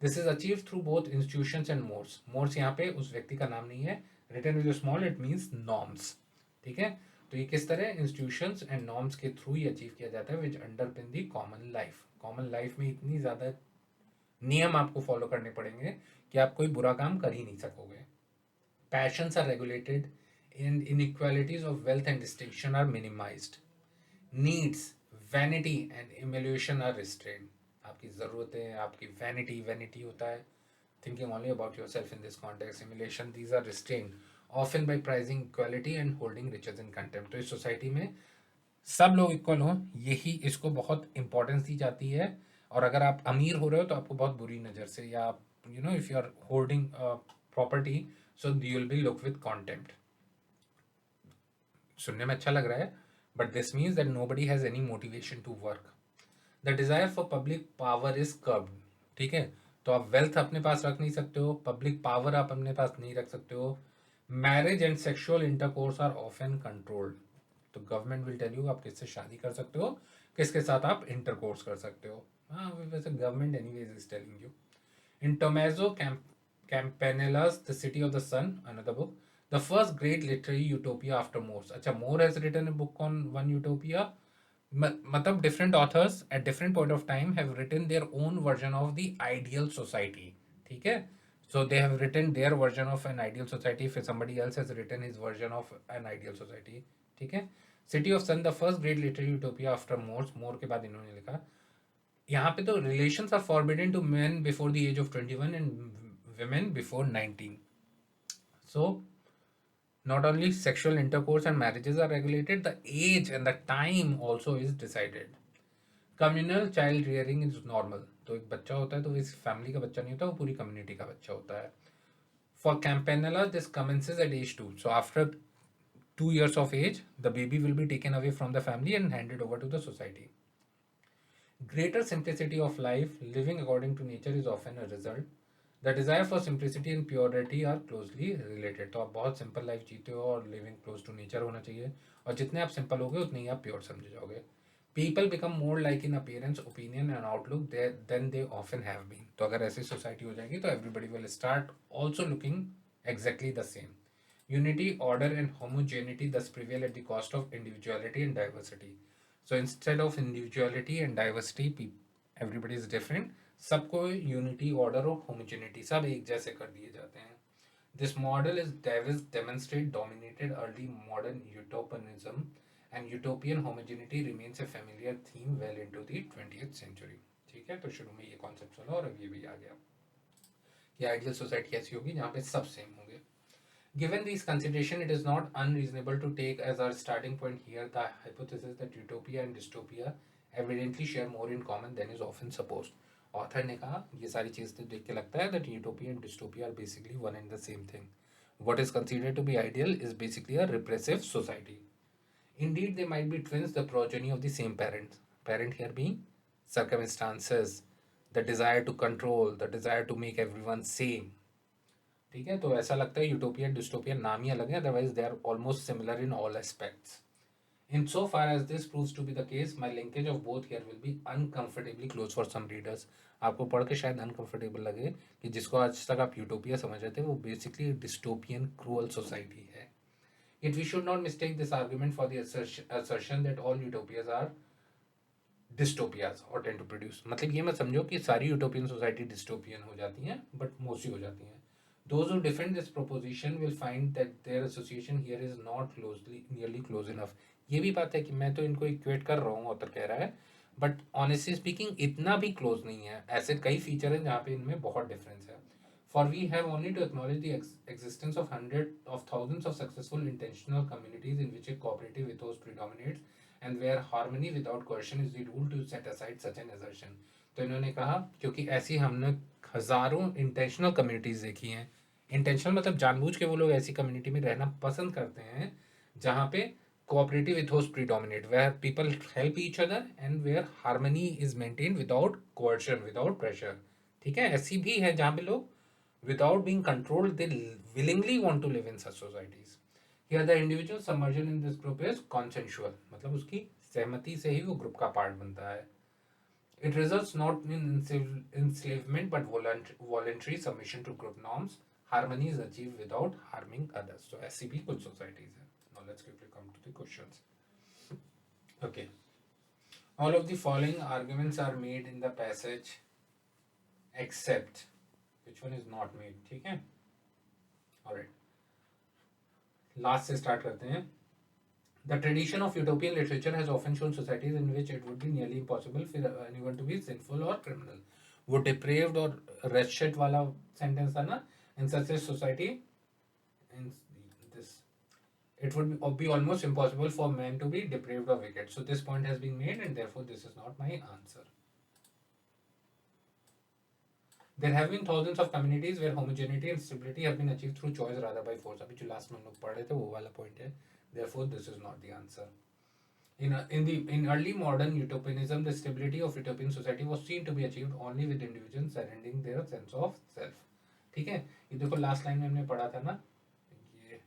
[SPEAKER 1] This is achieved through both institutions and mores. Mores यहाँ पे उस व्यक्ति का नाम नहीं है, written with a small, it means norms. ठीक है, तो ये किस तरह इंस्टीट्यूशंस एंड नॉर्म्स के थ्रू ही अचीव किया जाता है, which underpin the common life. Common life में इतनी ज़्यादा नियम आपको फॉलो करने पड़ेंगे कि आप कोई बुरा काम कर ही नहीं सकोगे. Passions are regulated and inequalities of wealth and distinction are minimised. Needs, vanity and emulation are restrained. आप आपकी ज़रूरतें, आपकी वैनिटी होता है, thinking only about yourself in this context, emulation, these are restrained often by prizing equality and holding riches in contempt. तो इस society में सब लोग इक्वल हों, यही इसको बहुत इंपॉर्टेंस दी जाती है। और अगर आप अमीर हो रहे हो तो आपको बहुत बुरी नज़र से, या आप if you are holding property, so you will be look with contempt. सुनने में अच्छा लग रहा है, but this means that nobody has any motivation to work. The desire for public power is curbed. ठीक है, तो आप वेल्थ अपने पास रख नहीं सकते हो, पब्लिक पावर आप अपने पास नहीं रख सकते हो। Marriage and sexual intercourse are often controlled. तो गवर्नमेंट विल टेल यू आप किससे शादी कर सकते हो, किसके साथ आप इंटरकोर्स कर सकते हो। हाँ, वैसे government anyways is telling you. In Tommaso Campanella's The City of the Sun, another book, the first great literary utopia after More's. अच्छा, More has written a book on one utopia. मतलब different authors at different point of time have written their own version of the ideal society. ठीक है, so they have written their version of an ideal society. If somebody else has written his version of an ideal society. ठीक है, City of Sun, the first great literary utopia after More's. More के बाद इन्होंने लिखा, यहाँ पे तो relations are forbidden to men before the age of 21 and women before 19. So not only sexual intercourse and marriages are regulated, the age and the time also is decided. Communal child rearing is normal. तो एक बच्चा होता है तो इस family का बच्चा नहीं होता, वो पूरी कम्युनिटी का बच्चा होता है. For Campanella, this commences at age 2. So after 2 years of age, the baby will be taken away from the family and handed over to the society. Greater simplicity of life, living according to nature, is often a result. The desire for simplicity and purity are closely related. तो आप बहुत simple life जीते हो और living close to nature होना चाहिए, और जितने आप सिंपल होगे उतने ही आप प्योर समझे जाओगे. People become more like in appearance, opinion and outlook than they often have been. तो अगर ऐसी सोसाइटी हो जाएगी तो everybody will start also looking exactly the same. Unity, order, and homogeneity thus prevail at the cost of individuality and diversity. So instead of individuality and diversity, everybody is different. सबको unity, order और homogeneity सब एक जैसे कर दिए जाते हैं. This model is demonstrate dominated early modern utopianism, and utopian homogeneity remains a familiar theme well into the 20th century. ठीक है, तो शुरू में ये कॉन्सेप्ट चला और अब ये भी आ गया कि आइडियल सोसाइटी ऐसी होगी जहाँ पे सब सेम होंगे. Given these considerations, it is not unreasonable to take as our starting point here the hypothesis that utopia and dystopia evidently share more in common than is often supposed. Author ने कहा, ये सारी चीज़ें देख के लगता है that utopia and dystopia are basically one and the same thing. What is considered to be ideal is basically a repressive society. Indeed, they might be twins, the progeny of the same parent. Parent here being circumstances, the desire to control, the desire to make everyone same. ठीक है, तो ऐसा लगता है utopia dystopia नाम ही अलग है, otherwise they are almost similar in all aspects. In so far as this proves to be the case, my linkage of both here will be uncomfortably close for some readers. आपको पढ़ के शायद uncomfortable लगे कि जिसको आज तक आप यूटोपिया समझ रहे थे वो बेसिकली डिस्टोपियन क्रूअल सोसाइटी है. Yet we should not mistake this argument for the assertion that all utopias are dystopias or tend to produce. मतलब ये मत समझो कि सारी यूटोपियन सोसाइटी डिस्टोपियन हो जाती हैं, बट मोस्टली हो जाती हैं. Those who defend this proposition will find that their association here is not nearly close enough. ये भी बात है कि मैं तो इनको इक्वेट कर रहा हूँ, ऑथर कह रहा है, बट ऑनेस्टली स्पीकिंग इतना भी क्लोज नहीं है. ऐसे कई फीचर हैं जहाँ पे इनमें बहुत डिफरेंस है. For we have only to acknowledge the existence of hundreds of thousands of successful intentional communities in which a cooperative ethos predominates and where harmony without coercion is the rule to set aside such an assertion. तो इन्होंने कहा क्योंकि ऐसी हमने हजारों intentional communities देखी हैं. Intentional मतलब जानबूझ के वो लोग ऐसी कम्युनिटी में रहना पसंद करते हैं जहाँ पे cooperative ethos predominate, where people help each other and where harmony is maintain without coercion, without pressure. ठीक है, ऐसी भी है जहाँ पे लोग without being controlled they willingly want to live in such societies. Here the individual submersion in this group is consensual, मतलब उसकी सहमति से ही वो ग्रुप का पार्ट बनता है. It results not in enslavement but voluntary submission to group norms. Harmony is achieved without harming others. So ऐसी भी कुछ societies हैं. Now let's quickly come to the questions. Okay. All of the following arguments are made in the passage except which one is not made. ठीक है, alright, last से start करते हैं. The tradition of utopian literature has often shown societies in which it would be nearly impossible for anyone to be sinful or criminal. वो depraved और wretched वाला sentence था ना, in such a society, in this, it would be almost impossible for men to be depraved or wicked. So this point has been made, and therefore this is not my answer. There have been thousands of communities where homogeneity and stability have been achieved through choice rather by force. अभी जो last में हम लोग पढ़ रहे थे वो वाला point है. Therefore, this is not the answer. In early modern utopianism, the stability of utopian society was seen to be achieved only with individuals surrendering their sense of self. ठीक है, ये देखो लास्ट लाइन में हमने पढ़ा था ना, ये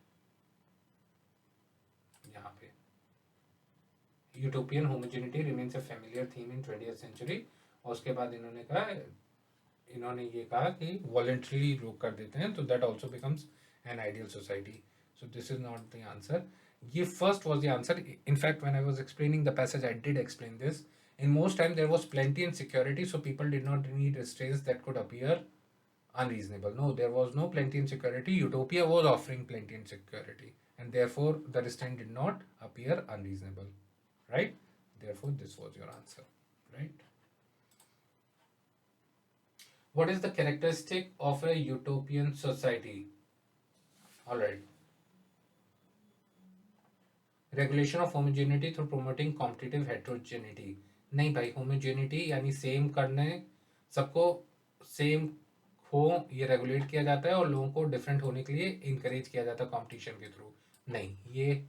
[SPEAKER 1] यहाँ पे utopian homogeneity remains a familiar theme in 20th century, और उसके बाद इन्होंने ये कहा कि वॉलंटरी रोक कर देते हैं, तो that also becomes an ideal society. So this is not the answer. ये first was the answer. In fact, when I was explaining the passage, I did explain this. In most time, there was plenty and security, so people did not need restraints that could appear unreasonable. No, there was no plenty and security. Utopia was offering plenty and security, and therefore the restraint did not appear unreasonable. Right? Therefore, this was your answer. Right? What is the characteristic of a utopian society? All right. Regulation of homogeneity through promoting competitive heterogeneity. नहीं भाई, homogeneity यानी same करने, सबको same हो, ये regulate किया जाता है और लोगों को डिफरेंट होने के लिए इंकरेज किया जाता है कॉम्पिटिशन के थ्रू. नहीं, ये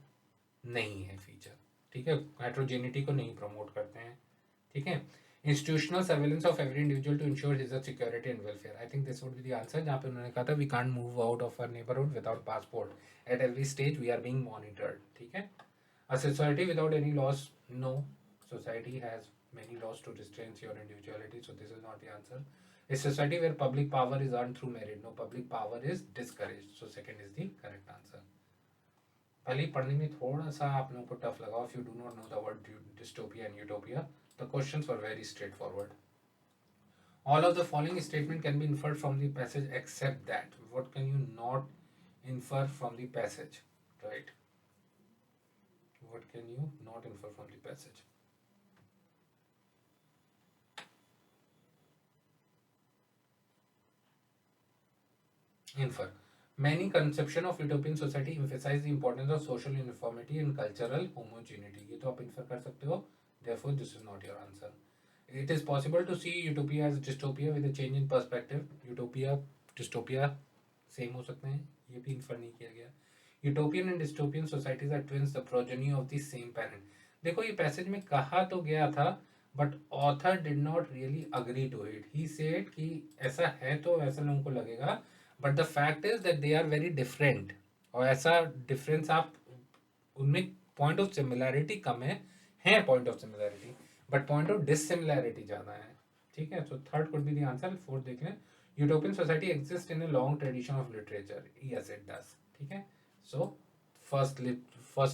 [SPEAKER 1] नहीं है फीचर. ठीक है, हेट्रोजेनिटी को नहीं प्रमोट करते हैं. ठीक है. Institutional surveillance of every individual to ensure his security and welfare. I think this would be the answer, जहाँ पे उन्होंने कहा था we can't move out of our neighbourhood without passport. At every stage we are being monitored. ठीक है. A society without any laws, no. Society has many laws to restrain your individuality, so this is not the answer. A society where public power is earned through merit, no, public power is discouraged, so second is the correct answer. पहले पढ़ने में थोड़ा सा आप लोगों को tough लगा. If you do not know the word dystopia and utopia, the questions were very straightforward. All of the following statement can be inferred from the passage except that. What can you not infer from the passage? Right? What can you not infer from the passage? Infer. Many conception of utopian society emphasize the importance of social uniformity and cultural homogeneity. ये तो आप infer कर सकते हो. Therefore, this is not your answer. It is possible to see utopia as dystopia with a change in perspective. Utopia, dystopia, same हो सकते हैं. ये भी infer नहीं किया गया. Utopian and dystopian societies are twins, the progeny of the same parent. देखो ये पैसेज में कहा तो गया था, but author did not really agree to it. He said कि ऐसा है तो ऐसा लोगों को लगेगा, but the fact is that they are very different. और ऐसा डिफरेंस आप उनमें पॉइंट ऑफ सिमिलैरिटी कम है point of similarity, but point of dissimilarity ज़्यादा है. ठीक है. So third could be the answer. Fourth देख लें. Utopian society exist in a long tradition of literature. Yes it does. ठीक है. So, first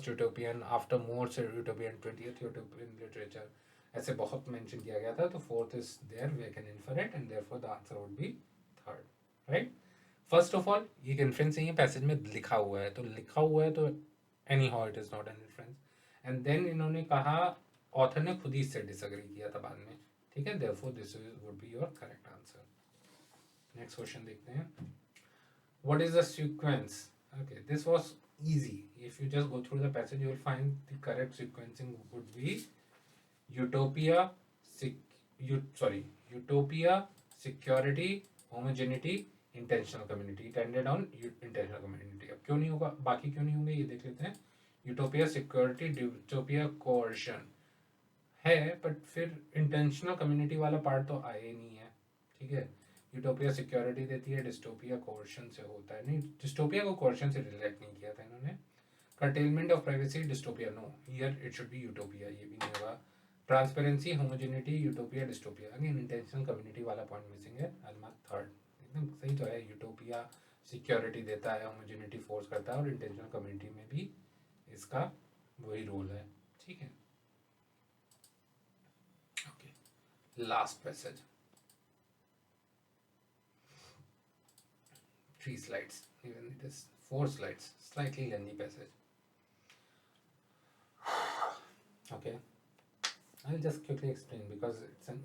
[SPEAKER 1] utopian, after more utopian, 20th utopian literature, ऐसे बहुत मेंशन किया गया था. तो fourth is there, we can infer it, and therefore the answer would be third. Right. First of all, ये inference नहीं है, पैसेज में लिखा हुआ है, तो लिखा हुआ है तो anyhow it is not an inference. And then इन्होंने कहा, ऑथर ने खुद ही इससे डिसएग्री किया था बाद में. ठीक है. Therefore this would be your correct answer. Next question देखते हैं. What is the sequence? Okay, this was easy. If you just go through the passage, you will find the correct sequencing would be utopia, utopia, security, homogeneity, intentional community. It ended on intentional community. अब क्यों नहीं होगा, बाकी क्यों नहीं होंगे, ये देख लेते हैं. यूटोपिया सिक्योरिटी, यूटोपिया कोऑर्शन है, बट फिर इंटेंशनल कम्युनिटी वाला पार्ट तो आया ही नहीं है. ठीक है. यूटोपिया सिक्योरिटी देती है, डिस्टोपिया कोर्शन से होता है. नहीं, डिस्टोपिया को कोर्शन से रिलेट नहीं किया था इन्होंने. Curtailment of privacy, dystopia. No, here it should be utopia. ये भी नहीं होगा. Transparency, homogeneity, utopia, dystopia. Again intentional community वाला पॉइंट मिसिंग है. I mark third. एकदम सही तो है. यूटोपिया सिक्योरिटी देता है, होमोजेनिटी फोर्स करता है, और इंटेंशनल कम्युनिटी में भी इसका वही रोल है. ठीक है. Okay, last passage. 3 slides, even it is 4 slides, slightly lengthy passage. Okay, I'll just quickly explain because it's an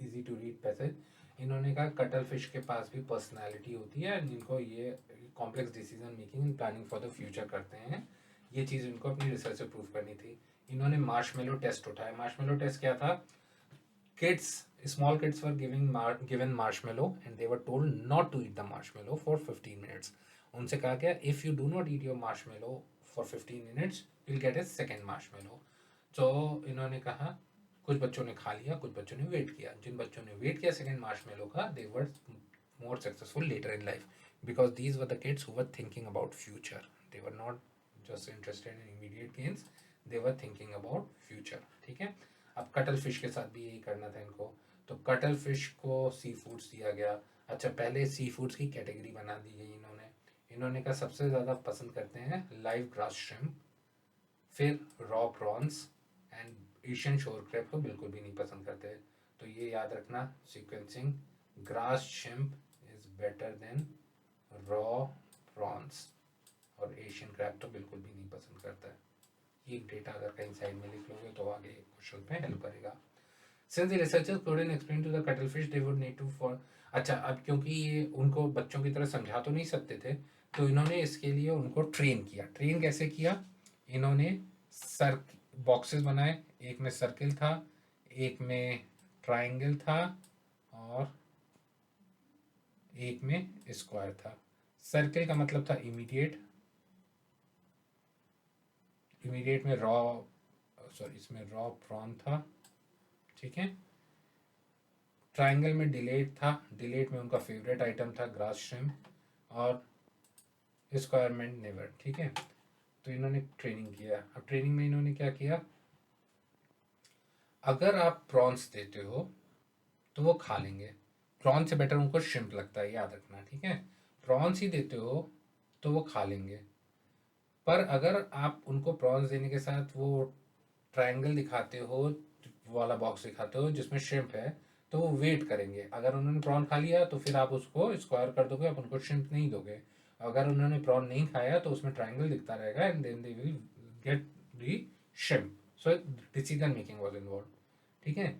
[SPEAKER 1] easy to read passage. इन्होंने कहा कटल फिश के पास भी पर्सनालिटी होती है एंड इनको ये complex decision making and planning for the future करते हैं. ये चीज़ इनको अपनी रिसर्च से प्रूव करनी थी. इन्होंने मार्शमेलो टेस्ट उठाया. मार्शमेलो टेस्ट क्या था? Kids, small kids were given marshmallow and they were told not to eat the marshmallow for 15 minutes. उनसे कहा गया if you do not eat your marshmallow for 15 minutes you'll get a second marshmallow. तो इन्होंने कहा कुछ बच्चों ने खा लिया, कुछ बच्चों ने वेट किया. जिन बच्चों ने वेट किया सेकेंड मार्शमेलो का, they were more successful later in life because these were the kids who were thinking about future. They were not just interested in immediate gains, they were thinking about future. ठीक है. अब cuttle fish के साथ भी यही करना था इनको. तो कटल फिश को सी फूड्स दिया गया. अच्छा, पहले सी फूड्स की कैटेगरी बना दी गई इन्होंने कहा सबसे ज़्यादा पसंद करते हैं लाइव ग्रास श्रिम्प, फिर raw prawns and Asian shore crab को बिल्कुल भी नहीं पसंद करते. तो ये याद रखना sequencing, grass shrimp is better than raw prawns और एशियन क्रैब तो बिल्कुल भी नहीं पसंद करता है. ये डेटा अगर कहीं साइड में लिख लोगे तो आगे क्वेश्चन पे हेल्प करेगा. Since the researchers couldn't explain to the cuttlefish, they would need to for. अच्छा, अब क्योंकि ये उनको बच्चों की तरह समझा तो नहीं सकते थे, तो इन्होंने इसके लिए उनको ट्रेन किया. ट्रेन कैसे किया? इन्होंने सर बॉक्सेस बनाए. एक में सर्किल था, एक में ट्राइंगल था और एक में स्क्वायर था. सर्किल का मतलब था इमीडिएट में इसमें रॉ प्रॉन था. ठीक है. ट्राइंगल में डिलेट था. डिलेट में उनका फेवरेट आइटम था ग्रास श्रिम्प और स्क्वायर में नेवर. ठीक है. तो इन्होंने ट्रेनिंग किया. अब ट्रेनिंग में इन्होंने क्या किया? अगर आप प्रॉन्स देते हो तो वो खा लेंगे. प्रॉन से बेटर उनको श्रिम्प लगता है, याद रखना. ठीक है. प्रॉन्स ही देते हो तो वो खा लेंगे. पर अगर आप उनको प्रॉन्स देने के साथ वो ट्राइंगल दिखाते हो, वाला बॉक्स दिखाते हो जिसमें श्रिम्प है, तो वो वेट करेंगे. अगर उन्होंने प्रॉन खा लिया तो फिर आप उसको स्क्वायर कर दोगे, आप उनको श्रिम्प नहीं दोगे. अगर उन्होंने प्रॉन नहीं खाया तो उसमें ट्राइंगल दिखता रहेगा and then they will get the shrimp. So decision making was involve. ठीक है.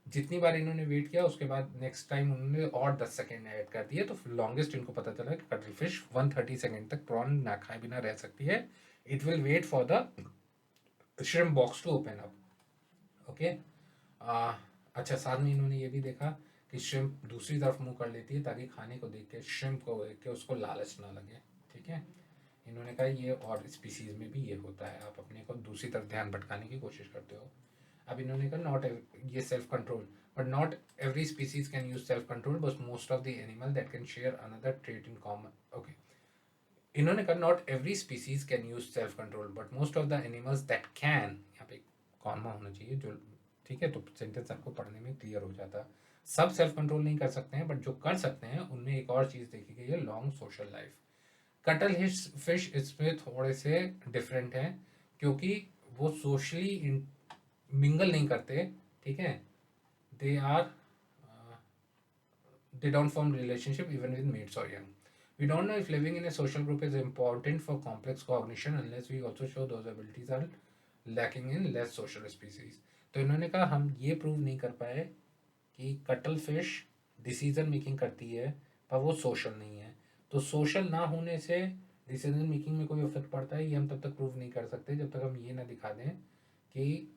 [SPEAKER 1] जितनी बार इन्होंने वेट किया उसके बाद नेक्स्ट टाइम उन्होंने और 10 सेकेंड ऐड कर दिए, तो लॉन्गेस्ट इनको पता चला कि कटल फिश 130 सेकेंड तक प्रॉन ना खाए बिना रह सकती है. It will wait for the shrimp box to open up. Okay. अच्छा, साथ में इन्होंने ये भी देखा कि श्रिम्प दूसरी तरफ मुंह कर लेती है ताकि खाने को देख के, श्रिम्प को देख के उसको लालच ना लगे. ठीक है. इन्होंने कहा ये और स्पीसीज में भी ये होता है, आप अपने को दूसरी तरफ ध्यान भटकाने की कोशिश करते हो. अब इन्होंने कहा नॉट ये self control, but not every species can use self control, but most of the animal that can share another trait in common. Okay. इन्होंने कहा not every species can use self control but most of the animals that can. यहाँ पे comma होना चाहिए जो. ठीक है. तो सेंटेंस आपको पढ़ने में क्लियर हो जाता. सब सेल्फ कंट्रोल नहीं कर सकते हैं, बट जो कर सकते हैं उनमें एक और चीज़ देखी गई है, long social life. Cuttle fish इसमें थोड़े से डिफरेंट हैं क्योंकि वो सोशली मिंगल नहीं करते. ठीक है. दे don't form relationship even with mates or young. We don't know if living in a social group is important for complex cognition unless we also show those abilities are lacking in less social species. तो इन्होंने कहा हम ये prove नहीं कर पाए कि cuttle fish decision making करती है पर वो सोशल नहीं है. तो सोशल ना होने से डिसीजन मेकिंग में कोई इफेक्ट पड़ता है, ये हम तब तक प्रूव नहीं कर सकते जब तक हम ये ना दिखा दें कि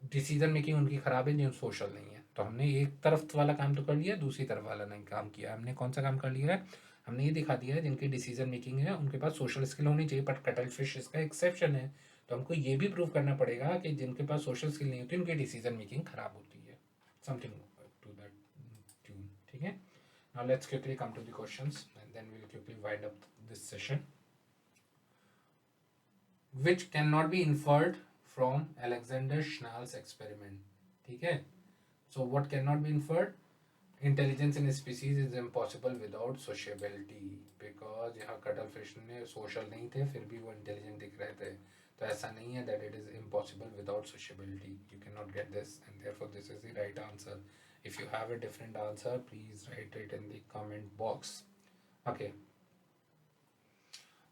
[SPEAKER 1] डिसीजन मेकिंग उनकी खराब है, जो सोशल नहीं है. तो हमने एक तरफ वाला काम तो कर लिया, दूसरी तरफ वाला नहीं काम किया. हमने कौन सा काम कर लिया है? हमने ये दिखा दिया है जिनकी डिसीजन मेकिंग है उनके पास सोशल स्किल होनी चाहिए, बट कटल फिश इसका एक्सेप्शन है. तो हमको ये भी प्रूव करना पड़ेगा कि जिनके पास सोशल स्किल नहीं होती उनकी डिसीजन मेकिंग खराब होती है. Something to that tune. ठीक है. Now let's quickly come to the questions and then we will quickly wind up this session. Which cannot be inferred from Alexander Schnall's experiment. ठीक है. So what cannot be inferred? Intelligence in a species is impossible without sociability. Because यहाँ cuttle fish ने social नहीं थे फिर भी वो intelligent दिख रहे थे. तो ऐसा नहीं है that it is impossible without sociability. You cannot get this and therefore this is the right answer. If you have a different answer, please write it in the comment box. Okay.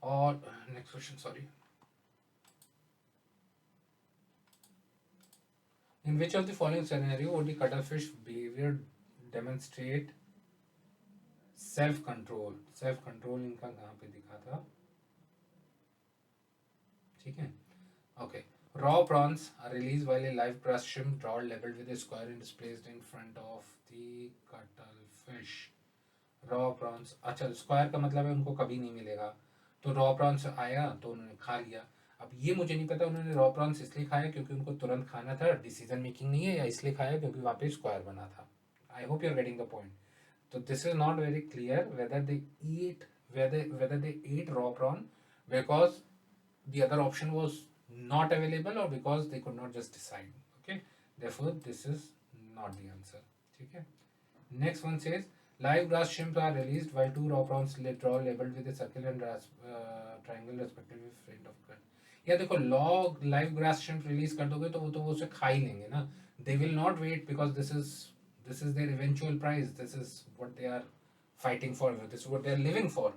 [SPEAKER 1] और next question, sorry. In which of the following scenario would the cuttlefish behavior demonstrate self control इनका कहाँ पे दिखा था, ठीक है, okay. Raw prawns are released while a live grass shrimp rod labeled with a square and is placed in front of the cuttlefish. Raw prawns, अच्छा square का मतलब है उनको कभी नहीं मिलेगा, तो रॉ प्रॉन्स आया तो उन्होंने खा लिया. अब ये मुझे नहीं पता उन्होंने रॉ प्रॉन्स इसलिए खाया क्योंकि उनको तुरंत खाना था, डिसीजन मेकिंग नहीं है, या इसलिए खाया क्योंकि वहाँ पे स्क्वायर बना था. I hope you are getting the point. So this is not very clear whether they ate raw prawn because the other option was not available or because they could not just decide. Okay, therefore this is not the answer. Okay. Next one says live grass shrimp are released while two raw prawns raw labeled with a circle and triangle respectively front of cut. या देखो log live grass shrimp release कर दोगे तो वो उसे खा ही लेंगे ना. They will not wait because this is their eventual prize. This is what they are fighting for. This is what they are living for,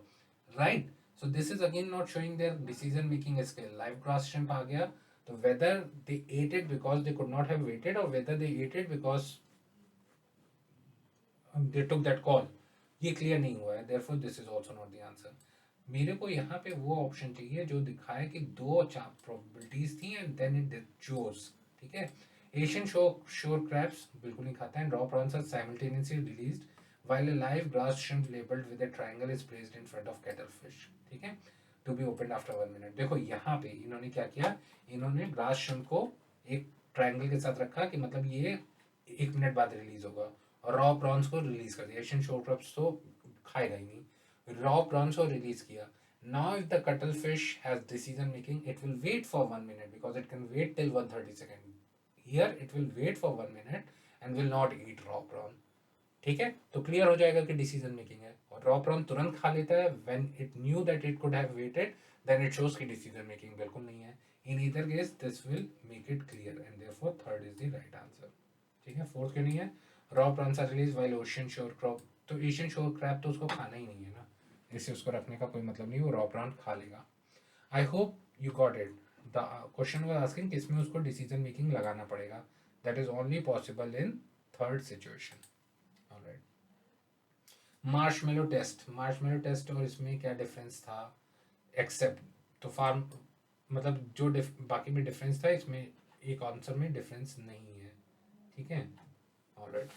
[SPEAKER 1] right? So this is again not showing their decision making skill. Live grass shrimp आ गया, तो whether they ate it because they could not have waited or whether they ate it because they took that call, ये clear नहीं हुआ है. Therefore this is also not the answer. मेरे को यहाँ पे वो ऑप्शन चाहिए जो दिखाए कि दो प्रोबेबिलिटीज थी एंड देन इट चोज, ठीक है. एशियन shore crabs बिल्कुल नहीं खाता है. Raw prawns are simultaneously released while a live grass shrimp labeled with a triangle is placed in front of cuttlefish, ठीक है, to be opened after 1 minute. देखो यहाँ पे इन्होंने क्या किया, इन्होंने ग्रास श्रिम्प को एक ट्रायंगल के साथ रखा कि मतलब ये 1 मिनट बाद रिलीज होगा, और रॉ प्रॉन्स को रिलीज कर दिया. एशियन शोर क्रब्स तो खाएगा ही नहीं, रॉ प्रॉन्स को रिलीज किया. Now if the cuttlefish has decision making, it will wait for 1 minute because it can wait till 130 seconds. Here it will wait for 1 minute and will not eat raw prawn. ठीक है, तो clear हो जाएगा कि decision making है. और raw prawn तुरंत खा लेता है when it knew that it could have waited, then it shows कि डिसीजन मेकिंग बिल्कुल नहीं है. In either case this will make it clear and therefore third is the right answer. ठीक है, फोर्थ क्यों नहीं है. Raw prawns are release while ocean shore crab, तो एशियन शोर क्रैब तो उसको खाना ही नहीं है ना, इससे उसको रखने का कोई मतलब नहीं, वो रॉ प्रॉन खा लेगा. I hope you got it. The question was asking कि इसमें उसको डिसीजन मेकिंग लगाना पड़ेगा. That is only possible in third situation. Alright, marshmallow test और इसमें क्या डिफरेंस था, एक्सेप्ट तो फार्म मतलब जो बाकी में डिफरेंस था, इसमें एक आंसर में डिफरेंस नहीं है. ठीक है, alright.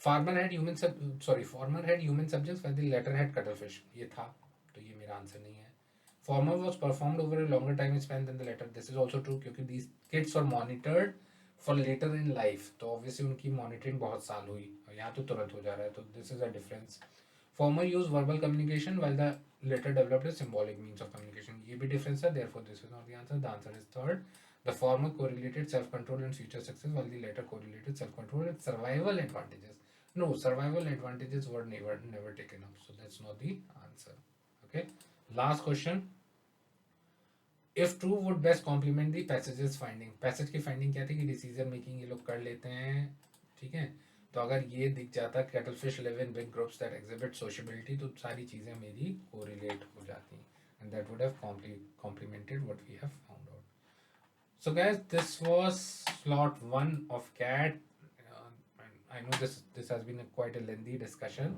[SPEAKER 1] Former had human subjects when the latter had cuttlefish, ये था, तो ये मेरा आंसर नहीं है. Former was performed over a longer time span than the latter, this is also true क्योंकि these kids are monitored for later in life, तो obviously उनकी मॉनिटरिंग बहुत साल हुई, और यहाँ तो तुरंत हो जा रहा है, तो this is a difference. Former use verbal communication while the latter developed symbolic means of communication, ये भी डिफरेंस है. Therefore this is not the answer. The answer is third. The former correlated self-control and future success, while the latter correlated self-control and survival advantages. No, survival advantages were never taken up, so that's not the answer. Okay, last question. If true, would best complement the passage's finding. Passage की finding क्या थी कि decision making ये लोग कर लेते हैं, ठीक है. तो अगर ये दिख जाता cuttlefish live in big groups that exhibit sociability, तो सारी चीजें मेरी correlate हो जाती, and that would have complemented what we have found out. So guys, this was slot 1 of CAT. I know this has been quite a lengthy discussion,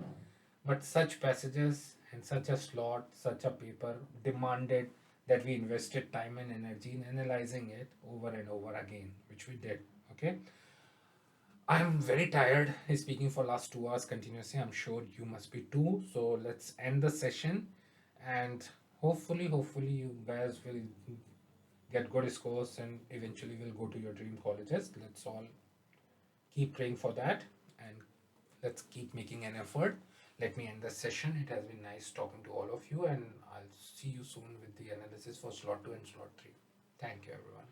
[SPEAKER 1] but such passages and such a slot, such a paper demanded that we invested time and energy in analyzing it over and over again, which we did. Okay, I am very tired speaking for last 2 hours continuously. I'm sure you must be too. So let's end the session, and hopefully you guys will get good scores and eventually will go to your dream colleges. Let's all keep praying for that, and let's keep making an effort. Let me end the session. It has been nice talking to all of you, and I'll see you soon with the analysis for slot 2 and slot 3. Thank you, everyone.